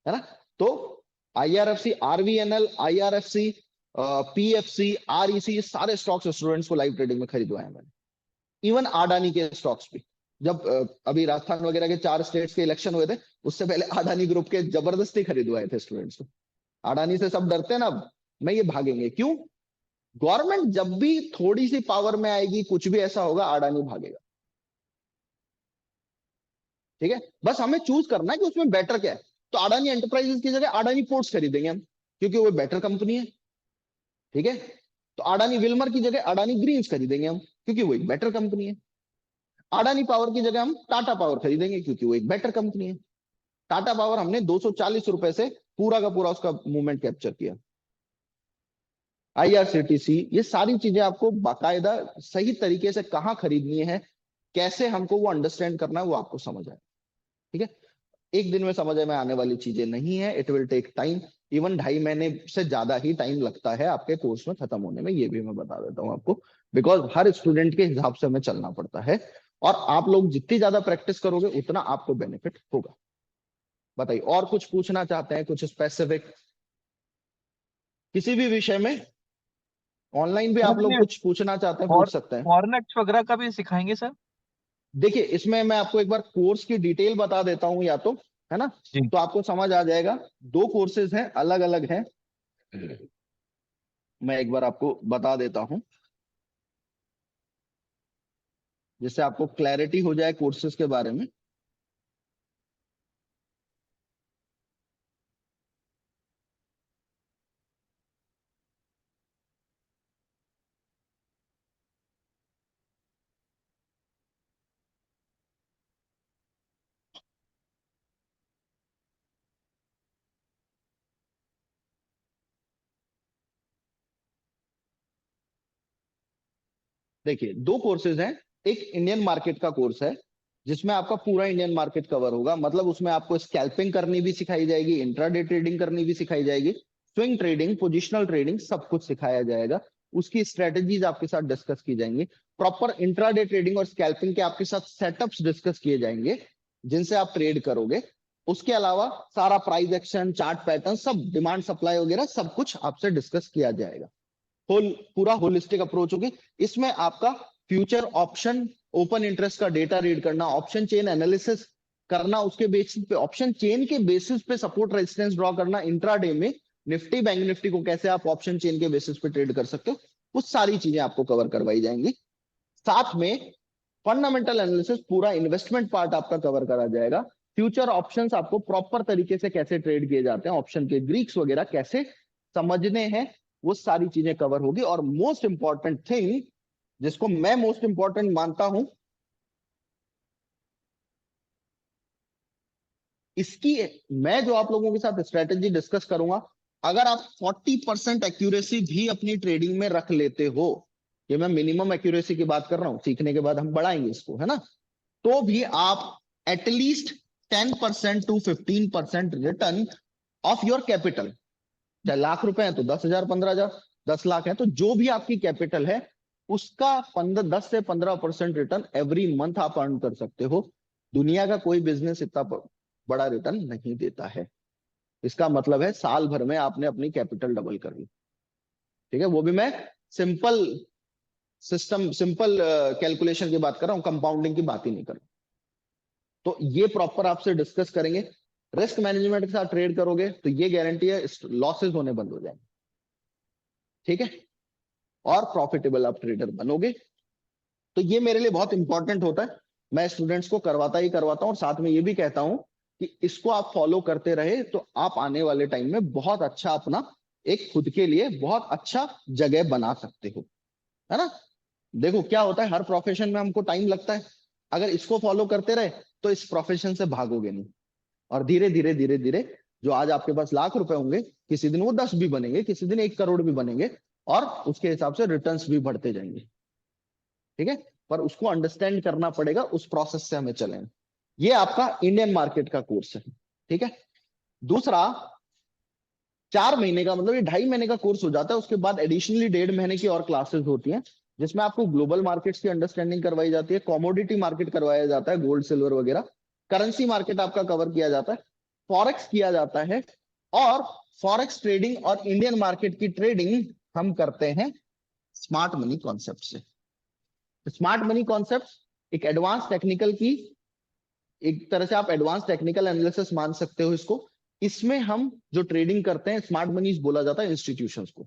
ना। तो IRFC, RVNL, IRFC, PFC, REC, सारे स्टॉक्स स्टूडेंट्स को लाइव ट्रेडिंग में खरीदवाए मैंने। इवन अडानी के स्टॉक्स भी। जब अभी राजस्थान वगैरह के 4 स्टेट्स के इलेक्शन हुए थे, उससे पहले अडानी ग्रुप के जबरदस्ती खरीदवाए थे स्टूडेंट्स को। अडानी से सब डरते हैं ना, अब मैं ये भागेंगे क्यों। गवर्नमेंट जब भी थोड़ी सी पावर में आएगी, कुछ भी ऐसा होगा, अडानी भागेगा। ठीक है, बस हमें चूज करना है कि उसमें बेटर क्या है। तो अडानी एंटरप्राइजेस की जगह अडानी पोर्ट्स खरीदेंगे हम, क्योंकि वो बेटर कंपनी है। ठीक है, तो अडानी विल्मर की जगह अडानी ग्रीन्स खरीदेंगे हम, क्योंकि वो एक बेटर कंपनी है। अडानी पावर की जगह हम टाटा पावर खरीदेंगे, क्योंकि वो एक बेटर कंपनी है। टाटा पावर हमने 240 रुपए से पूरा का पूरा उसका मूवमेंट कैप्चर किया। आईआरसीटीसी, ये सारी चीजें आपको बाकायदा सही तरीके से कहाँ खरीदनी है, कैसे हमको वो अंडरस्टैंड करना है, वो आपको समझ आए। ठीक है, एक दिन में समझ में आने वाली चीजें नहीं है। It will take time. Even 2.5 महीने से ज्यादा ही टाइम लगता है आपके कोर्स में खत्म होने में, ये भी मैं बता देता हूँ आपको। बिकॉज हर स्टूडेंट के हिसाब से हमें चलना पड़ता है, और आप लोग जितनी ज्यादा प्रैक्टिस करोगे उतना आपको बेनिफिट होगा। बताइए, और कुछ पूछना चाहते हैं, कुछ स्पेसिफिक किसी भी विषय में? ऑनलाइन भी सर आप लोग अपने कुछ पूछना चाहते हैं, और पूछ सकते हैं। फॉरेक्स वगैरह का भी सिखाएंगे सर? देखिए, इसमें मैं आपको एक बार कोर्स की डिटेल बता देता हूं, या तो है ना, जी। तो आपको समझ आ जाएगा। 2 कोर्सेज हैं, अलग अलग हैं। मैं एक बार आपको बता देता हूं, जिससे आपको क्लैरिटी हो जाए कोर्सेज के बारे में। देखिए, 2 कोर्सेज हैं। एक इंडियन मार्केट का कोर्स है, जिसमें आपका पूरा इंडियन मार्केट कवर होगा। मतलब उसमें आपको स्कैल्पिंग करनी भी सिखाई जाएगी, इंट्राडे ट्रेडिंग करनी भी सिखाई जाएगी, स्विंग ट्रेडिंग, पोजिशनल ट्रेडिंग, सब कुछ सिखाया जाएगा। उसकी स्ट्रेटेजीज आपके साथ डिस्कस की जाएंगी। प्रॉपर इंट्राडे ट्रेडिंग और स्कैल्पिंग के आपके साथ सेटअप्स डिस्कस किए जाएंगे, जिनसे आप ट्रेड करोगे। उसके अलावा सारा प्राइस एक्शन, चार्ट पैटर्न, सब डिमांड सप्लाई वगैरह सब कुछ आपसे डिस्कस किया जाएगा। पूरा होलिस्टिक अप्रोच होगी। इसमें आपका फ्यूचर ऑप्शन, ओपन इंटरेस्ट का डेटा रीड करना, ऑप्शन चेन एनालिसिस करना, उसके बेसिस पे, ऑप्शन चेन के बेसिस पे सपोर्ट रेजिस्टेंस ड्रॉ करना, इंट्राडे में निफ्टी बैंक निफ्टी को कैसे आप ऑप्शन चेन के बेसिस पे ट्रेड कर सकते हो, वो सारी चीजें आपको कवर करवाई जाएंगी। साथ में फंडामेंटल एनालिसिस, पूरा इन्वेस्टमेंट पार्ट आपका कवर करा जाएगा। फ्यूचर ऑप्शंस आपको प्रॉपर तरीके से कैसे ट्रेड किए जाते हैं, ऑप्शन के ग्रीक्स वगैरह कैसे समझने हैं, वो सारी चीजें कवर होगी। और मोस्ट इंपॉर्टेंट थिंग, जिसको मैं मोस्ट इंपॉर्टेंट मानता हूं, इसकी मैं जो आप लोगों के साथ स्ट्रेटेजी डिस्कस करूंगा, अगर आप 40% एक्यूरेसी भी अपनी ट्रेडिंग में रख लेते हो, ये मैं मिनिमम एक्यूरेसी की बात कर रहा हूं, सीखने के बाद हम बढ़ाएंगे इसको, है ना, तो भी आप at least 10% to 15% return of your capital, चाहे लाख रुपए है तो 10,000 15,000, 10 लाख है तो जो भी आपकी कैपिटल है, उसका 10 से 15% रिटर्न एवरी मंथ आप अर्न कर सकते हो। दुनिया का कोई बिजनेस इतना बड़ा रिटर्न नहीं देता है। इसका मतलब है साल भर में आपने अपनी कैपिटल डबल कर ली। ठीक है, वो भी मैं सिंपल सिस्टम, सिंपल कैलकुलेशन की बात कर रहा हूं, कंपाउंडिंग की बात ही नहीं कर रहा। तो ये प्रॉपर आपसे डिस्कस करेंगे। रिस्क मैनेजमेंट के साथ ट्रेड करोगे तो ये गारंटी है लॉसेस होने बंद हो जाएंगे। ठीक है, और प्रॉफिटेबल आप ट्रेडर बनोगे। तो ये मेरे लिए बहुत इंपॉर्टेंट होता है। मैं स्टूडेंट्स को करवाता ही करवाता हूं, और साथ में ये भी कहता हूं कि इसको आप फॉलो करते रहे तो आप आने वाले टाइम में बहुत अच्छा अपना एक खुद के लिए बहुत अच्छा जगह बना सकते हो, है ना। देखो क्या होता है, हर प्रोफेशन में हमको टाइम लगता है। अगर इसको फॉलो करते रहे तो इस प्रोफेशन से भागोगे नहीं। और धीरे धीरे धीरे धीरे जो आज आपके पास लाख रुपए होंगे, किसी दिन वो 10 भी बनेंगे, किसी दिन 1 करोड़ भी बनेंगे, और उसके हिसाब से रिटर्न्स भी बढ़ते जाएंगे। ठीक है, पर उसको अंडरस्टैंड करना पड़ेगा, उस प्रोसेस से हमें चलेंगे। ये आपका इंडियन मार्केट का कोर्स है। ठीक है, दूसरा 4 महीने का, मतलब ये 2.5 महीने का कोर्स हो जाता है। उसके बाद एडिशनली 1.5 महीने की और क्लासेस होती हैं, जिसमें आपको ग्लोबल मार्केट्स की अंडरस्टैंडिंग करवाई जाती है, कमोडिटी मार्केट करवाया जाता है, गोल्ड सिल्वर वगैरह, करेंसी मार्केट आपका कवर किया जाता है, फॉरेक्स किया जाता है। और फॉरेक्स ट्रेडिंग और इंडियन मार्केट की ट्रेडिंग हम करते हैं स्मार्ट मनी कॉन्सेप्ट से। स्मार्ट मनी कॉन्सेप्ट एक एडवांस टेक्निकल की, एक तरह से आप एडवांस टेक्निकल एनालिसिस मान सकते हो इसको। इसमें हम जो ट्रेडिंग करते हैं, स्मार्ट मनी बोला जाता है इंस्टीट्यूशंस को,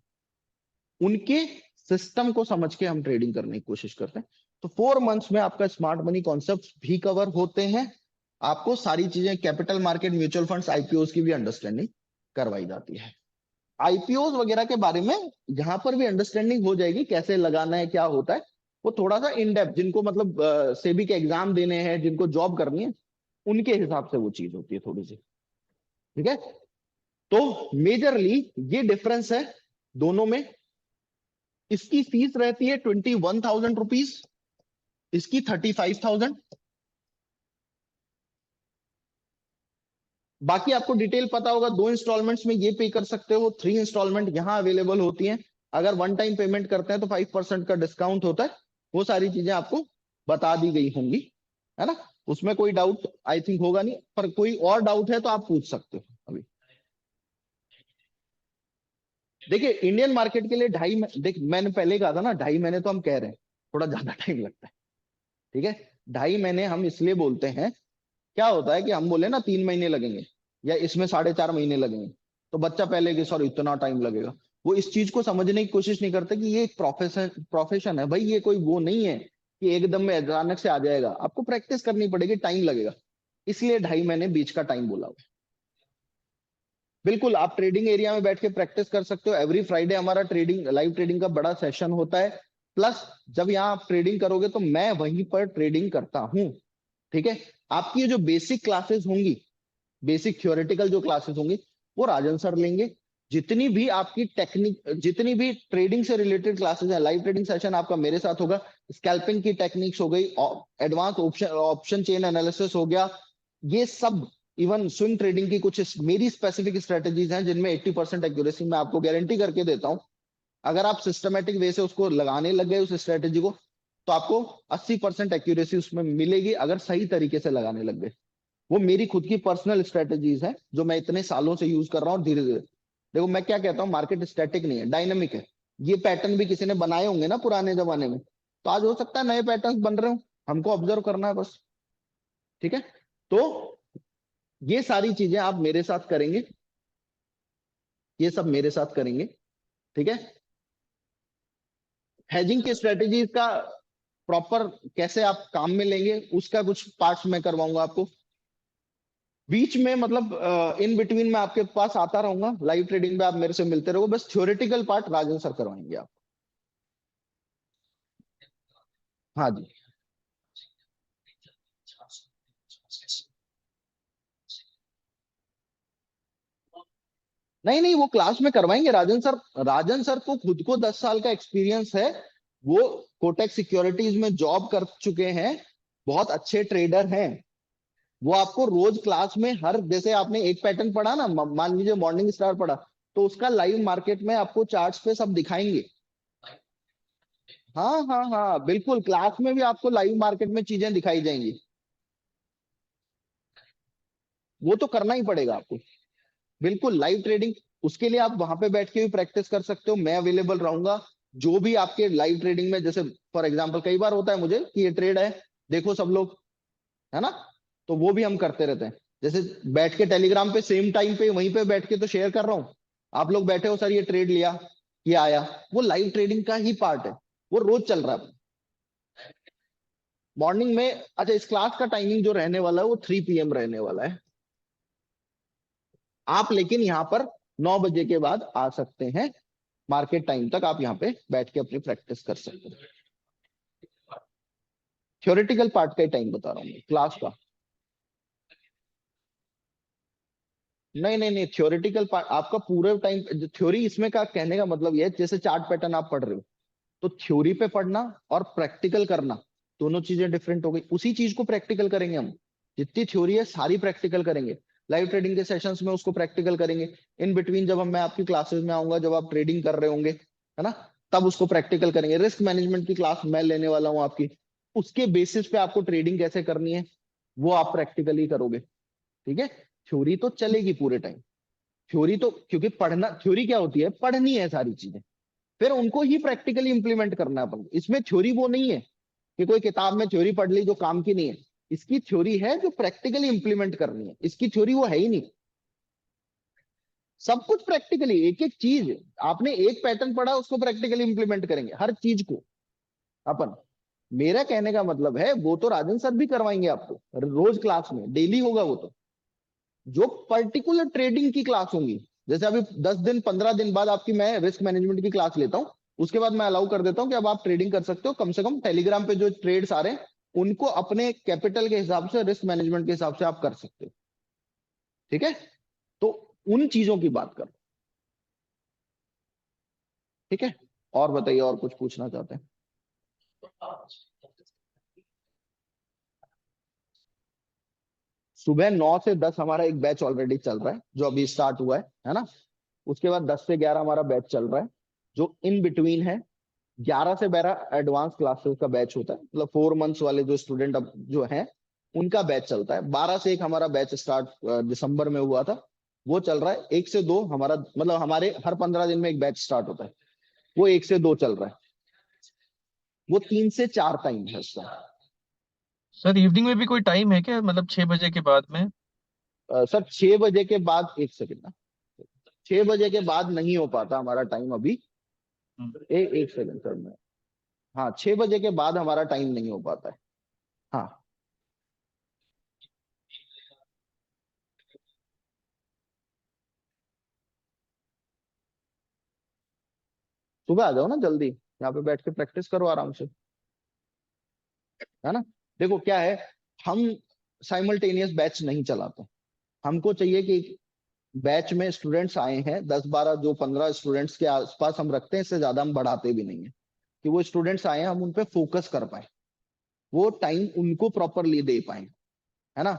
उनके सिस्टम को समझ के हम ट्रेडिंग करने की कोशिश करते हैं। तो 4 मंथ्स में आपका स्मार्ट मनी कॉन्सेप्ट भी कवर होते हैं। आपको सारी चीजें, capital market, mutual funds, IPO की भी अंडरस्टैंडिंग करवाई जाती है। आईपीओ वगैरह के बारे में जहां पर भी अंडरस्टैंडिंग हो जाएगी, कैसे लगाना है, क्या होता है, वो थोड़ा सा इन डेप्थ, जिनको मतलब सेबी के एग्जाम देने हैं, जिनको जॉब करनी है, उनके हिसाब से वो चीज होती है थोड़ी सी। ठीक है, तो मेजरली ये डिफरेंस है दोनों में। इसकी फीस रहती है 21,000 रुपीज, इसकी 35,000। बाकी आपको डिटेल पता होगा, 2 इंस्टॉलमेंट्स में ये पे कर सकते हो, 3 इंस्टॉलमेंट यहाँ अवेलेबल होती हैं। अगर वन टाइम पेमेंट करते हैं तो 5% का डिस्काउंट होता है। वो सारी चीजें आपको बता दी गई होंगी, है ना, उसमें कोई डाउट आई थिंक होगा नहीं। पर कोई और डाउट है तो आप पूछ सकते हो अभी। देखिए इंडियन मार्केट के लिए देख मैंने पहले कहा था ना, 2.5 महीने तो हम कह रहे हैं, थोड़ा ज्यादा टाइम लगता है। ठीक है, 2.5 महीने हम इसलिए बोलते हैं, क्या होता है कि हम बोले ना 3 महीने लगेंगे या इसमें 4.5 महीने लगेंगे, तो बच्चा पहले कि सॉरी इतना टाइम लगेगा। वो इस चीज को समझने की कोशिश नहीं करते कि ये एक प्रोफेशन है भाई, ये कोई वो नहीं है कि एकदम में अचानक से आ जाएगा, आपको प्रैक्टिस करनी पड़ेगी, टाइम लगेगा। इसलिए 2.5 महीने बीच का टाइम बोला हुआ है। बिल्कुल, आप ट्रेडिंग एरिया में बैठ के प्रैक्टिस कर सकते हो। एवरी फ्राइडे हमारा ट्रेडिंग, लाइव ट्रेडिंग का बड़ा सेशन होता है। प्लस जब यहाँ आप ट्रेडिंग करोगे तो मैं वहीं पर ट्रेडिंग करता हूँ। ठीक है, आपकी ये जो बेसिक क्लासेस होंगी, बेसिक थ्योरेटिकल जो क्लासेस होंगी, वो राजन सर लेंगे। जितनी भी आपकी टेक्निक, जितनी भी ट्रेडिंग से रिलेटेड क्लासेस है, लाइव ट्रेडिंग सेशन आपका मेरे साथ होगा। स्कैल्पिंग की टेक्निक्स हो गई, एडवांस ऑप्शन चेन एनालिसिस हो गया, ये सब, इवन स्विंग ट्रेडिंग की कुछ मेरी स्पेसिफिक स्ट्रेटेजीज हैं जिनमें 80% एक्यूरेसी मैं आपको गारंटी करके देता हूं। अगर आप सिस्टमेटिक वे से उसको लगाने लग गए उस स्ट्रेटेजी को, तो आपको 80% एक्यूरेसी उसमें मिलेगी, अगर सही तरीके से लगाने लग गए। वो मेरी खुद की पर्सनल स्ट्रेटेजीज है जो मैं इतने सालों से यूज कर रहा हूँ धीरे धीरे। देखो मैं क्या कहता हूँ, मार्केट स्टैटिक नहीं है, डायनामिक है। ये पैटर्न भी किसी ने बनाए होंगे ना पुराने जमाने में, तो आज हो सकता है नए पैटर्न बन रहे हो, हमको ऑब्जर्व करना है बस। ठीक है, तो ये सारी चीजें आप मेरे साथ करेंगे, ये सब मेरे साथ करेंगे। ठीक है, हेजिंग की स्ट्रेटेजीज का प्रॉपर कैसे आप काम में लेंगे, उसका कुछ पार्ट्स मैं करवाऊंगा आपको बीच में, मतलब इन बिटवीन मैं आपके पास आता रहूंगा, लाइव ट्रेडिंग में आप मेरे से मिलते रहो। बस थ्योरेटिकल पार्ट राजन सर करवाएंगे आप। हाँ जी, नहीं नहीं, वो क्लास में करवाएंगे राजन सर। राजन सर को खुद को 10 साल का एक्सपीरियंस है। वो कोटेक सिक्योरिटीज में जॉब कर चुके हैं, बहुत अच्छे ट्रेडर हैं। वो आपको रोज क्लास में, हर जैसे आपने एक पैटर्न पढ़ा ना, मान लीजिए मॉर्निंग स्टार पढ़ा, तो उसका लाइव मार्केट में आपको चार्ट्स पे सब दिखाएंगे। हाँ हाँ हाँ बिल्कुल, क्लास में भी आपको लाइव मार्केट में चीजें दिखाई जाएंगी। वो तो करना ही पड़ेगा आपको, बिल्कुल लाइव ट्रेडिंग। उसके लिए आप वहां पे बैठ के भी प्रैक्टिस कर सकते हो, मैं अवेलेबल रहूंगा। जो भी आपके लाइव ट्रेडिंग में, जैसे फॉर एग्जांपल कई बार होता है मुझे कि ये ट्रेड है, देखो सब लोग, है ना, तो वो भी हम करते रहते हैं। जैसे बैठ के टेलीग्राम पे सेम टाइम पे वहीं पे बैठ के तो शेयर कर रहा हूँ, आप लोग बैठे हो सर ये ट्रेड लिया, ये आया, वो लाइव ट्रेडिंग का ही पार्ट है, वो रोज चल रहा है मॉर्निंग में। अच्छा, इस क्लास का टाइमिंग जो रहने वाला है वो 3 PM रहने वाला है। आप लेकिन यहाँ पर 9 बजे के बाद आ सकते हैं, मार्केट टाइम तक आप यहाँ पे बैठ के अपनी प्रैक्टिस कर सकते हैं। थ्योरेटिकल पार्ट का ही टाइम बता रहा हूँ, क्लास का। नहीं नहीं नहीं, थ्योरेटिकल पार्ट आपका पूरे टाइम, थ्योरी इसमें का कहने का मतलब ये है, जैसे चार्ट पैटर्न आप पढ़ रहे हो, तो थ्योरी पे पढ़ना और प्रैक्टिकल करना दोनों चीजें डिफरेंट हो गई। उसी चीज को प्रैक्टिकल करेंगे हम, जितनी थ्योरी है सारी प्रैक्टिकल करेंगे। लाइव ट्रेडिंग के सेशंस में उसको प्रैक्टिकल करेंगे। इन बिटवीन जब मैं आपकी क्लासेस में आऊंगा, जब आप ट्रेडिंग कर रहे होंगे, है ना, तब उसको प्रैक्टिकल करेंगे। रिस्क मैनेजमेंट की क्लास मैं लेने वाला हूँ आपकी, उसके बेसिस पे आपको ट्रेडिंग कैसे करनी है वो आप प्रैक्टिकली करोगे। ठीक है, थ्योरी तो चलेगी पूरे टाइम। थ्योरी तो, क्योंकि पढ़ना, थ्योरी क्या होती है, पढ़नी है सारी चीजें, फिर उनको ही प्रैक्टिकली इंप्लीमेंट करना है अपन को। इसमें थ्योरी वो नहीं है कि कोई किताब में थ्योरी पढ़ ली जो काम की नहीं है। इसकी थ्योरी है जो प्रैक्टिकली इंप्लीमेंट करनी है, इसकी थ्योरी वो है ही नहीं। सब कुछ प्रैक्टिकली, एक एक चीज, आपने एक पैटर्न पढ़ा उसको प्रैक्टिकली इंप्लीमेंट करेंगे हर चीज को अपन। मेरा कहने का मतलब है, वो तो राजन सर भी करवाएंगे आपको रोज क्लास में, डेली होगा वो तो। जो पर्टिकुलर ट्रेडिंग की क्लास होंगी, जैसे अभी 10 दिन 15 दिन बाद आपकी मैं रिस्क मैनेजमेंट की क्लास लेता हूं, उसके बाद मैं अलाउ कर देता हूं कि अब आप ट्रेडिंग कर सकते हो। कम से कम टेलीग्राम पे जो ट्रेड्स आ रहे हैं उनको अपने कैपिटल के हिसाब से, रिस्क मैनेजमेंट के हिसाब से आप कर सकते हो। ठीक है, तो उन चीजों की बात कर। ठीक है, और बताइए, और कुछ पूछना चाहते हैं? सुबह 9 से 10 हमारा एक बैच ऑलरेडी चल रहा है, जो अभी स्टार्ट हुआ है ना। उसके बाद 10 से 11 हमारा बैच चल रहा है, जो इन बिटवीन है। 11 से 12 एडवांस क्लासेस का बैच होता है, मतलब 4 मंथ्स वाले जो स्टूडेंट अब जो हैं उनका बैच चलता है। 12 से 1 हमारा बैच स्टार्ट दिसंबर में हुआ था, वो चल रहा है। 1 से 2 हमारा, मतलब हमारे हर 15 दिन में एक बैच स्टार्ट होता है, वो 1 से 2 चल रहा है। वो 3 से 4 टाइम है उसका। सर इवनिंग में भी कोई टाइम है क्या, मतलब 6 बजे के बाद में? सर 6 बजे के बाद, 1 सेकंड ना, 6 बजे के बाद नहीं हो पाता हमारा टाइम अभी। 1 सेकंड सर मैं, हाँ 6 बजे के बाद हमारा टाइम नहीं हो पाता है। हाँ, सुबह आ जाओ ना जल्दी, यहाँ पे बैठ के प्रैक्टिस करो आराम से, है ना। देखो क्या है, हम साइमल्टेनियस बैच नहीं चलाते। हमको चाहिए कि बैच में स्टूडेंट्स आए हैं 10 12, जो 15 स्टूडेंट्स के आसपास हम रखते हैं, इससे ज्यादा हम बढ़ाते भी नहीं है। कि वो स्टूडेंट्स आए हैं, हम उन पे फोकस कर पाए, वो टाइम उनको प्रॉपरली दे पाए, है ना।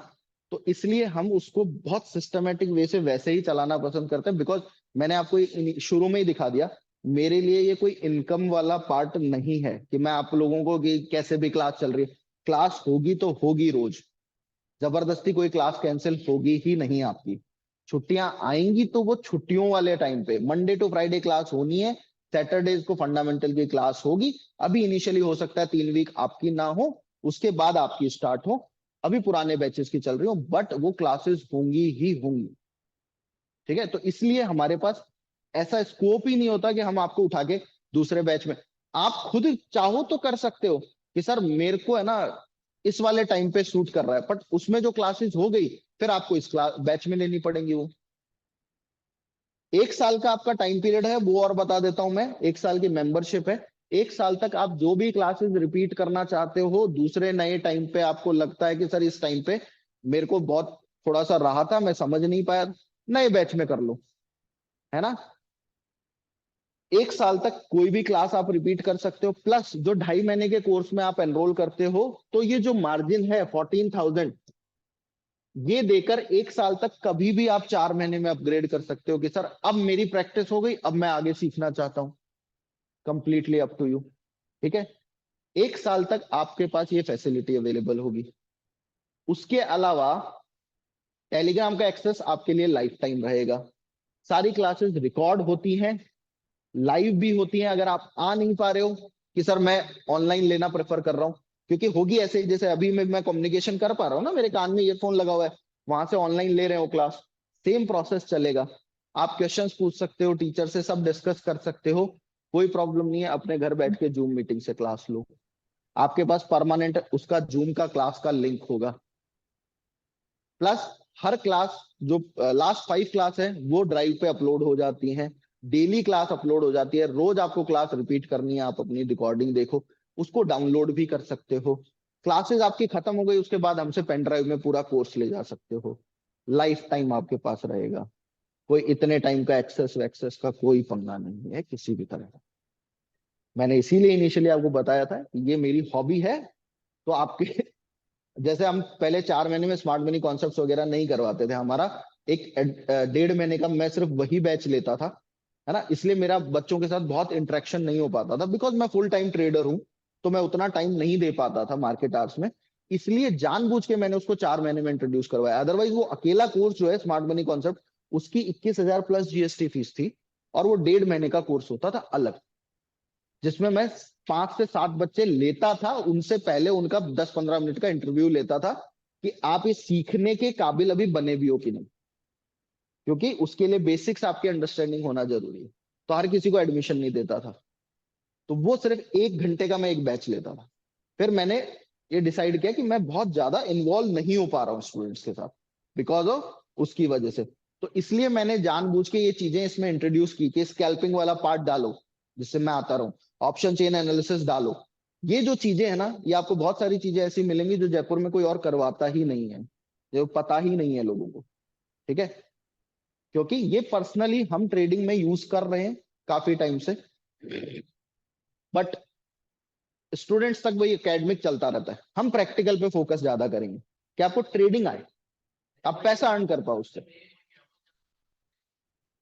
तो इसलिए हम उसको बहुत सिस्टमेटिक वे से वैसे ही चलाना पसंद करते हैं। बिकॉज मैंने आपको शुरू में ही दिखा दिया, मेरे लिए ये कोई इनकम वाला पार्ट नहीं है कि मैं आप लोगों को कि कैसे भी क्लास चल रही है। क्लास होगी तो होगी रोज, जबरदस्ती कोई क्लास कैंसिल होगी ही नहीं आपकी। छुट्टियां आएंगी तो वो छुट्टियों वाले टाइम पे, मंडे टू फ्राइडे क्लास होनी है। सैटरडेज को फंडामेंटल की क्लास होगी। अभी इनिशियली हो सकता है 3 वीक आपकी ना हो, उसके बाद आपकी स्टार्ट हो। अभी पुराने बैचेस की चल रही हो, बट वो क्लासेस होंगी ही होंगी। ठीक है, तो इसलिए हमारे पास ऐसा स्कोप ही नहीं होता कि हम आपको उठा के दूसरे बैच में, आप खुद चाहो तो कर सकते हो कि सर मेरे को है ना इस वाले टाइम पे शूट कर रहा है, बट उसमें जो क्लासेस हो गई फिर आपको इस क्लास बैच में लेनी पड़ेंगी वो। 1 साल का आपका टाइम पीरियड है, वो और बता देता हूं मैं। 1 साल की मेंबरशिप है। 1 साल तक आप जो भी क्लासेस रिपीट करना चाहते हो, दूसरे नए टाइम पे आपको लगता है कि सर इस टाइम पे मेरे को बहुत थोड़ा सा रहा था, मैं समझ नहीं पाया, नए बैच में कर लो, है ना। 1 साल तक कोई भी क्लास आप रिपीट कर सकते हो। प्लस जो 2.5 महीने के कोर्स में आप एनरोल करते हो, तो ये जो मार्जिन है 14,000, ये देकर 1 साल तक कभी भी आप 4 महीने में अपग्रेड कर सकते हो कि सर अब मेरी प्रैक्टिस हो गई, अब मैं आगे सीखना चाहता हूं। Completely up to you. ठीक है, 1 साल तक आपके पास ये फैसिलिटी अवेलेबल होगी। उसके अलावा टेलीग्राम का एक्सेस आपके लिए लाइफ टाइम रहेगा। सारी क्लासेस रिकॉर्ड होती हैं, लाइव भी होती हैं। अगर आप आ नहीं पा रहे हो कि सर मैं ऑनलाइन लेना प्रेफर कर रहा हूँ, क्योंकि होगी ऐसे, जैसे अभी मैं कम्युनिकेशन कर पा रहा हूँ ना, मेरे कान में ईयरफोन लगा हुआ है, वहां से ऑनलाइन ले रहे हो क्लास, सेम प्रोसेस चलेगा। आप क्वेश्चंस पूछ सकते हो टीचर से, सब डिस्कस कर सकते हो, कोई प्रॉब्लम नहीं है। अपने घर बैठ के जूम मीटिंग से क्लास लो। आपके पास परमानेंट उसका जूम का क्लास का लिंक होगा। प्लस हर क्लास, जो लास्ट 5 क्लास है वो ड्राइव पे अपलोड हो जाती हैं। डेली क्लास अपलोड हो जाती है, रोज आपको क्लास रिपीट करनी है, आप अपनी रिकॉर्डिंग देखो, उसको डाउनलोड भी कर सकते हो। क्लासेस आपकी खत्म हो गई, उसके बाद हमसे पेन ड्राइव में पूरा कोर्स ले जा सकते हो, लाइफ टाइम आपके पास रहेगा। कोई इतने टाइम का एक्सेस वैक्सेस का कोई पंगा नहीं है किसी भी तरह का। मैंने इसीलिए इनिशियली आपको बताया था कि ये मेरी हॉबी है। तो आपके जैसे हम पहले 4 महीने में स्मार्ट मनी कॉन्सेप्ट्स वगैरह नहीं करवाते थे, हमारा एक 1.5 महीने का मैं सिर्फ वही बैच लेता था, है ना। इसलिए मेरा बच्चों के साथ बहुत इंटरेक्शन नहीं हो पाता था, बिकॉज मैं फुल टाइम ट्रेडर हूँ, तो मैं उतना टाइम नहीं दे पाता था मार्केट आवर्स में। इसलिए जानबूझ के मैंने उसको 4 महीने में इंट्रोड्यूस करवाया। अदरवाइज वो अकेला कोर्स जो है स्मार्ट मनी कॉन्सेप्ट, उसकी 21,000 प्लस जीएसटी फीस थी, और वो 1.5 महीने का कोर्स होता था अलग, जिसमें मैं 5 से 7 बच्चे लेता था, उनसे पहले उनका 10-15 मिनट का इंटरव्यू लेता था कि आप ये सीखने के काबिल अभी बने भी हो कि नहीं, क्योंकि उसके लिए बेसिक्स आपकी अंडरस्टैंडिंग होना जरूरी है। तो हर किसी को एडमिशन नहीं देता था, तो वो सिर्फ 1 घंटे का मैं एक बैच लेता था। फिर मैंने ये डिसाइड किया कि मैं बहुत ज्यादा इन्वॉल्व नहीं हो पा रहा हूँ स्टूडेंट्स के साथ, बिकॉज ऑफ उसकी वजह से। तो इसलिए मैंने जानबूझ के ये चीजें इसमें इंट्रोड्यूस की कि स्कैल्पिंग वाला पार्ट डालो, जिससे मैं आता रहूं, ऑप्शन चेन एनालिसिस डालो। ये जो चीजें है ना, ये आपको बहुत सारी चीजें ऐसी मिलेंगी जो जयपुर में कोई और करवाता ही नहीं है, जो पता ही नहीं है लोगों को। ठीक है, क्योंकि ये पर्सनली हम ट्रेडिंग में यूज कर रहे हैं काफी टाइम से, बट स्टूडेंट्स तक वही एकेडमिक चलता रहता है। हम प्रैक्टिकल पे फोकस ज्यादा करेंगे कि आपको ट्रेडिंग आए, आप पैसा अर्न कर पाओ उससे।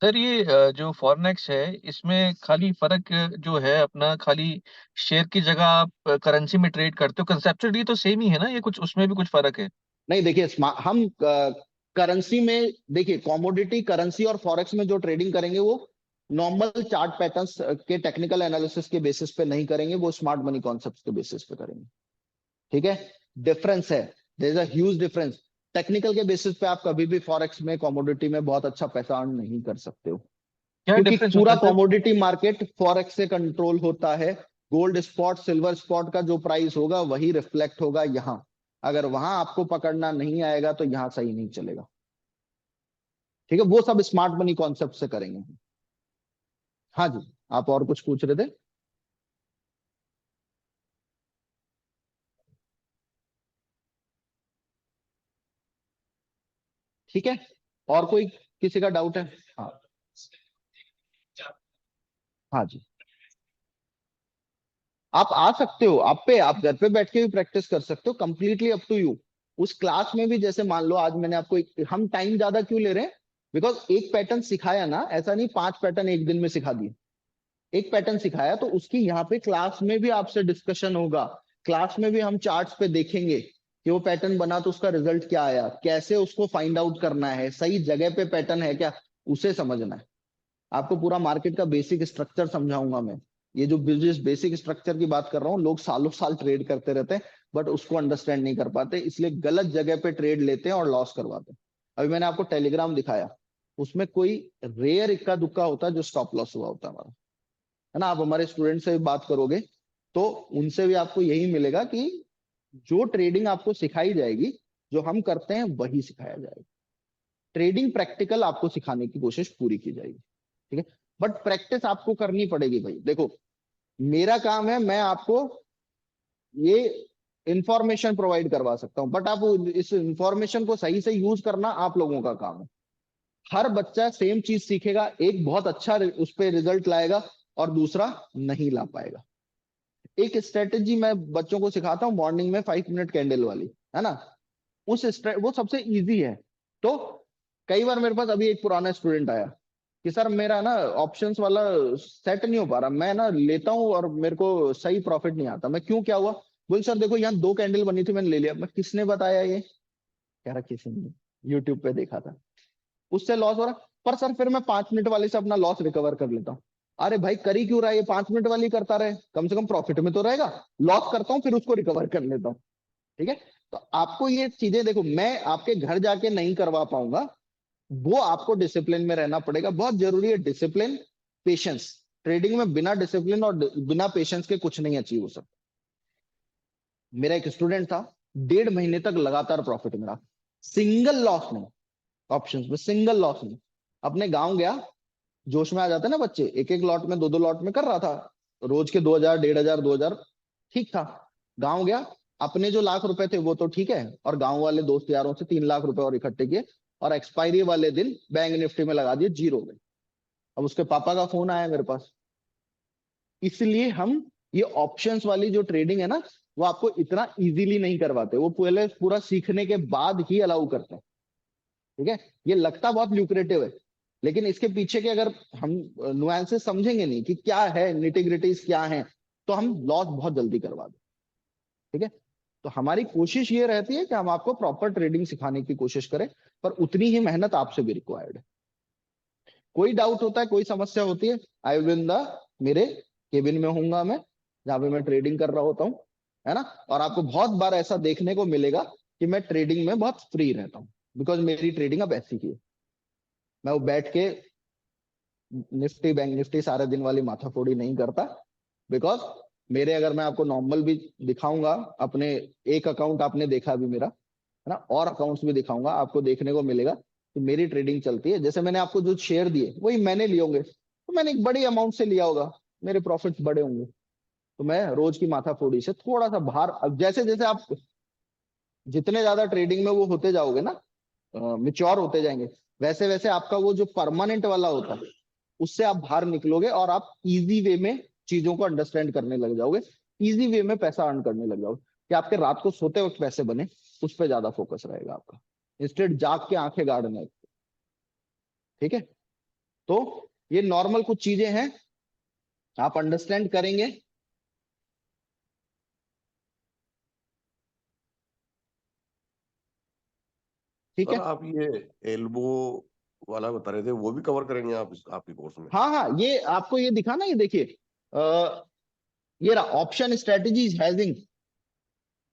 सर ये जो फॉरेक्स है, इसमें खाली फर्क जो है अपना, खाली शेयर की जगह आप करेंसी में ट्रेड करते हो, कंसेप्चुअली तो सेम ही है ना, ये कुछ उसमें भी कुछ फर्क है? नहीं देखिए, हम करेंसी में, देखिए कॉमोडिटी करेंसी और फॉरेक्स में जो ट्रेडिंग करेंगे वो नॉर्मल चार्ट पैटर्न्स के टेक्निकल एनालिसिस के बेसिस पे नहीं करेंगे, वो स्मार्ट मनी कॉन्सेप्ट्स के बेसिस पे करेंगे। ठीक है, डिफरेंस है, there is a huge difference. Technical के बेसिस पे आप कभी भी फॉरेक्स में कॉमोडिटी में बहुत अच्छा पैसा अर्न नहीं कर सकते हो, क्या क्योंकि डिफरेंस होता पूरा है सर? कॉमोडिटी मार्केट फॉरेक्स से कंट्रोल होता है। गोल्ड स्पॉट सिल्वर स्पॉट का जो प्राइस होगा वही रिफ्लेक्ट होगा यहाँ। अगर वहां आपको पकड़ना नहीं आएगा तो यहाँ सही नहीं चलेगा। ठीक है, वो सब स्मार्ट मनी कॉन्सेप्ट से करेंगे। हाँ जी, आप और कुछ पूछ रहे थे? ठीक है, और कोई किसी का डाउट है? हाँ, हाँ जी, आप आ सकते हो, आप घर पे बैठ के भी प्रैक्टिस कर सकते हो, कंप्लीटली अप टू यू। उस क्लास में भी जैसे मान लो आज मैंने आपको हम टाइम ज्यादा क्यों ले रहे हैं, बिकॉज एक पैटर्न सिखाया ना, ऐसा नहीं 5 पैटर्न एक दिन में सिखा दिए। एक पैटर्न सिखाया तो उसकी यहाँ पे क्लास में भी आपसे डिस्कशन होगा। क्लास में भी हम चार्ट्स पे देखेंगे कि वो पैटर्न बना तो उसका रिजल्ट क्या आया, कैसे उसको फाइंड आउट करना है, सही जगह पे पैटर्न है क्या, उसे समझना है। आपको पूरा मार्केट का बेसिक स्ट्रक्चर समझाऊंगा मैं। ये जो बिजनेस बेसिक स्ट्रक्चर की बात कर रहा हूँ, लोग सालों साल ट्रेड करते रहते हैं, बट उसको अंडरस्टैंड नहीं कर पाते, इसलिए गलत जगह पे ट्रेड लेते हैं और लॉस करवाते हैं। अभी मैंने आपको टेलीग्राम दिखाया, उसमें कोई रेयर इक्का दुक्का होता है जो स्टॉप लॉस हुआ होता है हमारा, है ना। आप हमारे स्टूडेंट से भी बात करोगे तो उनसे भी आपको यही मिलेगा कि जो ट्रेडिंग आपको सिखाई जाएगी, जो हम करते हैं वही सिखाया जाएगा। ट्रेडिंग प्रैक्टिकल आपको सिखाने की कोशिश पूरी की जाएगी। ठीक है, बट प्रैक्टिस आपको करनी पड़ेगी भाई। देखो, मेरा काम है, मैं आपको ये इंफॉर्मेशन प्रोवाइड करवा सकता हूं, बट आप इस इंफॉर्मेशन को सही से यूज करना आप लोगों का काम है। हर बच्चा सेम चीज सीखेगा, एक बहुत अच्छा उस पर रिजल्ट लाएगा और दूसरा नहीं ला पाएगा। एक स्ट्रेटेजी मैं बच्चों को सिखाता हूँ मॉर्निंग में, 5 मिनट कैंडल वाली, है ना। वो सबसे इजी है। तो कई बार मेरे पास अभी एक पुराना स्टूडेंट आया कि सर मेरा ना ऑप्शंस वाला सेट नहीं हो पा रहा, मैं ना लेता हूँ और मेरे को सही प्रॉफिट नहीं आता, मैं क्यों, क्या हुआ? बोल सर देखो यहाँ 2 कैंडल बनी थी, मैंने ले लिया। मैं किसने बताया ये? कह रहा किसी ने, यूट्यूब पे देखा था, उससे लॉस हो रहा। पर सर फिर मैं 5 मिनट वाले से अपना लॉस रिकवर कर लेता हूँ। अरे भाई करी क्यों रहा है ये, 5 मिनट वाली करता रहे, कम से कम प्रॉफिट में तो रहेगा। लॉस करता हूँ फिर उसको रिकवर कर लेता हूँ। ठीक है, तो आपको ये चीजें, देखो मैं आपके घर जाके नहीं करवा पाऊंगा, वो आपको डिसिप्लिन में रहना पड़ेगा, बहुत जरूरी है डिसिप्लिन, पेशेंस। ट्रेडिंग में बिना डिसिप्लिन और बिना पेशेंस के कुछ नहीं अचीव हो सकता। मेरा एक स्टूडेंट था, 1.5 महीने तक लगातार प्रॉफिट मेरा, सिंगल लॉस नहीं, ऑप्शंस में सिंगल लॉस नहीं। अपने गांव गया, जोश में आ जाते हैं ना बच्चे, एक एक लॉट में, दो दो लॉट में कर रहा था, रोज के 2,000 1,500 2,000, ठीक था। गांव गया, अपने जो लाख रुपए थे वो तो ठीक है, और गांव वाले दोस्त यारों से 3 लाख रुपए और इकट्ठे किए, और एक्सपायरी वाले दिन बैंक निफ्टी में लगा दिए जीरो में। अब उसके पापा का फोन आया मेरे पास। इसलिए हम ये ऑप्शंस वाली जो ट्रेडिंग है ना, वो आपको इतना इजीली नहीं करवाते, वो पहले पूरा सीखने के बाद ही अलाउ करते हैं। ठीक है, ये लगता बहुत ल्यूक्रेटिव है, लेकिन इसके पीछे के अगर हम नुआंसेस समझेंगे नहीं कि क्या है, निटिग्रिटीज क्या है, तो हम लॉस बहुत जल्दी करवा दें। ठीक है, तो हमारी कोशिश ये रहती है कि हम आपको प्रॉपर ट्रेडिंग सिखाने की कोशिश करें, पर उतनी ही मेहनत आपसे भी रिक्वायर्ड है। कोई डाउट होता है, कोई समस्या होती है, आई विल इन द मेरे केबिन में हूंगा मैं, जहां पे मैं ट्रेडिंग कर रहा होता हूँ, है ना। और आपको बहुत बार ऐसा देखने को मिलेगा कि मैं ट्रेडिंग में बहुत फ्री रहता हूँ, बिकॉज मेरी ट्रेडिंग अब ऐसी ही है। मैं वो बैठ के निफ्टी बैंक निफ्टी सारे दिन वाली माथाफोड़ी नहीं करता, बिकॉज मेरे, अगर मैं आपको नॉर्मल भी दिखाऊंगा अपने, एक अकाउंट आपने देखा अभी मेरा, है ना, और अकाउंट्स भी दिखाऊंगा, आपको देखने को मिलेगा कि मेरी ट्रेडिंग चलती है। जैसे मैंने आपको जो शेयर दिए वही मैंने लिए होंगे, तो मैंने एक बड़ी अमाउंट से लिया होगा, मेरे प्रॉफिट्स बड़े होंगे, तो मैं रोज की माथाफोड़ी से थोड़ा सा बाहर, अब जैसे जैसे आप जितने ज्यादा ट्रेडिंग में वो होते जाओगे ना, मिच्योर होते जाएंगे, वैसे वैसे आपका वो जो परमानेंट वाला होता है उससे आप बाहर निकलोगे, और आप इजी वे में चीजों को अंडरस्टैंड करने लग जाओगे, इजी वे में पैसा अर्न करने लग जाओगे, कि आपके रात को सोते वक्त पैसे बने, उस पर ज्यादा फोकस रहेगा आपका, इंस्टेड जाग के आंखें गाड़ने। ठीक है, तो ये नॉर्मल कुछ चीजें हैं, आप अंडरस्टैंड करेंगे। ठीक सर है, आप ये एल्बो वाला बता रहे थे, वो भी कवर करेंगे आप आपके कोर्स में? हाँ हाँ, ये आपको ये दिखा ना, ये देखिए, ये रहा ऑप्शन स्ट्रेटेजीज हैजिंग,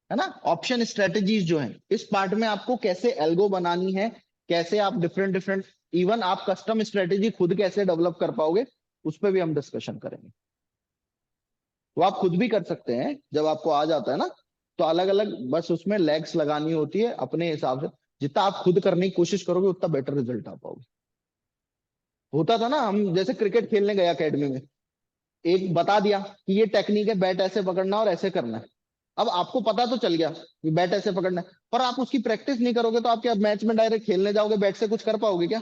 है ना। ऑप्शन स्ट्रेटेजीज जो है, इस पार्ट में आपको कैसे एल्गो बनानी है, कैसे आप डिफरेंट डिफरेंट, इवन आप कस्टम स्ट्रेटेजी खुद कैसे डेवलप कर पाओगे, उस पर भी हम डिस्कशन करेंगे। तो आप खुद भी कर सकते हैं, जब आपको आ जाता है ना, तो अलग अलग बस उसमें लेग्स लगानी होती है अपने हिसाब से, जितना आप खुद करने की कोशिश करोगे उतना बेटर रिजल्ट आ पाओगे। होता था ना, हम जैसे क्रिकेट खेलने गए अकेडमी में, एक बता दिया कि ये टेक्निक है, बैट ऐसे पकड़ना और ऐसे करना है। अब आपको पता तो चल गया कि बैट ऐसे पकड़ना है, पर आप उसकी प्रैक्टिस नहीं करोगे तो आप क्या मैच में डायरेक्ट खेलने जाओगे, बैट से कुछ कर पाओगे क्या?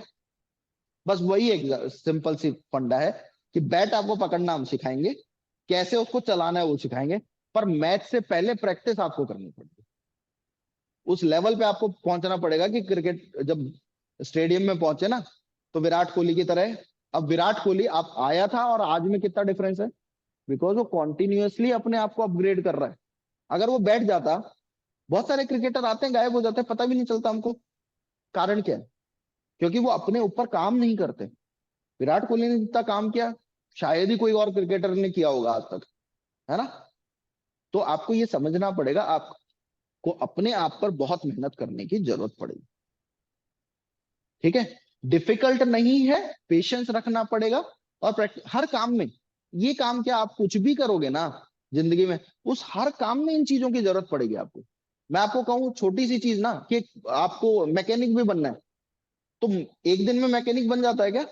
बस वही एक सिंपल सी फंडा है कि बैट आपको पकड़ना हम सिखाएंगे, कैसे उसको चलाना है वो सिखाएंगे, पर मैच से पहले प्रैक्टिस आपको करनी पड़ेगी। उस लेवल पे आपको पहुंचना पड़ेगा कि क्रिकेट जब स्टेडियम में पहुंचे ना, तो विराट कोहली की तरह। अब विराट कोहली आप आया था और आज में कितना डिफरेंस है, बिकॉज वो कॉन्टिन्यूअसली अपने आप को अपग्रेड कर रहा है। अगर वो बैठ जाता, बहुत सारे क्रिकेटर आते हैं गायब हो जाते हैं, पता भी नहीं चलता हमको। कारण क्या है? क्योंकि वो अपने ऊपर काम नहीं करते। विराट कोहली ने जितना काम किया शायद ही कोई और क्रिकेटर ने किया होगा आज तक, है ना। तो आपको ये समझना पड़ेगा, आपको अपने आप पर बहुत मेहनत करने की जरूरत पड़ेगी। ठीक है, डिफिकल्ट नहीं है, पेशेंस रखना पड़ेगा, और हर काम में, ये काम क्या आप कुछ भी करोगे ना जिंदगी में, उस हर काम में इन चीजों की जरूरत पड़ेगी आपको। मैं आपको कहूँ छोटी सी चीज ना, कि आपको मैकेनिक भी बनना है, तो एक दिन में मैकेनिक बन जाता है क्या?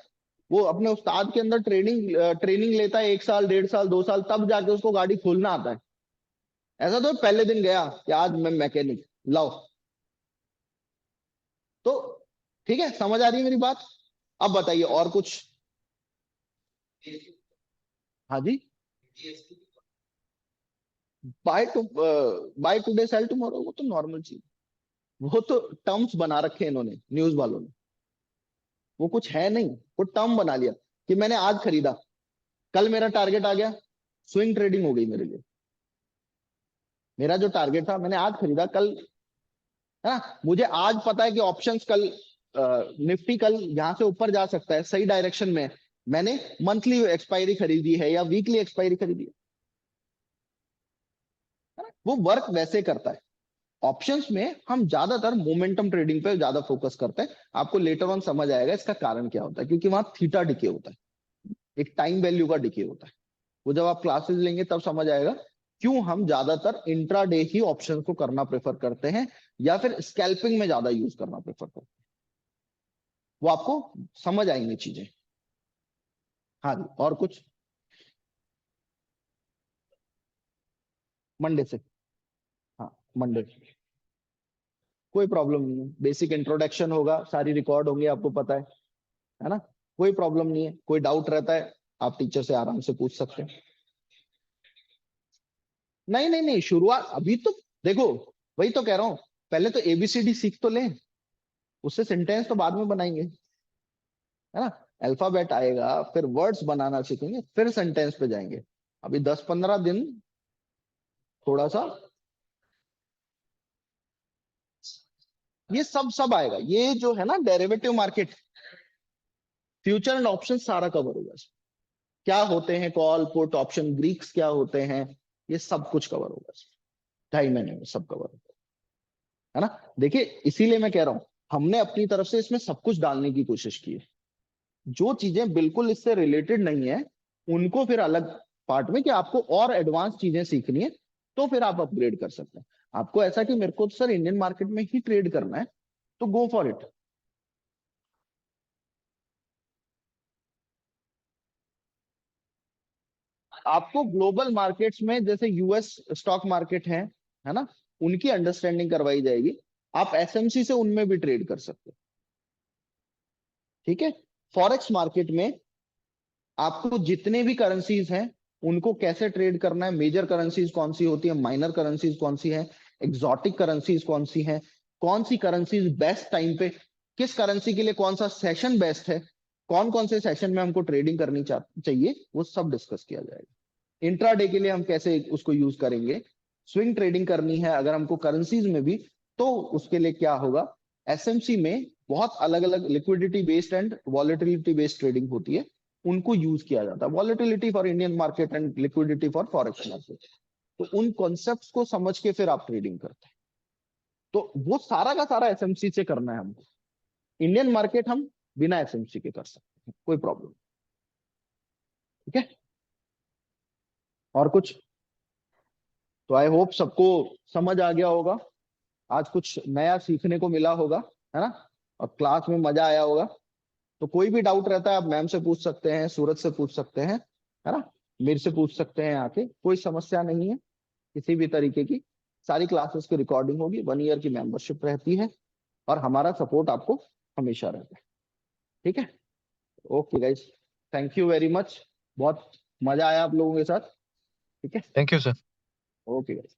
वो अपने उस्ताद के अंदर ट्रेनिंग लेता है, 1 साल 1.5 साल 2 साल, तब जाके उसको गाड़ी खोलना आता है। ऐसा तो पहले दिन गया कि आज मैं मैकेनिक, लाओ। तो ठीक है, समझ आ रही है मेरी बात? अब बताइए और कुछ। हाँ जी। बाय टुडे सेल टुमारो, वो तो नॉर्मल चीज, वो तो टर्म्स बना रखे हैं इन्होंने, न्यूज वालों ने। वो कुछ है नहीं, वो टर्म बना लिया कि मैंने आज खरीदा, कल मेरा टारगेट आ गया, स्विंग ट्रेडिंग हो गई मेरे लिए। मेरा जो टारगेट था, मैंने आज खरीदा, कल, है ना, मुझे आज पता है कि ऑप्शंस कल, निफ्टी कल यहां से ऊपर जा सकता है, सही डायरेक्शन में। मैंने मंथली एक्सपायरी खरीदी है या वीकली एक्सपायरी खरीदी है ना? वो वर्क वैसे करता है। ऑप्शंस में हम ज्यादातर मोमेंटम ट्रेडिंग पे ज्यादा फोकस करते हैं। आपको लेटर ऑन समझ आएगा इसका कारण क्या होता है, क्योंकि वहां थीटा डिके होता है, एक टाइम वैल्यू का डिके होता है। वो जब आप क्लासेस लेंगे तब समझ आएगा क्यों हम ज्यादातर इंट्राडे ही ऑप्शन को करना प्रेफर करते हैं, या फिर स्कैल्पिंग में ज्यादा यूज करना प्रेफर करते हैं। वो आपको समझ आएंगी चीजें। हाँ जी, और कुछ? मंडे से। हाँ, मंडे। कोई प्रॉब्लम नहीं है, बेसिक इंट्रोडक्शन होगा, सारी रिकॉर्ड होंगे, आपको पता है ना। कोई प्रॉब्लम नहीं है, कोई डाउट रहता है आप टीचर से आराम से पूछ सकते हैं। नहीं नहीं नहीं, शुरुआत अभी तो देखो, वही तो कह रहा हूं, पहले तो एबीसीडी सीख तो लें, उससे सेंटेंस तो बाद में बनाएंगे, है ना। अल्फाबेट आएगा, फिर वर्ड्स बनाना सीखेंगे, फिर सेंटेंस पे जाएंगे। अभी 10-15 दिन थोड़ा सा ये सब आएगा। ये जो है ना derivative market, future and option सारा कवर होगा इसमें। क्या होते हैं कॉल पुट ऑप्शन, ग्रीक्स क्या होते हैं, ये सब कुछ कवर होगा इसमें। 2.5 महीने में सब कवर होगा, है ना। देखिए इसीलिए मैं कह रहा हूं, हमने अपनी तरफ से इसमें सब कुछ डालने की कोशिश की है। जो चीजें बिल्कुल इससे रिलेटेड नहीं है उनको फिर अलग पार्ट में, कि आपको और एडवांस चीजें सीखनी है तो फिर आप अपग्रेड कर सकते हैं। आपको ऐसा कि मेरे को सर इंडियन मार्केट में ही ट्रेड करना है, तो गो फॉर इट। आपको ग्लोबल मार्केट्स में जैसे यूएस स्टॉक मार्केट है ना, उनकी अंडरस्टैंडिंग करवाई जाएगी। आप एसएमसी से उनमें भी ट्रेड कर सकते हो, ठीक है। फॉरेक्स मार्केट में आपको जितने भी करेंसीज हैं उनको कैसे ट्रेड करना है, मेजर करेंसीज कौन सी होती है, माइनर करेंसीज कौन सी है, एग्जॉटिक करेंसीज कौन सी है, कौन सी करेंसीज बेस्ट टाइम पे, किस करेंसी के लिए कौन सा सेशन बेस्ट है, कौन कौन से सेशन में हमको ट्रेडिंग करनी चाहिए, वो सब डिस्कस किया जाएगा। इंट्राडे के लिए हम कैसे उसको यूज करेंगे, स्विंग ट्रेडिंग करनी है अगर हमको करेंसीज में भी, तो उसके लिए क्या होगा। एसएमसी में बहुत अलग अलग liquidity based and volatility based trading होती है, उनको यूज किया जाता है। Volatility for Indian market and liquidity for forex market. तो उन कॉन्सेप्ट्स को समझ के फिर आप ट्रेडिंग करते हैं, तो वो सारा का सारा एसएमसी से करना है हमको। इंडियन मार्केट हम बिना एसएमसी के कर सकते हैं, कोई प्रॉब्लम, ठीक है। और कुछ, तो आई होप सबको समझ आ गया होगा, आज कुछ नया सीखने को मिला होगा, है ना, और क्लास में मजा आया होगा। तो कोई भी डाउट रहता है आप मैम से पूछ सकते हैं, सूरज से पूछ सकते हैं, है ना, मेरे से पूछ सकते हैं आके, कोई समस्या नहीं है किसी भी तरीके की। सारी क्लासेस की रिकॉर्डिंग होगी, 1 ईयर की मेंबरशिप रहती है, और हमारा सपोर्ट आपको हमेशा रहता है, ठीक है। Okay guys, thank you very much, बहुत मजा आया आप लोगों के साथ, ठीक है। Thank you sir. Okay guys.